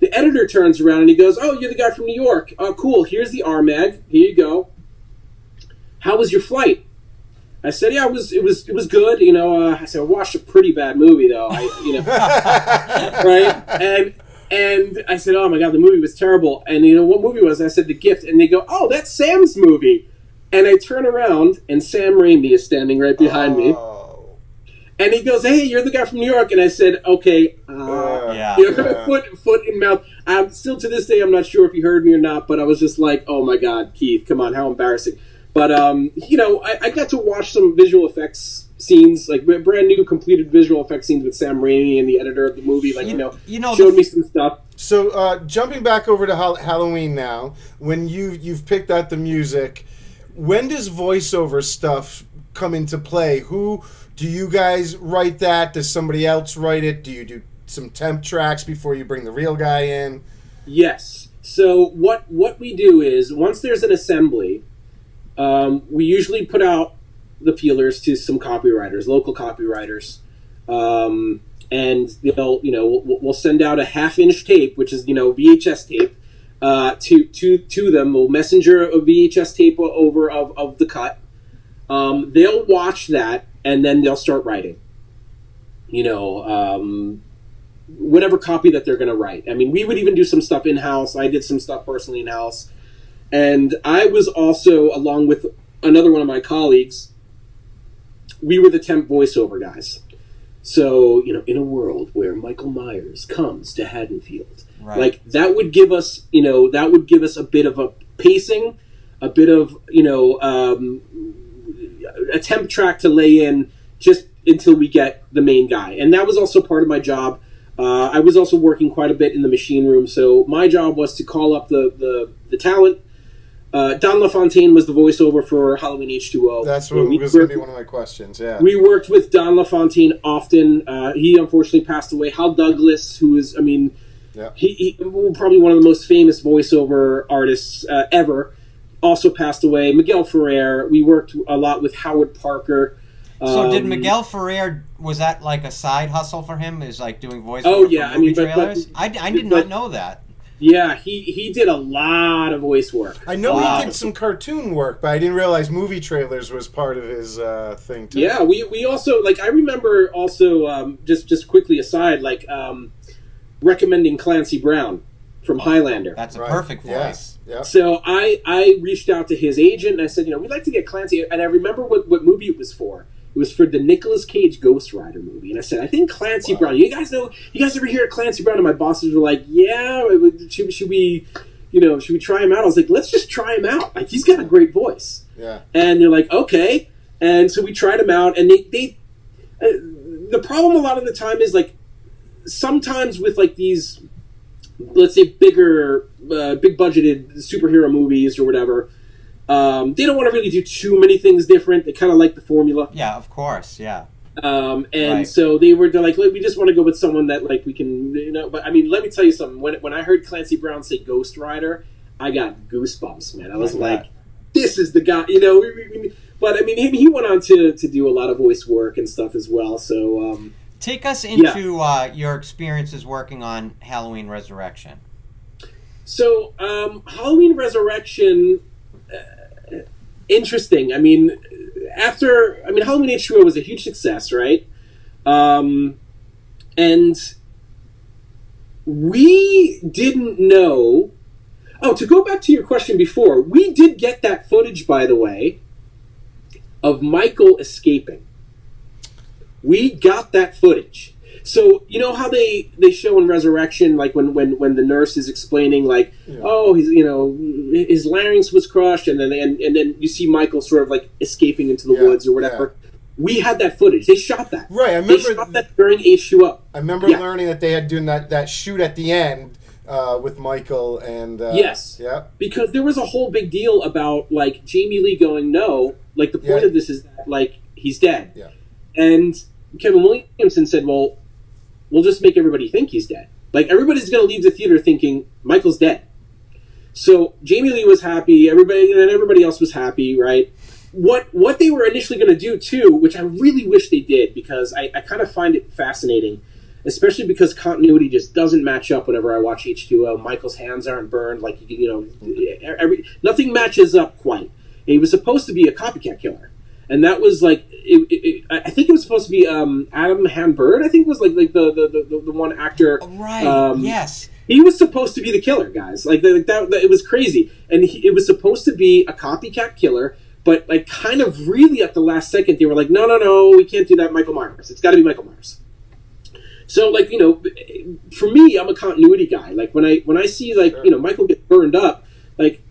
The editor turns around and he goes, "Oh, you're the guy from New York. Oh, cool. Here's the RMAG. Here you go. How was your flight?" I said, "Yeah, it was good. I said, I watched a pretty bad movie though. Right? And I said, "Oh my God, the movie was terrible." And what movie was it? I said, The Gift. And they go, "Oh, that's Sam's movie." And I turn around and Sam Raimi is standing right behind me. And he goes, "Hey, you're the guy from New York." And I said, "Okay." Foot in mouth. Still to this day, I'm not sure if he heard me or not, but I was just like, "Oh my God, Keith, come on, how embarrassing." But, I got to watch some visual effects scenes, like brand new completed visual effects scenes with Sam Raimi and the editor of the movie, showed me some stuff. So, jumping back over to Halloween now, when you've picked out the music, When does voiceover stuff come into play? Who do you guys write that? Does somebody else write it? Do you do some temp tracks before you bring the real guy in? Yes. So what we do is, once there's an assembly, we usually put out the feelers to some copywriters, local copywriters, and they'll, we'll send out a half-inch tape, which is, VHS tape, to them. We'll messenger a VHS tape over of the cut. They'll watch that, and then they'll start writing. Whatever copy that they're going to write. I mean, we would even do some stuff in-house. I did some stuff personally in-house. And I was also, along with another one of my colleagues, we were the temp voiceover guys. So, in a world where Michael Myers comes to Haddonfield, like, that would give us, a bit of a pacing, a bit of, a temp track to lay in just until we get the main guy. And that was also part of my job. I was also working quite a bit in the machine room, so my job was to call up the talent. Don LaFontaine was the voiceover for Halloween H20. That's what was going to be one of my questions, yeah. We worked with Don LaFontaine often. He unfortunately passed away. Hal Douglas, who is, he probably one of the most famous voiceover artists ever, also passed away. Miguel Ferrer. We worked a lot with Howard Parker. So did Miguel Ferrer, was that like a side hustle for him? Is like doing voiceover for movie trailers? I did not know that. Yeah, he did a lot of voice work. I know he did some cartoon work, but I didn't realize movie trailers was part of his thing too. Yeah, we also, I remember also, just quickly aside, recommending Clancy Brown from Highlander. That's a perfect voice. Yeah. So I reached out to his agent and I said, we'd like to get Clancy, and I remember what movie it was for. It was for the Nicolas Cage Ghost Rider movie. And I said, I think Clancy Brown. You guys ever hear of Clancy Brown? And my bosses were like, yeah, should we try him out? I was like, let's just try him out. Like, he's got a great voice. Yeah. And they're like, okay. And so we tried him out. And they the problem a lot of the time is, sometimes with, these, let's say, big budgeted superhero movies or whatever, they don't want to really do too many things different. They kind of like the formula. Yeah, of course, yeah. So they're like, we just want to go with someone that, we can, But, let me tell you something. When I heard Clancy Brown say Ghost Rider, I got goosebumps, man. I was like, this is the guy, But, he went on to do a lot of voice work and stuff as well, so... Take us into your experiences working on Halloween Resurrection. So, Halloween Resurrection... interesting. Halloween H20 was a huge success, right? And we didn't know... Oh, to go back to your question before, we did get that footage, by the way, of Michael escaping. We got that footage. So, you know how they show in Resurrection, when the nurse is explaining, oh, he's, his larynx was crushed, and then you see Michael sort of escaping into the woods or whatever. Yeah. We had that footage. They shot that. Right, I remember. They shot that during H20. I remember learning that they had doing that shoot at the end with Michael and... yes. Yeah. Because there was a whole big deal about, Jamie Lee going, no, the point of this is that, he's dead. Yeah. And Kevin Williamson said, well, we'll just make everybody think he's dead. Everybody's going to leave the theater thinking Michael's dead. So Jamie Lee was happy. Everybody else was happy, right? What they were initially going to do too, which I really wish they did, because I kind of find it fascinating, especially because continuity just doesn't match up whenever I watch H20. Michael's hands aren't burned, nothing matches up quite. And he was supposed to be a copycat killer. And that was I think it was supposed to be Adam Hambird. I think was the one actor. Right. Yes. He was supposed to be the killer, guys. That it was crazy, and it was supposed to be a copycat killer. But kind of really at the last second, they were like, no, we can't do that. Michael Myers. It's got to be Michael Myers. So for me, I'm a continuity guy. When I see Michael get burned up,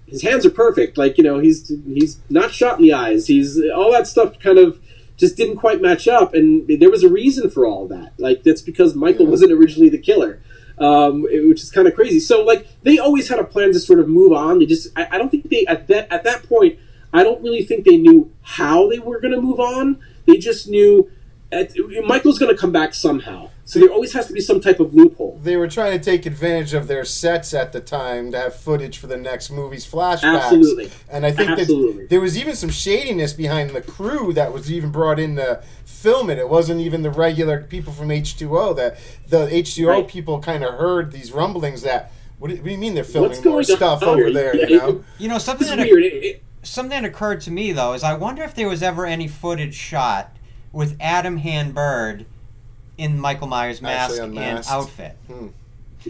his hands are perfect. He's not shot in the eyes. He's all that stuff kind of just didn't quite match up, and there was a reason for all that. That's because Michael wasn't originally the killer, which is kind of crazy. So they always had a plan to sort of move on. They just I don't think they at that point. I don't don't really think they knew how they were going to move on. They just knew Michael's going to come back somehow. So there always has to be some type of loophole. They were trying to take advantage of their sets at the time to have footage for the next movie's flashbacks. Absolutely. And I think that there was even some shadiness behind the crew that was even brought in to film it. It wasn't even the regular people from H2O. That the H2O people kind of heard these rumblings that, what do you mean they're filming more stuff over there, you know? Something that occurred to me, though, is I wonder if there was ever any footage shot with Adam Hand-Bird in Michael Myers' mask and outfit.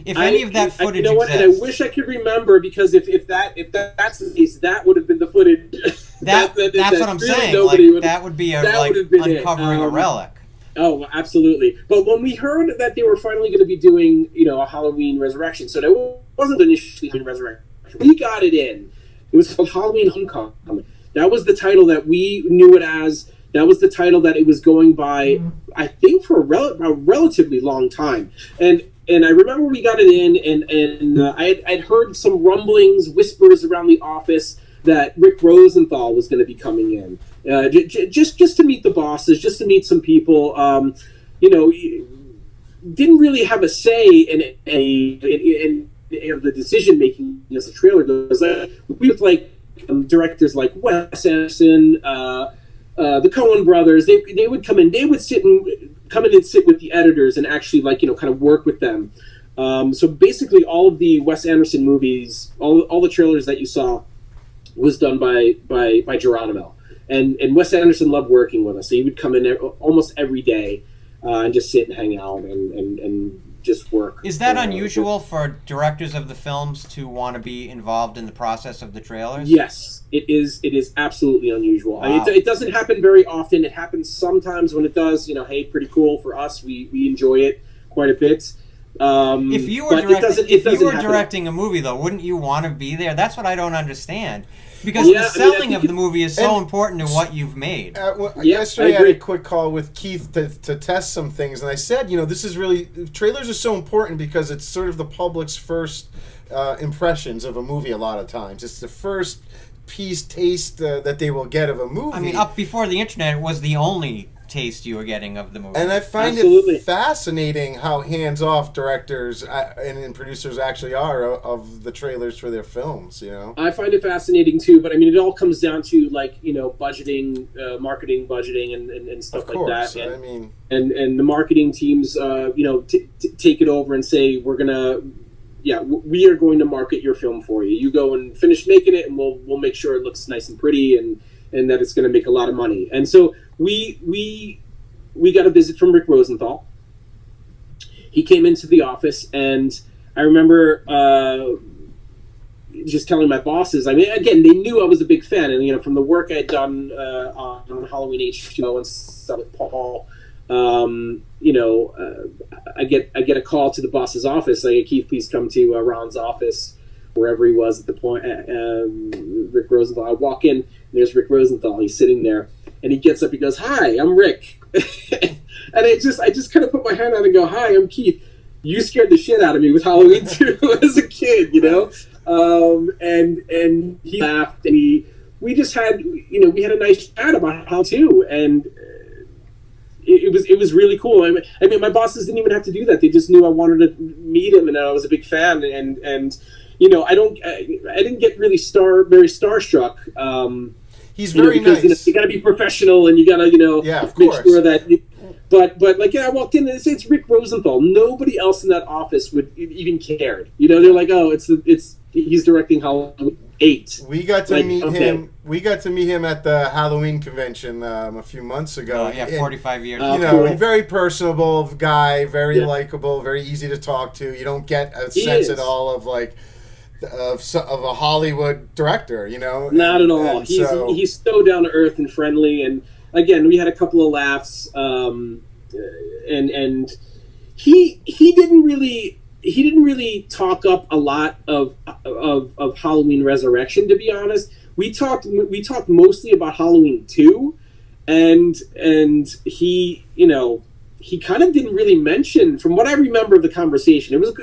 If any of that footage exists. And I wish I could remember, because if that's the case, that would have been the footage. That's what I'm saying. That would be uncovering a relic. Oh, absolutely. But when we heard that they were finally going to be doing, a Halloween Resurrection, so that wasn't initially Halloween Resurrection. We got it in. It was called Halloween Homecoming. That was the title that we knew it as. That was the title that it was going by, I think, for a relatively long time. And I remember we got it in, and I'd heard some rumblings, whispers around the office that Rick Rosenthal was going to be coming in, just to meet the bosses, just to meet some people. Didn't really have a say in the decision making as the trailer goes. We with directors like Wes Anderson. The Coen brothers, they would come in. They would come in and sit with the editors and actually kind of work with them. So basically, all of the Wes Anderson movies, all the trailers that you saw, was done by Geronimo. And Wes Anderson loved working with us. So he would come in almost every day and just sit and hang out and just work. Is that unusual for directors of the films to want to be involved in the process of the trailers? Yes, it is. It is absolutely unusual. Wow. It doesn't happen very often. It happens sometimes when it does. Hey, pretty cool for us. We enjoy it quite a bit. If you were directing a movie, though, wouldn't you want to be there? That's what I don't understand. Because the selling of the movie is so important to what you've made. Yesterday I had a quick call with Keith to test some things, and I said, this is really... Trailers are so important because it's sort of the public's first impressions of a movie a lot of times. It's the first taste that they will get of a movie. I mean, up before the internet, it was the only taste you were getting of the movie. And I find it fascinating how hands-off directors and producers actually are of the trailers for their films, I find it fascinating too, but I mean, it all comes down to budgeting, marketing budgeting and stuff like that. And the marketing teams, take it over and say, we are going to market your film for you. You go and finish making it, and we'll make sure it looks nice and pretty and that it's going to make a lot of money. And so we got a visit from Rick Rosenthal. He came into the office, and I remember just telling my bosses. I mean, again, they knew I was a big fan, and from the work I had done on Halloween H20 and stuff with Paul. I get a call to the boss's office. I get, Keith, please come to Ron's office, wherever he was at the point. Rick Rosenthal. I walk in, and there's Rick Rosenthal. He's sitting there, and he gets up. He goes, "Hi, I'm Rick." And I just kind of put my hand out and go, "Hi, I'm Keith. You scared the shit out of me with Halloween 2 as a kid, And he laughed, and we just had, we had a nice chat about how to, and it was really cool. I mean, my bosses didn't even have to do that. They just knew I wanted to meet him, and I was a big fan, and I didn't get really very starstruck. He's very nice. You got to be professional, and you got to make sure that. But I walked in and it's Rick Rosenthal. Nobody else in that office would even cared. They're like, oh, he's directing Halloween 8. We got to meet him. We got to meet him at the Halloween convention a few months ago. 45 years. Cool. Very personable guy, very likable, very easy to talk to. You don't get a sense at all of of a Hollywood director, Not at all. He's so down to earth and friendly, and again, we had a couple of laughs, and he didn't really talk up a lot of Halloween Resurrection, to be honest. We talked mostly about Halloween 2, and he kind of didn't really mention, from what I remember of the conversation. It was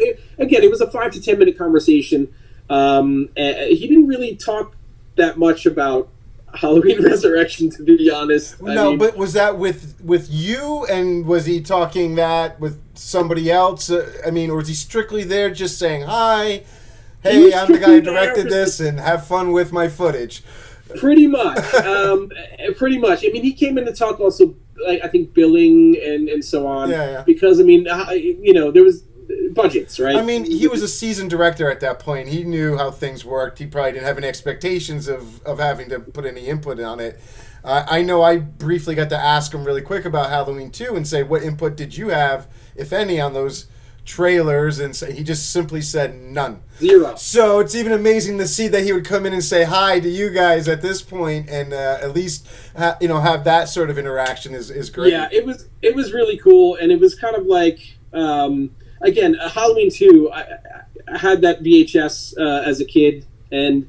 a 5 to 10 minute conversation. He didn't really talk that much about Halloween Resurrection, to be honest. But was that with you, and was he talking that with somebody else? Or was he strictly there just saying, hi, hey, I'm the guy who directed this, and have fun with my footage? Pretty much. Pretty much. He came in to talk also, like, I think, billing and so on. Yeah. Because, there was budgets, right? He was a seasoned director at that point. He knew how things worked. He probably didn't have any expectations of having to put any input on it. I know I briefly got to ask him really quick about Halloween 2 and say, what input did you have, if any, on those trailers? And he just simply said none. 0. So it's even amazing to see that he would come in and say hi to you guys at this point, and at least have that sort of interaction is great. Yeah, it was really cool, and it was kind of like again, Halloween 2. I had that VHS as a kid, and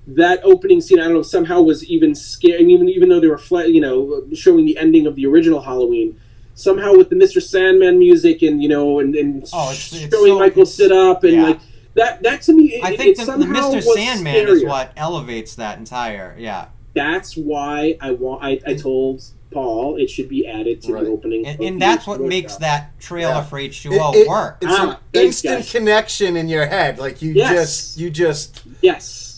that opening scene, I don't know, somehow was even scary. Even though they were showing the ending of the original Halloween. Somehow with the Mr. Sandman music and showing Michael sit up and like that to me, I think the Mr. Sandman is what elevates that entire. Yeah, that's why I told Paul it should be added to the opening, and that's what makes that trailer for H2O work. It's an instant connection in your head, like you just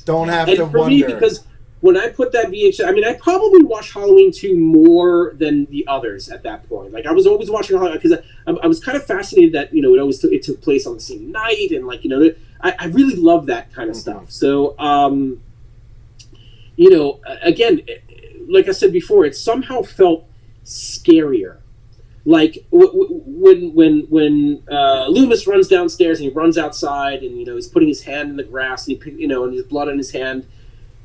don't have to wonder. Me, because when I put that VHS, I probably watched Halloween 2 more than the others at that point. Like, I was always watching Halloween, because I was kind of fascinated that, it took place on the same night, and, like, I really love that kind of stuff. So, again, like I said before, it somehow felt scarier. Like, when Loomis runs downstairs and he runs outside, and, he's putting his hand in the grass, and and there's blood on his hand,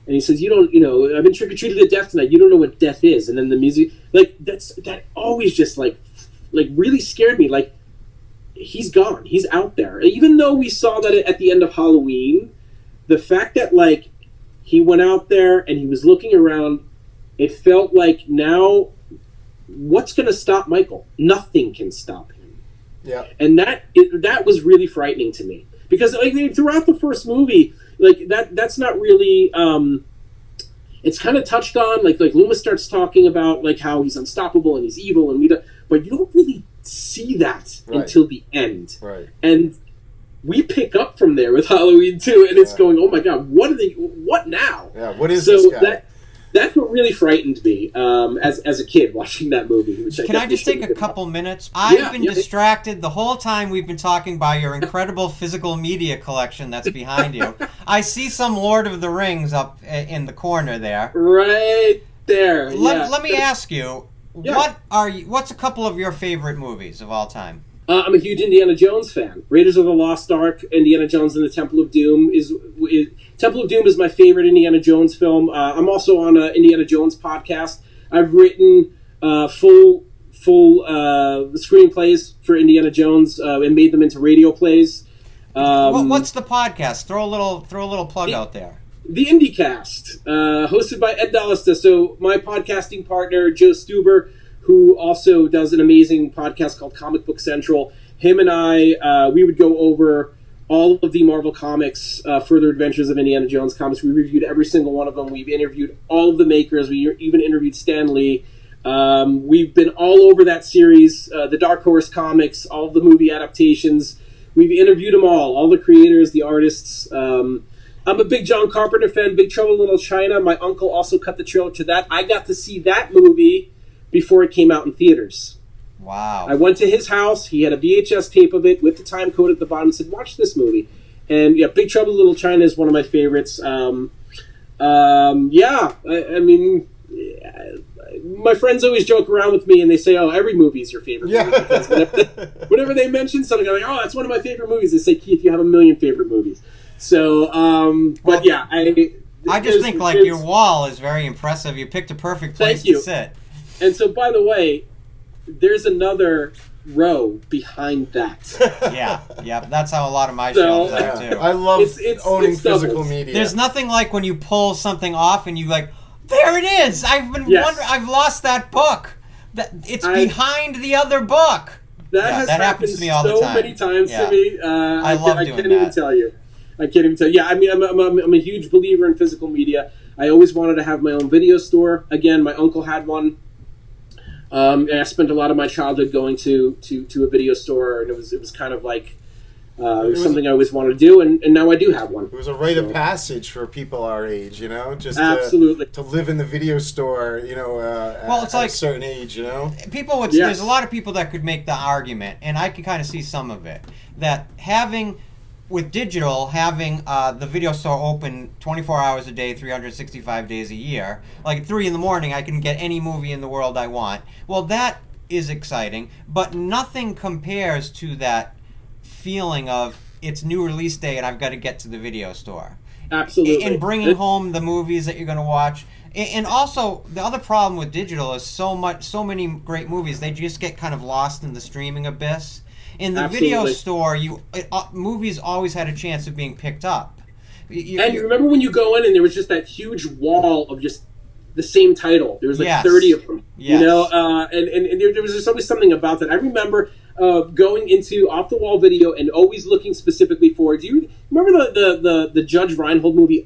and he says, I've been trick-or-treated to death tonight. You don't know what death is. And then the music, like, that always just, like really scared me. Like, he's gone. He's out there. Even though we saw that at the end of Halloween, the fact that, like, he went out there and he was looking around, it felt like now, what's going to stop Michael? Nothing can stop him. Yeah. And that was really frightening to me. Because, like, throughout the first movie, like, that's not really it's kind of touched on, like Loomis starts talking about, like, how he's unstoppable and he's evil, and but you don't really see that until the end, right? And we pick up from there with Halloween 2, and it's going, oh my god, what now? Yeah, what is this guy? That's what really frightened me as a kid watching that movie. Can I just take a couple minutes? I've been distracted the whole time we've been talking by your incredible physical media collection that's behind you. I see some Lord of the Rings up in the corner there. Right there. Let me ask you, what's a couple of your favorite movies of all time? I'm a huge Indiana Jones fan. Raiders of the Lost Ark, Indiana Jones and the Temple of Doom Temple of Doom is my favorite Indiana Jones film. I'm also on an Indiana Jones podcast. I've written full screenplays for Indiana Jones and made them into radio plays. What's the podcast? Throw a little plug out there. The IndieCast, hosted by Ed Dallista. So my podcasting partner, Joe Stuber, who also does an amazing podcast called Comic Book Central. Him and I, we would go over all of the Marvel Comics, Further Adventures of Indiana Jones comics. We reviewed every single one of them. We've interviewed all of the makers. We even interviewed Stan Lee. We've been all over that series, the Dark Horse comics, all of the movie adaptations. We've interviewed them all the creators, the artists. I'm a big John Carpenter fan, Big Trouble in Little China. My uncle also cut the trailer to that. I got to see that movie before it came out in theaters. Wow. I went to his house. He had a VHS tape of it with the time code at the bottom and said, watch this movie. And yeah, Big Trouble in Little China is one of my favorites. My friends always joke around with me and they say, oh, every movie is your favorite movie. Because whenever they mention something, I'm like, oh, that's one of my favorite movies. They say, Keith, you have a million favorite movies. So, I just think, like, your wall is very impressive. You picked a perfect place to sit. And so, by the way, there's another row behind that. Yeah, that's how a lot of my shelves are, too. I love owning physical media. There's nothing like when you pull something off and you like, there it is! I've been wondering, I've lost that book. It's behind the other book. That happens to me all the time. So many times to me. I love doing that. I can't even tell you. Yeah, I mean, I'm a huge believer in physical media. I always wanted to have my own video store. Again, my uncle had one. And I spent a lot of my childhood going to a video store, and it was kind of like it was something I always wanted to do, and now I do have one. It was a rite of passage for people our age, just absolutely to live in the video store, it's at like a certain age, People would. There's a lot of people that could make the argument, and I can kind of see some of it, that having the video store open 24 hours a day, 365 days a year, like at 3 in the morning, I can get any movie in the world I want. Well, that is exciting, but nothing compares to that feeling of it's new release day and I've got to get to the video store. Absolutely. And bringing home the movies that you're going to watch. And also, the other problem with digital is so many great movies, they just get kind of lost in the streaming abyss. In the video store, movies always had a chance of being picked up. And remember when you go in and there was just that huge wall of just the same title? There was like 30 of them. Yes. And there was just always something about that. I remember going into off-the-wall video and always looking specifically for. Do you remember the Judge Reinhold movie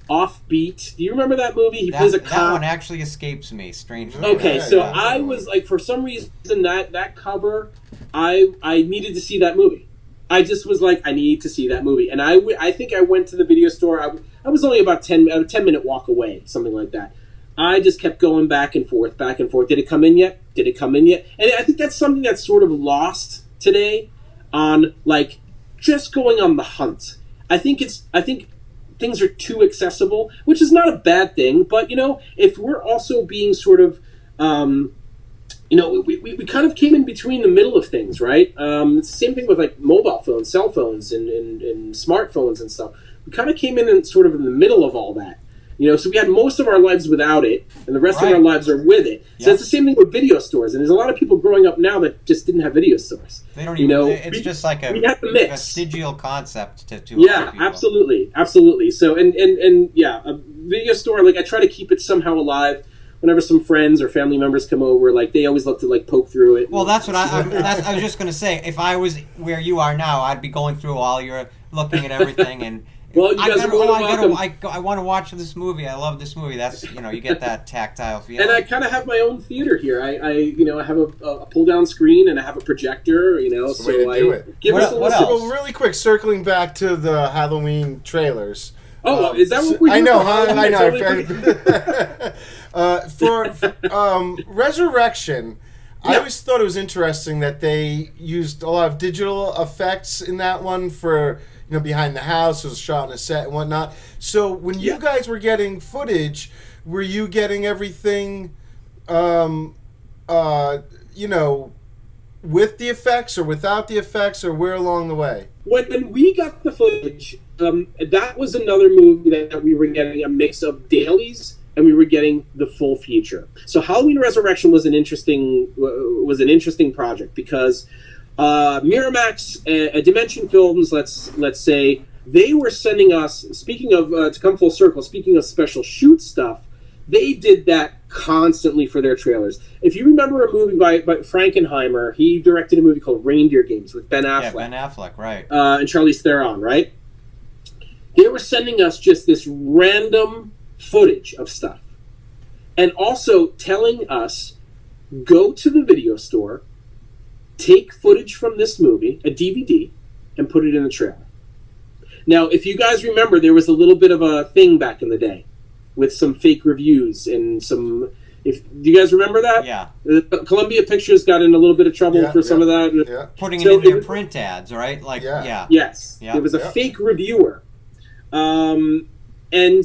Offbeat? Do you remember that movie? He plays a cop. That one actually escapes me, strangely. Okay, I was like, for some reason, that cover, I needed to see that movie. I just was like, I need to see that movie. And I think I went to the video store. I was only about a 10-minute walk away, something like that. I just kept going back and forth. Did it come in yet? And I think that's something that's sort of lost today on, like, just going on the hunt. I think things are too accessible, which is not a bad thing. But, if we're also being sort of, we kind of came in between the middle of things, right? It's the same thing with like mobile phones, cell phones, and smartphones and stuff. We kind of came in sort of in the middle of all that. So we had most of our lives without it, and the rest of our lives are with it. So it's the same thing with video stores. And there's a lot of people growing up now that just didn't have video stores. They don't even. It's just like a vestigial concept to yeah, absolutely. So and a video store. Like I try to keep it somehow alive. Whenever some friends or family members come over, like they always love to like poke through it. Well, that's what I was just going to say. If I was where you are now, I'd be going through all your looking at everything and. Well, you guys are more than welcome. I want to watch this movie. I love this movie. That's you get that tactile feeling. And I kind of have my own theater here. I have a pull down screen and I have a projector. That's the way to do it. Give us a listen. Well, really quick, circling back to the Halloween trailers. Oh, is that what we're doing? I know. For Resurrection, I always thought it was interesting that they used a lot of digital effects in that one for, behind the house. It was shot on a set and whatnot. So when you guys were getting footage, were you getting everything, with the effects or without the effects, or where along the way? When we got the footage, that was another movie that we were getting a mix of dailies and we were getting the full feature. So Halloween Resurrection was an interesting project because Miramax, Dimension Films, let's say, they were sending us. Speaking of to come full circle, speaking of special shoot stuff, they did that constantly for their trailers. If you remember a movie by Frankenheimer, he directed a movie called Reindeer Games with Ben Affleck. Yeah, Ben Affleck, right. And Charlize Theron, right? They were sending us just this random footage of stuff. And also telling us, go to the video store, take footage from this movie, a DVD, and put it in the trailer. Now, if you guys remember, there was a little bit of a thing back in the day with some fake reviews and some... do you guys remember that? Yeah. Columbia Pictures got in a little bit of trouble for some of that. Yeah. Putting it in their print ads, right? Like, Yes. Yeah. It was a fake reviewer. And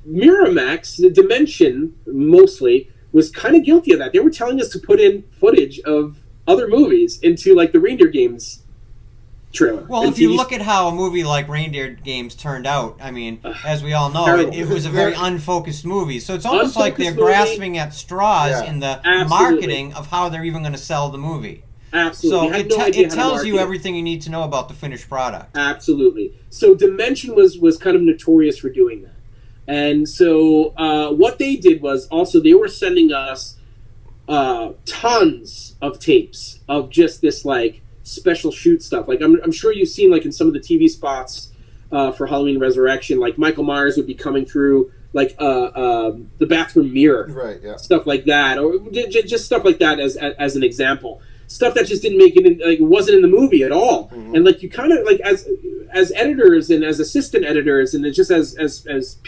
Miramax, the Dimension, mostly, was kind of guilty of that. They were telling us to put in footage of other movies into, like, the Reindeer Games trailer. Well, if you look at how a movie like Reindeer Games turned out, I mean, as we all know, it was a very unfocused movie. So it's almost like they're grasping at straws in the marketing of how they're even going to sell the movie. Absolutely. So it tells you everything you need to know about the finished product. Absolutely. So Dimension was kind of notorious for doing that. And so what they did was also they were sending us tons of tapes of just this, like, special shoot stuff. Like I'm sure you've seen, like, in some of the TV spots for Halloween Resurrection. Like Michael Myers would be coming through like the bathroom mirror, right? Yeah, stuff like that, or just stuff like that as an example. Stuff that just didn't make it in, like, wasn't in the movie at all. And like you kind of like as editors and as assistant editors and just as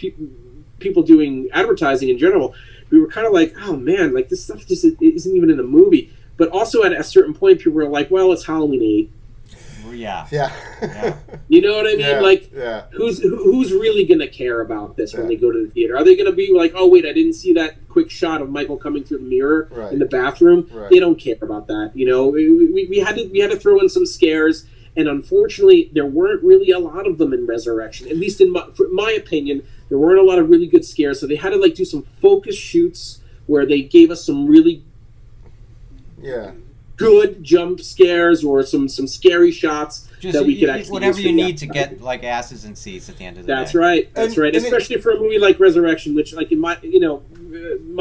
people doing advertising in general, we were kind of like, oh man, like this stuff just isn't even in the movie. But also at a certain point, people were like, well, it's Halloween 8. Yeah. You know what I mean? Yeah. Who's really going to care about this when they go to the theater? Are they going to be like, oh wait, I didn't see that quick shot of Michael coming through the mirror in the bathroom? Right. They don't care about that. You know, we had to throw in some scares, and unfortunately, there weren't really a lot of them in Resurrection. At least in my opinion, there weren't a lot of really good scares. So they had to like do some focus shoots where they gave us some really good jump scares or some scary shots that we could actually whatever you need to get like asses in seats at the end of the day. That's right. Especially for a movie like Resurrection, which, like in my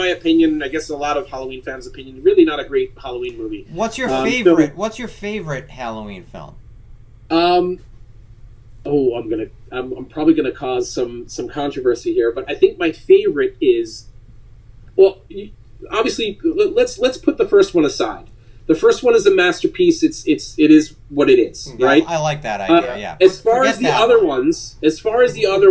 opinion, I guess a lot of Halloween fans' opinion, really not a great Halloween movie. What's your favorite? What's your favorite Halloween film? I'm probably gonna cause some controversy here, but I think my favorite is, well, obviously let's put the first one aside. The first one is a masterpiece. It is what it is, right? I like that idea. Yeah. As far as the other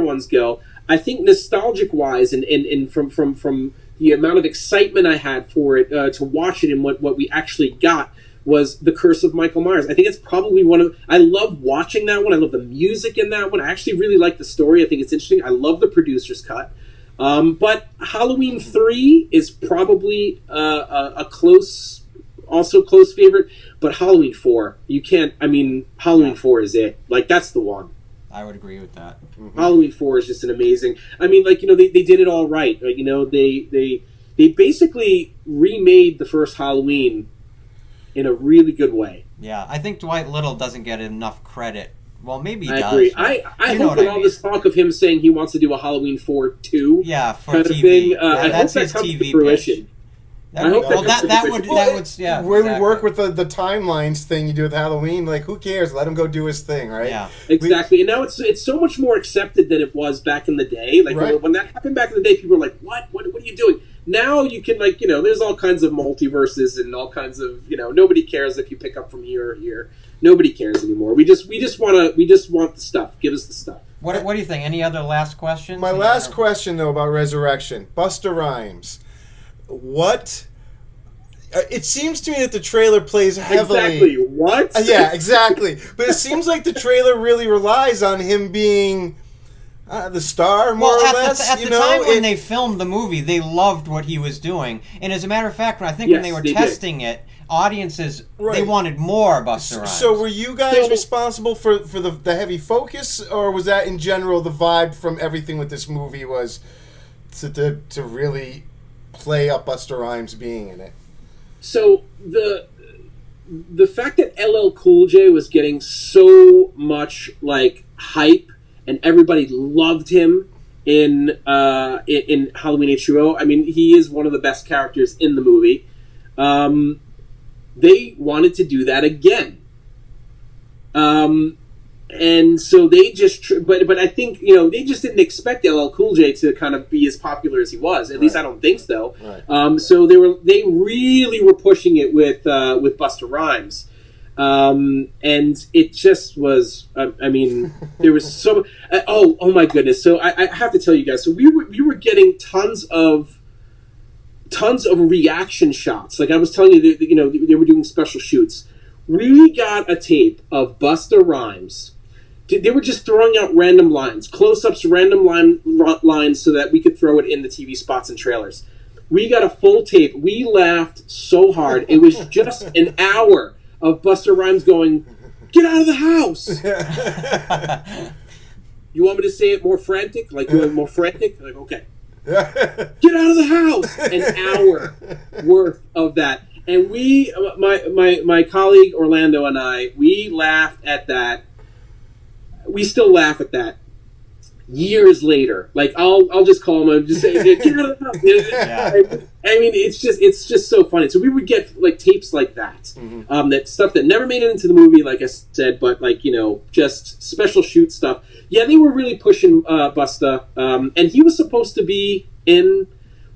ones go, I think nostalgic wise and from the amount of excitement I had for it to watch it and what we actually got was The Curse of Michael Myers. I think it's probably I love watching that one. I love the music in that one. I actually really like the story. I think it's interesting. I love the producer's cut. But Halloween 3 is probably a close favorite. But Halloween 4, Halloween 4 is it. Like, that's the one. I would agree with that. Mm-hmm. Halloween 4 is just an amazing. I mean, like, they did it all right. Like, they basically remade the first Halloween in a really good way. Yeah, I think Dwight Little doesn't get enough credit. Well, maybe he does. I agree. I hope with all this talk of him saying he wants to do a Halloween 4 2 for kind TV. Of thing, I that's hope his that comes TV to fruition. That would When we work with the timelines thing you do with Halloween, like, who cares? Let him go do his thing, right? Yeah, exactly. And now it's so much more accepted than it was back in the day. Like when that happened back in the day, people were like, "What are you doing?" Now you can, like, there's all kinds of multiverses and all kinds of, nobody cares if you pick up from here or here. Nobody cares anymore. We just want the stuff. Give us the stuff. What do you think? Any other last questions? My last question though about Resurrection, Busta Rhymes. What? It seems to me that the trailer plays heavily. Exactly. What? Yeah, exactly. But it seems like the trailer really relies on him being the star, more or less. At the time when they filmed the movie, they loved what he was doing. And as a matter of fact, I think when they were testing it, audiences, they wanted more Busta Rhymes. So were you guys responsible for the heavy focus, or was that in general the vibe from everything with this movie was to really play up Busta Rhymes being in it? So the fact that LL Cool J was getting so much like hype and everybody loved him in Halloween H20, I mean, he is one of the best characters in the movie. They wanted to do that again. And so they just, but I think, they just didn't expect LL Cool J to kind of be as popular as he was. At least I don't think so. Right. So they really were pushing it with Busta Rhymes. And it just was, there was so, oh my goodness. So I have to tell you guys, so we were getting tons of reaction shots. Like I was telling you, they were doing special shoots. We got a tape of Busta Rhymes. They were just throwing out random lines, close-ups, random lines, so that we could throw it in the TV spots and trailers. We got a full tape. We laughed so hard. It was just an hour of Busta Rhymes going, "Get out of the house!" You want me to say it more frantic? Like, more frantic? Like, okay. Get out of the house! An hour worth of that. And we, my colleague Orlando and I, we laughed at that. We still laugh at that. years later. Like I'll just call him and just say, "Get out of the house." I mean, it's just so funny. So we would get like tapes like that, that stuff that never made it into the movie, like I said, but like just special shoot stuff. Yeah, they were really pushing Busta, and he was supposed to be in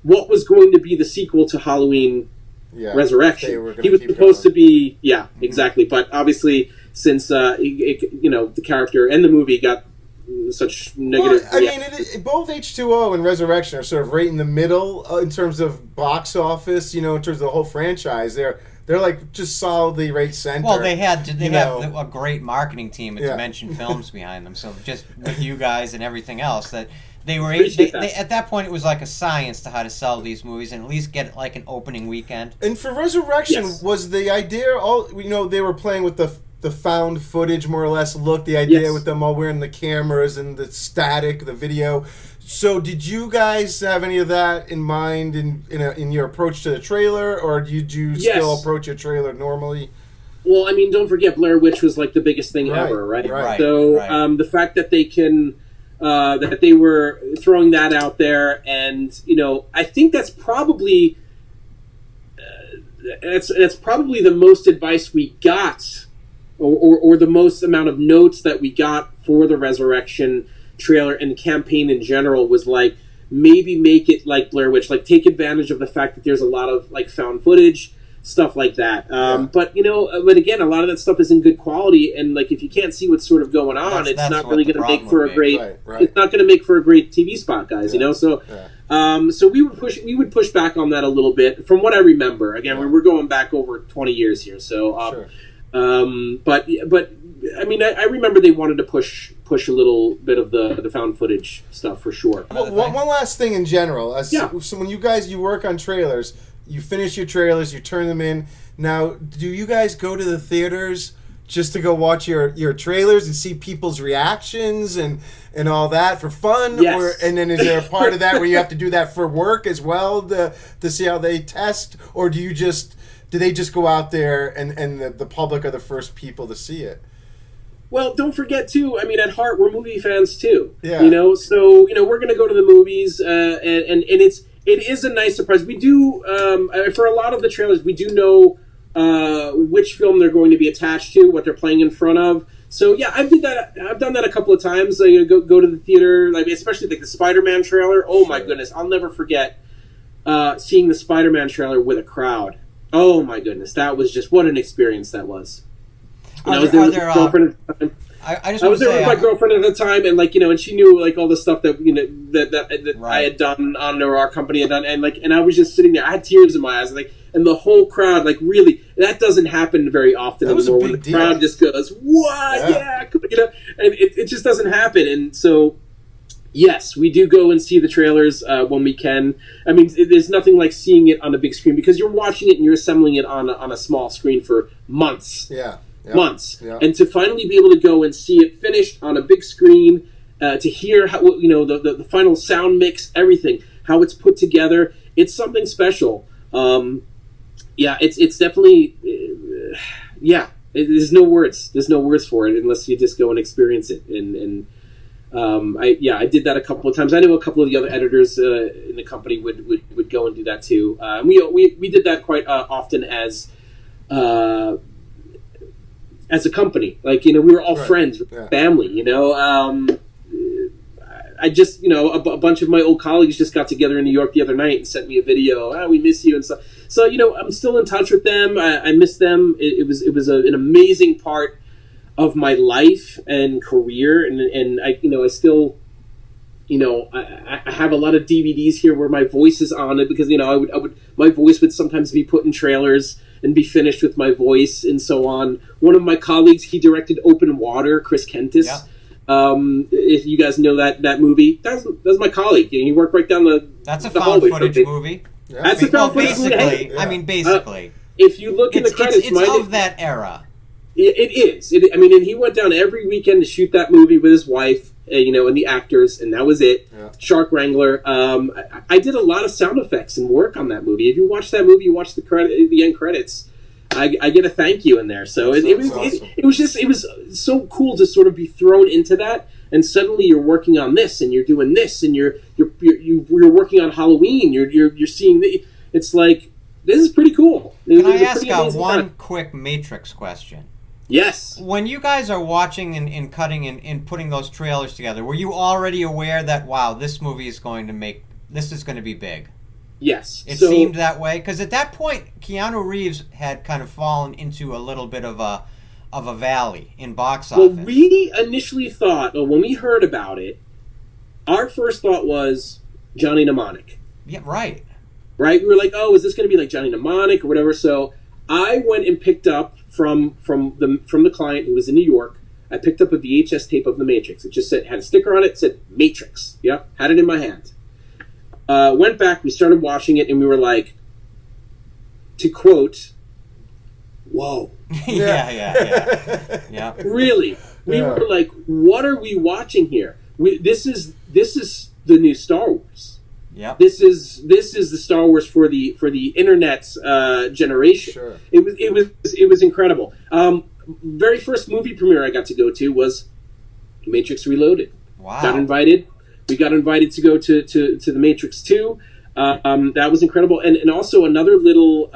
what was going to be the sequel to Halloween Resurrection. He was supposed to be, exactly. But obviously, since the character and the movie got such negative. Well, I mean, both H2O and Resurrection are sort of right in the middle in terms of box office. In terms of the whole franchise, they're like just solidly right center. Well, they have a great marketing team at Dimension Films behind them. So just with you guys and everything else that. They were at that point. It was like a science to how to sell these movies and at least get like an opening weekend. And for Resurrection, was the idea they were playing with the found footage more or less look. The idea with them all wearing the cameras and the static, the video. So did you guys have any of that in mind in your approach to the trailer, or did you still approach your trailer normally? Well, I mean, don't forget Blair Witch was like the biggest thing ever, right? So the fact that they can. That they were throwing that out there, and I think that's probably that's probably the most advice we got, or the most amount of notes that we got for the Resurrection trailer and the campaign in general was like maybe make it like Blair Witch, like take advantage of the fact that there's a lot of like found footage. Stuff like that, but again, a lot of that stuff is in good quality, and like if you can't see what's sort of going on, it's not really going to make for a great. It's not going to make for a great TV spot, guys. So we would push back on that a little bit, from what I remember. Again, we're going back over 20 years here, so but I mean, I remember they wanted to push a little bit of the found footage stuff for sure. Well, one last thing in general, so when you work on trailers. You finish your trailers, you turn them in. Now, do you guys go to the theaters just to go watch your trailers and see people's reactions and all that for fun? Yes. And then is there a part of that where you have to do that for work as well to see how they test? Or do they just go out there and the public are the first people to see it? Well, don't forget too. I mean, at heart, we're movie fans too. Yeah. So we're going to go to the movies, and it is a nice surprise. We do for a lot of the trailers, we do know which film they're going to be attached to, what they're playing in front of. So yeah, I've done that a couple of times. Go to the theater, like especially like the Spider-Man trailer. Oh my goodness, I'll never forget seeing the Spider-Man trailer with a crowd. Oh my goodness, that was just what an experience that was. And I was there with my girlfriend at the time. I was there with my girlfriend at the time, and and she knew like all the stuff that that I had done on, or our company had done, and I was just sitting there. I had tears in my eyes, and the whole crowd, really, that doesn't happen very often anymore. When the crowd just goes, "What? Yeah," and it just doesn't happen. And so, yes, we do go and see the trailers when we can. I mean, there's nothing like seeing it on a big screen because you're watching it and you're assembling it on a small screen for months. Months, and to finally be able to go and see it finished on a big screen, to hear how the final sound mix, everything, how it's put together, it's something special. It's definitely, there's no words for it unless you just go and experience it. And I did that a couple of times. I know a couple of the other editors in the company would go and do that too. And we did that quite often as a company. We were all friends, family, I just, a bunch of my old colleagues just got together in New York the other night and sent me a video. Oh, we miss you and stuff. So, I'm still in touch with them. I miss them. It was an amazing part of my life and career. And I still, I have a lot of DVDs here where my voice is on it because, my voice would sometimes be put in trailers and be finished with my voice and so on. One of my colleagues, he directed Open Water, Chris Kentis. Yeah. If you guys know that movie, that's my colleague. He worked right down the That's a found footage movie. Yeah. That's a found footage movie. Basically, I mean, basically. If you look in the credits... It's of that era. It is. And he went down every weekend to shoot that movie with his wife, and the actors, and that was it. Yeah. Shark Wrangler. I did a lot of sound effects and work on that movie. If you watch that movie, you watch the end credits. I get a thank you in there. So it was so cool to sort of be thrown into that, and suddenly you're working on this and you're doing this and you're working on Halloween. You're seeing it's like, this is pretty cool. Can I ask one quick Matrix question? Yes. When you guys are watching and cutting and putting those trailers together, were you already aware that, wow, this movie is going to be big? Yes. It seemed that way? Because at that point, Keanu Reeves had kind of fallen into a little bit of a valley in box office. Well, we initially thought, when we heard about it, our first thought was Johnny Mnemonic. Yeah, right. Right? We were like, oh, is this going to be like Johnny Mnemonic or whatever? So I went and picked up from the client who was in New York. I picked up a VHS tape of The Matrix. It just had a sticker on it, said Matrix. Yeah, had it in my hand. Went back, we started watching it, and we were like, to quote, whoa. Yeah. Really? We were like, what are we watching here? This is the new Star Wars. Yeah. This is the Star Wars for the internet's generation. Sure. It was incredible. Very first movie premiere I got to go to was Matrix Reloaded. Wow. We got invited to go to the Matrix 2. That was incredible. And also another little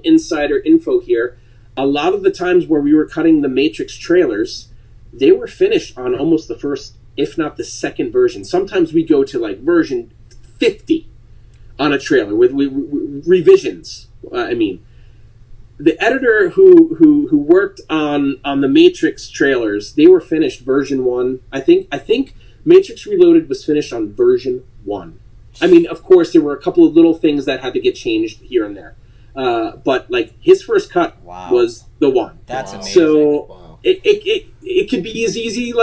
insider info here. A lot of the times where we were cutting the Matrix trailers, they were finished on almost the first, if not the second version. Sometimes we go to like version 50 on a trailer with revisions. The editor who worked on the Matrix trailers, they were finished version 1. I think Matrix Reloaded was finished on version 1. Of course, there were a couple of little things that had to get changed here and there. But like his first cut was the 1. That's amazing. So it could be as easy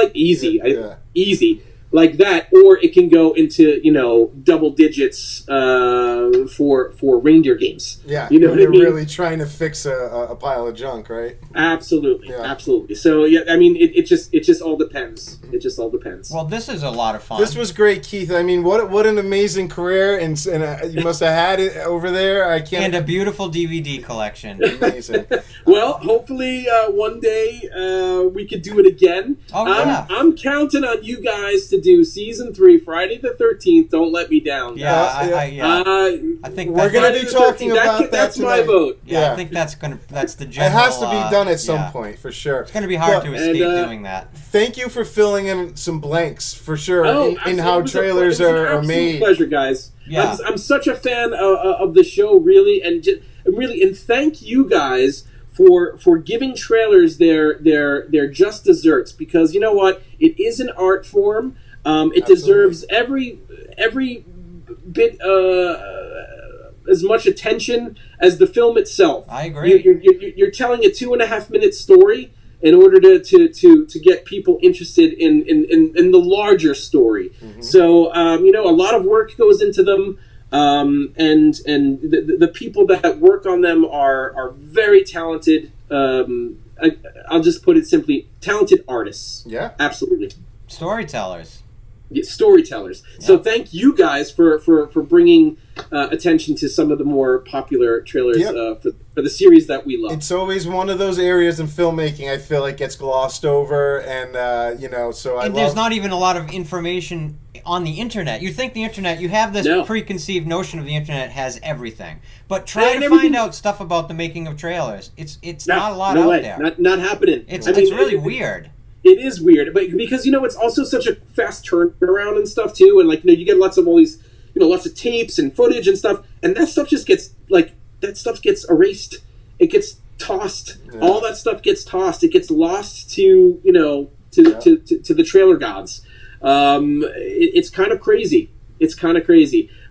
like that, or it can go into double digits for reindeer games. Yeah, you know what I mean? Really trying to fix a pile of junk, right? Absolutely. So yeah, it just all depends. It just all depends. Well, this is a lot of fun. This was great, Keith. What an amazing career, and you must have had it over there. And a beautiful DVD collection. Amazing. Well, hopefully one day we could do it again. Oh yeah. I'm counting on you guys to do season 3, Friday the 13th. Don't let me down. Yeah, I think we're going to be talking about that. That's tonight. my vote. Yeah, I think that's the general. It has to be done at some point for sure. It's going to be hard to escape doing that. Thank you for filling in some blanks for sure in how trailers are made. Pleasure, guys. Yeah. I'm such a fan of the show, really, and thank you guys for giving trailers their just desserts, because you know what, it is an art form. It deserves every bit as much attention as the film itself. I agree. You're telling a 2.5 minute story in order to get people interested in the larger story. Mm-hmm. So a lot of work goes into them. And the people that work on them are very talented. I'll just put it simply, talented artists. Yeah, absolutely. Storytellers. Yeah, storytellers. Yeah. So thank you guys for bringing attention to some of the more popular trailers for the series that we love. It's always one of those areas in filmmaking I feel like gets glossed over, and there's not even a lot of information on the internet. You think the internet, you have this preconceived notion of the internet has everything, but try to find out stuff about the making of trailers. It's not a lot out there. Not happening. It's really weird. It is weird, but because it's also such a fast turnaround and stuff too, and you get lots of all these lots of tapes and footage and stuff, and that stuff just gets gets erased. It gets tossed. Yeah. All that stuff gets tossed. It gets lost to the trailer gods. It's kind of crazy.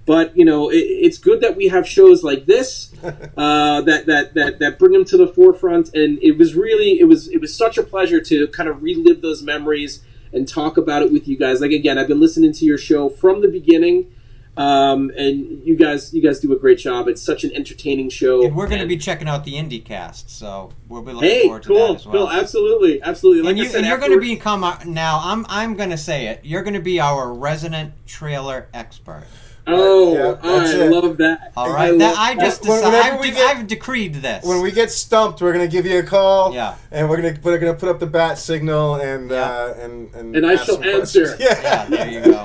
But it's good that we have shows like this that bring them to the forefront. And it was such a pleasure to kind of relive those memories and talk about it with you guys. Like, again, I've been listening to your show from the beginning, and you guys do a great job. It's such an entertaining show. And we're going to be checking out the Indie Cast, so we'll be looking forward to that as well. Cool, absolutely. Like you're going to become now. I'm going to say it. You're going to be our resident trailer expert. Oh, that's I it. love that. All right, I just decided. I've decreed this. When we get stumped, we're gonna give you a call. Yeah. And we're gonna put up the bat signal and And I ask shall some answer. questions. Yeah. There you go.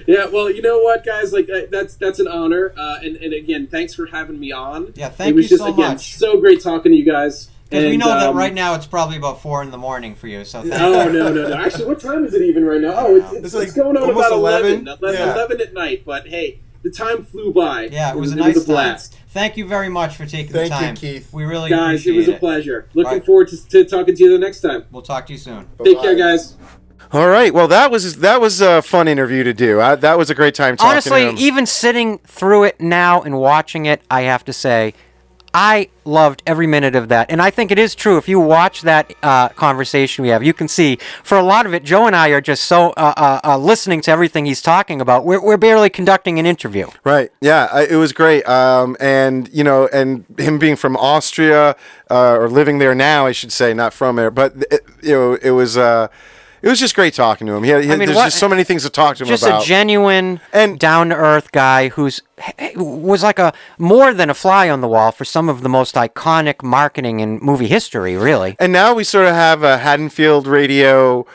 Yeah, well, you know what, guys? Like that's an honor. And again, thanks for having me on. Yeah, thank you so much. So great talking to you guys. Because we know that right now it's probably about 4 a.m. for you. So no. Actually, what time is it even right now? Oh, it's going on about 11 at night. But hey, the time flew by. Yeah, it was a blast. Thank you very much for taking the time. Thank you, Keith. We really guys, appreciate it. Guys, it was a pleasure. Looking forward to talking to you the next time. We'll talk to you soon. Bye-bye. Take care, guys. All right. Well, that was a fun interview to do. That was a great time talking to him. Honestly, even sitting through it now and watching it, I have to say, I loved every minute of that. And I think it is true. If you watch that conversation we have, you can see for a lot of it, Joe and I are just so listening to everything he's talking about. We're barely conducting an interview. Right. Yeah, it was great. And him being from Austria, or living there now, I should say, not from there. But, it was just great talking to him. There's just so many things to talk to him about. Just a genuine and down-to-earth guy was like more than a fly on the wall for some of the most iconic marketing in movie history, really. And now we sort of have a Haddonfield Radio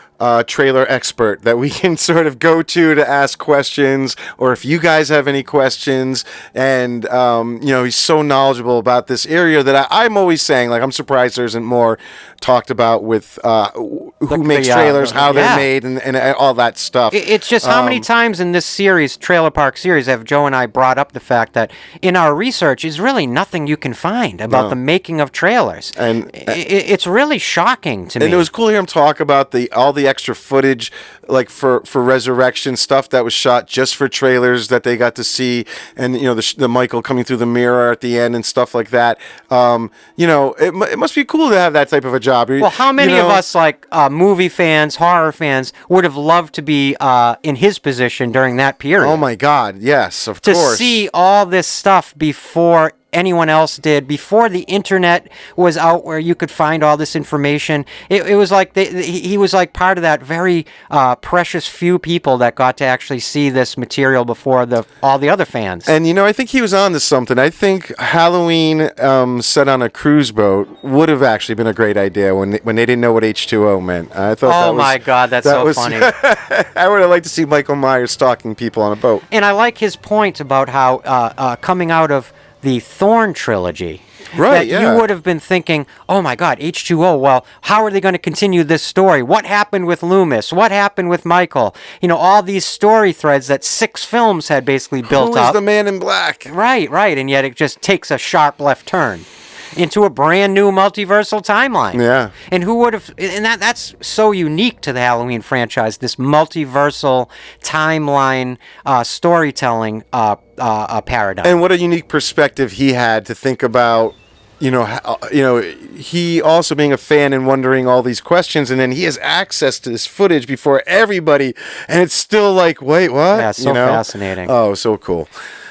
trailer expert that we can sort of go to ask questions, or if you guys have any questions. And he's so knowledgeable about this area that I'm always saying, like, I'm surprised there isn't more talked about with who makes trailers, how they're made, and all that stuff. It's just how many times in this series, Trailer Park series, have Joe and I brought up the fact that in our research is really nothing you can find about the making of trailers. And it's really shocking to me. And it was cool to hear him talk about all the extra footage, like for Resurrection stuff that was shot just for trailers that they got to see, and the Michael coming through the mirror at the end and stuff like that. It must be cool to have that type of a job. Well, how many of us, like movie fans, horror fans, would have loved to be in his position during that period? Oh my God, yes, of course. To see all this stuff before anyone else did, before the internet was out where you could find all this information. It was like he was like part of that very precious few people that got to actually see this material before all the other fans. And I think he was on to something. I think Halloween set on a cruise boat would have actually been a great idea when they didn't know what H20 meant. I thought oh my God, that's so funny. I would have liked to see Michael Myers stalking people on a boat. And I like his point about how coming out of the Thorn trilogy, right? You would have been thinking, "Oh my God, H20. Well, how are they going to continue this story? What happened with Loomis? What happened with Michael? All these story threads that 6 films had basically built up. Who is the Man in Black? Right. And yet it just takes a sharp left turn into a brand new multiversal timeline. Yeah. And who would have? And that's so unique to the Halloween franchise. This multiversal timeline storytelling paradigm. And what a unique perspective he had to think about. He also being a fan and wondering all these questions, and then he has access to this footage before everybody, and it's still like, wait, what? Yeah, so fascinating. Oh, so cool.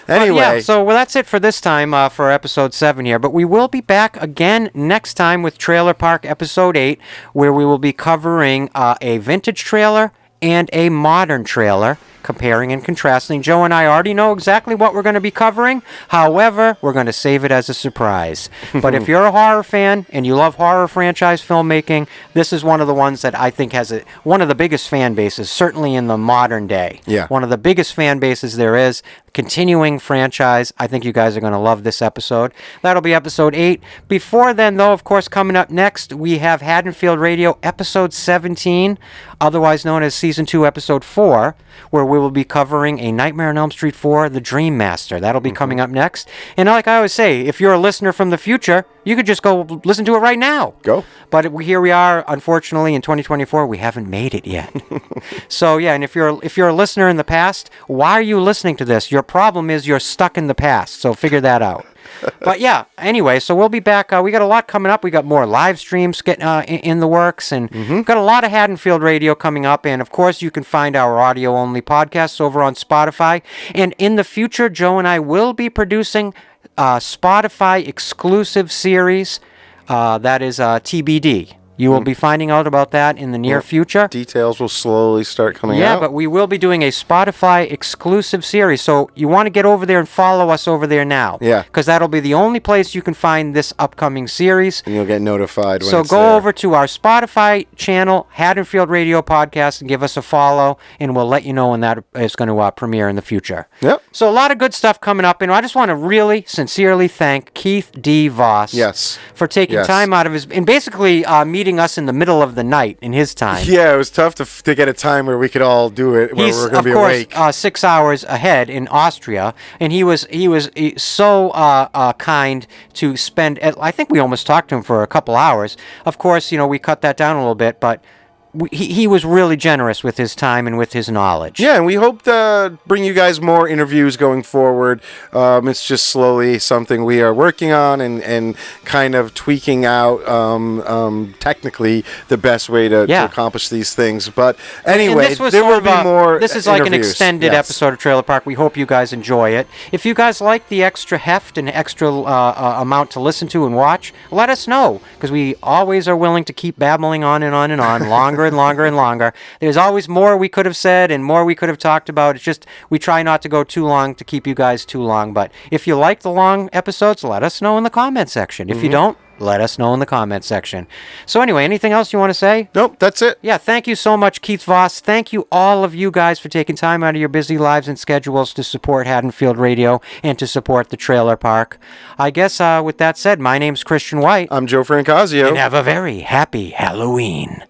Anyway. So that's it for this time for episode 7 here. But we will be back again next time with Trailer Park episode 8, where we will be covering a vintage trailer and a modern trailer, comparing and contrasting. Joe and I already know exactly what we're going to be covering. However, we're going to save it as a surprise. But if you're a horror fan and you love horror franchise filmmaking, this is one of the ones that I think has one of the biggest fan bases, certainly in the modern day. Yeah. One of the biggest fan bases there is. Continuing franchise. I think you guys are going to love this episode. That'll be episode 8. Before then, though, of course, coming up next, we have Haddonfield Radio episode 17, otherwise known as season 2, episode 4, where we will be covering A Nightmare on Elm Street 4, The Dream Master. That'll be coming up next. And like I always say, if you're a listener from the future, you could just go listen to it right now. Go. But here we are, unfortunately, in 2024, we haven't made it yet. So, yeah, and if you're a listener in the past, why are you listening to this? Your problem is you're stuck in the past, so figure that out. But yeah, anyway, so we'll be back. We got a lot coming up. We got more live streams getting in the works, and got a lot of Haddonfield Radio coming up. And of course, you can find our audio-only podcasts over on Spotify. And in the future, Joe and I will be producing a Spotify exclusive series that is TBD. You will be finding out about that in the near future. Details will slowly start coming out. Yeah, but we will be doing a Spotify exclusive series. So you want to get over there and follow us over there now. Yeah. Because that'll be the only place you can find this upcoming series. And you'll get notified when So it's go there. over to our Spotify channel, Haddonfield Radio Podcast, and give us a follow, and we'll let you know when that is going to premiere in the future. Yep. So a lot of good stuff coming up, and I just want to really sincerely thank Keith D. Voss for taking time out of his, and basically meeting us in the middle of the night in his time. Yeah, it was tough to get a time where we could all do it, where we're going to be awake. Of course, 6 hours ahead in Austria, and he was so kind to spend. I think we almost talked to him for a couple hours. Of course, we cut that down a little bit, but he was really generous with his time and with his knowledge. Yeah, and we hope to bring you guys more interviews going forward. It's just slowly something we are working on and kind of tweaking out technically the best way to accomplish these things. But anyway, there will be more This is like an interviews. extended episode of Trailer Park. We hope you guys enjoy it. If you guys like the extra heft and extra amount to listen to and watch, let us know, because we always are willing to keep babbling on and on and on, longer and longer and longer. There's always more we could have said and more we could have talked about. It's just we try not to go too long to keep you guys too long. But if you like the long episodes, let us know in the comment section. If you don't, let us know in the comment section. So anyway, anything else you want to say? Nope, that's it. Yeah, thank you so much, Keith Voss. Thank you, all of you guys, for taking time out of your busy lives and schedules to support Haddonfield Radio and to support the Trailer Park. I guess with that said, my name's Christian White. I'm Joe Francazio. And have a very happy Halloween.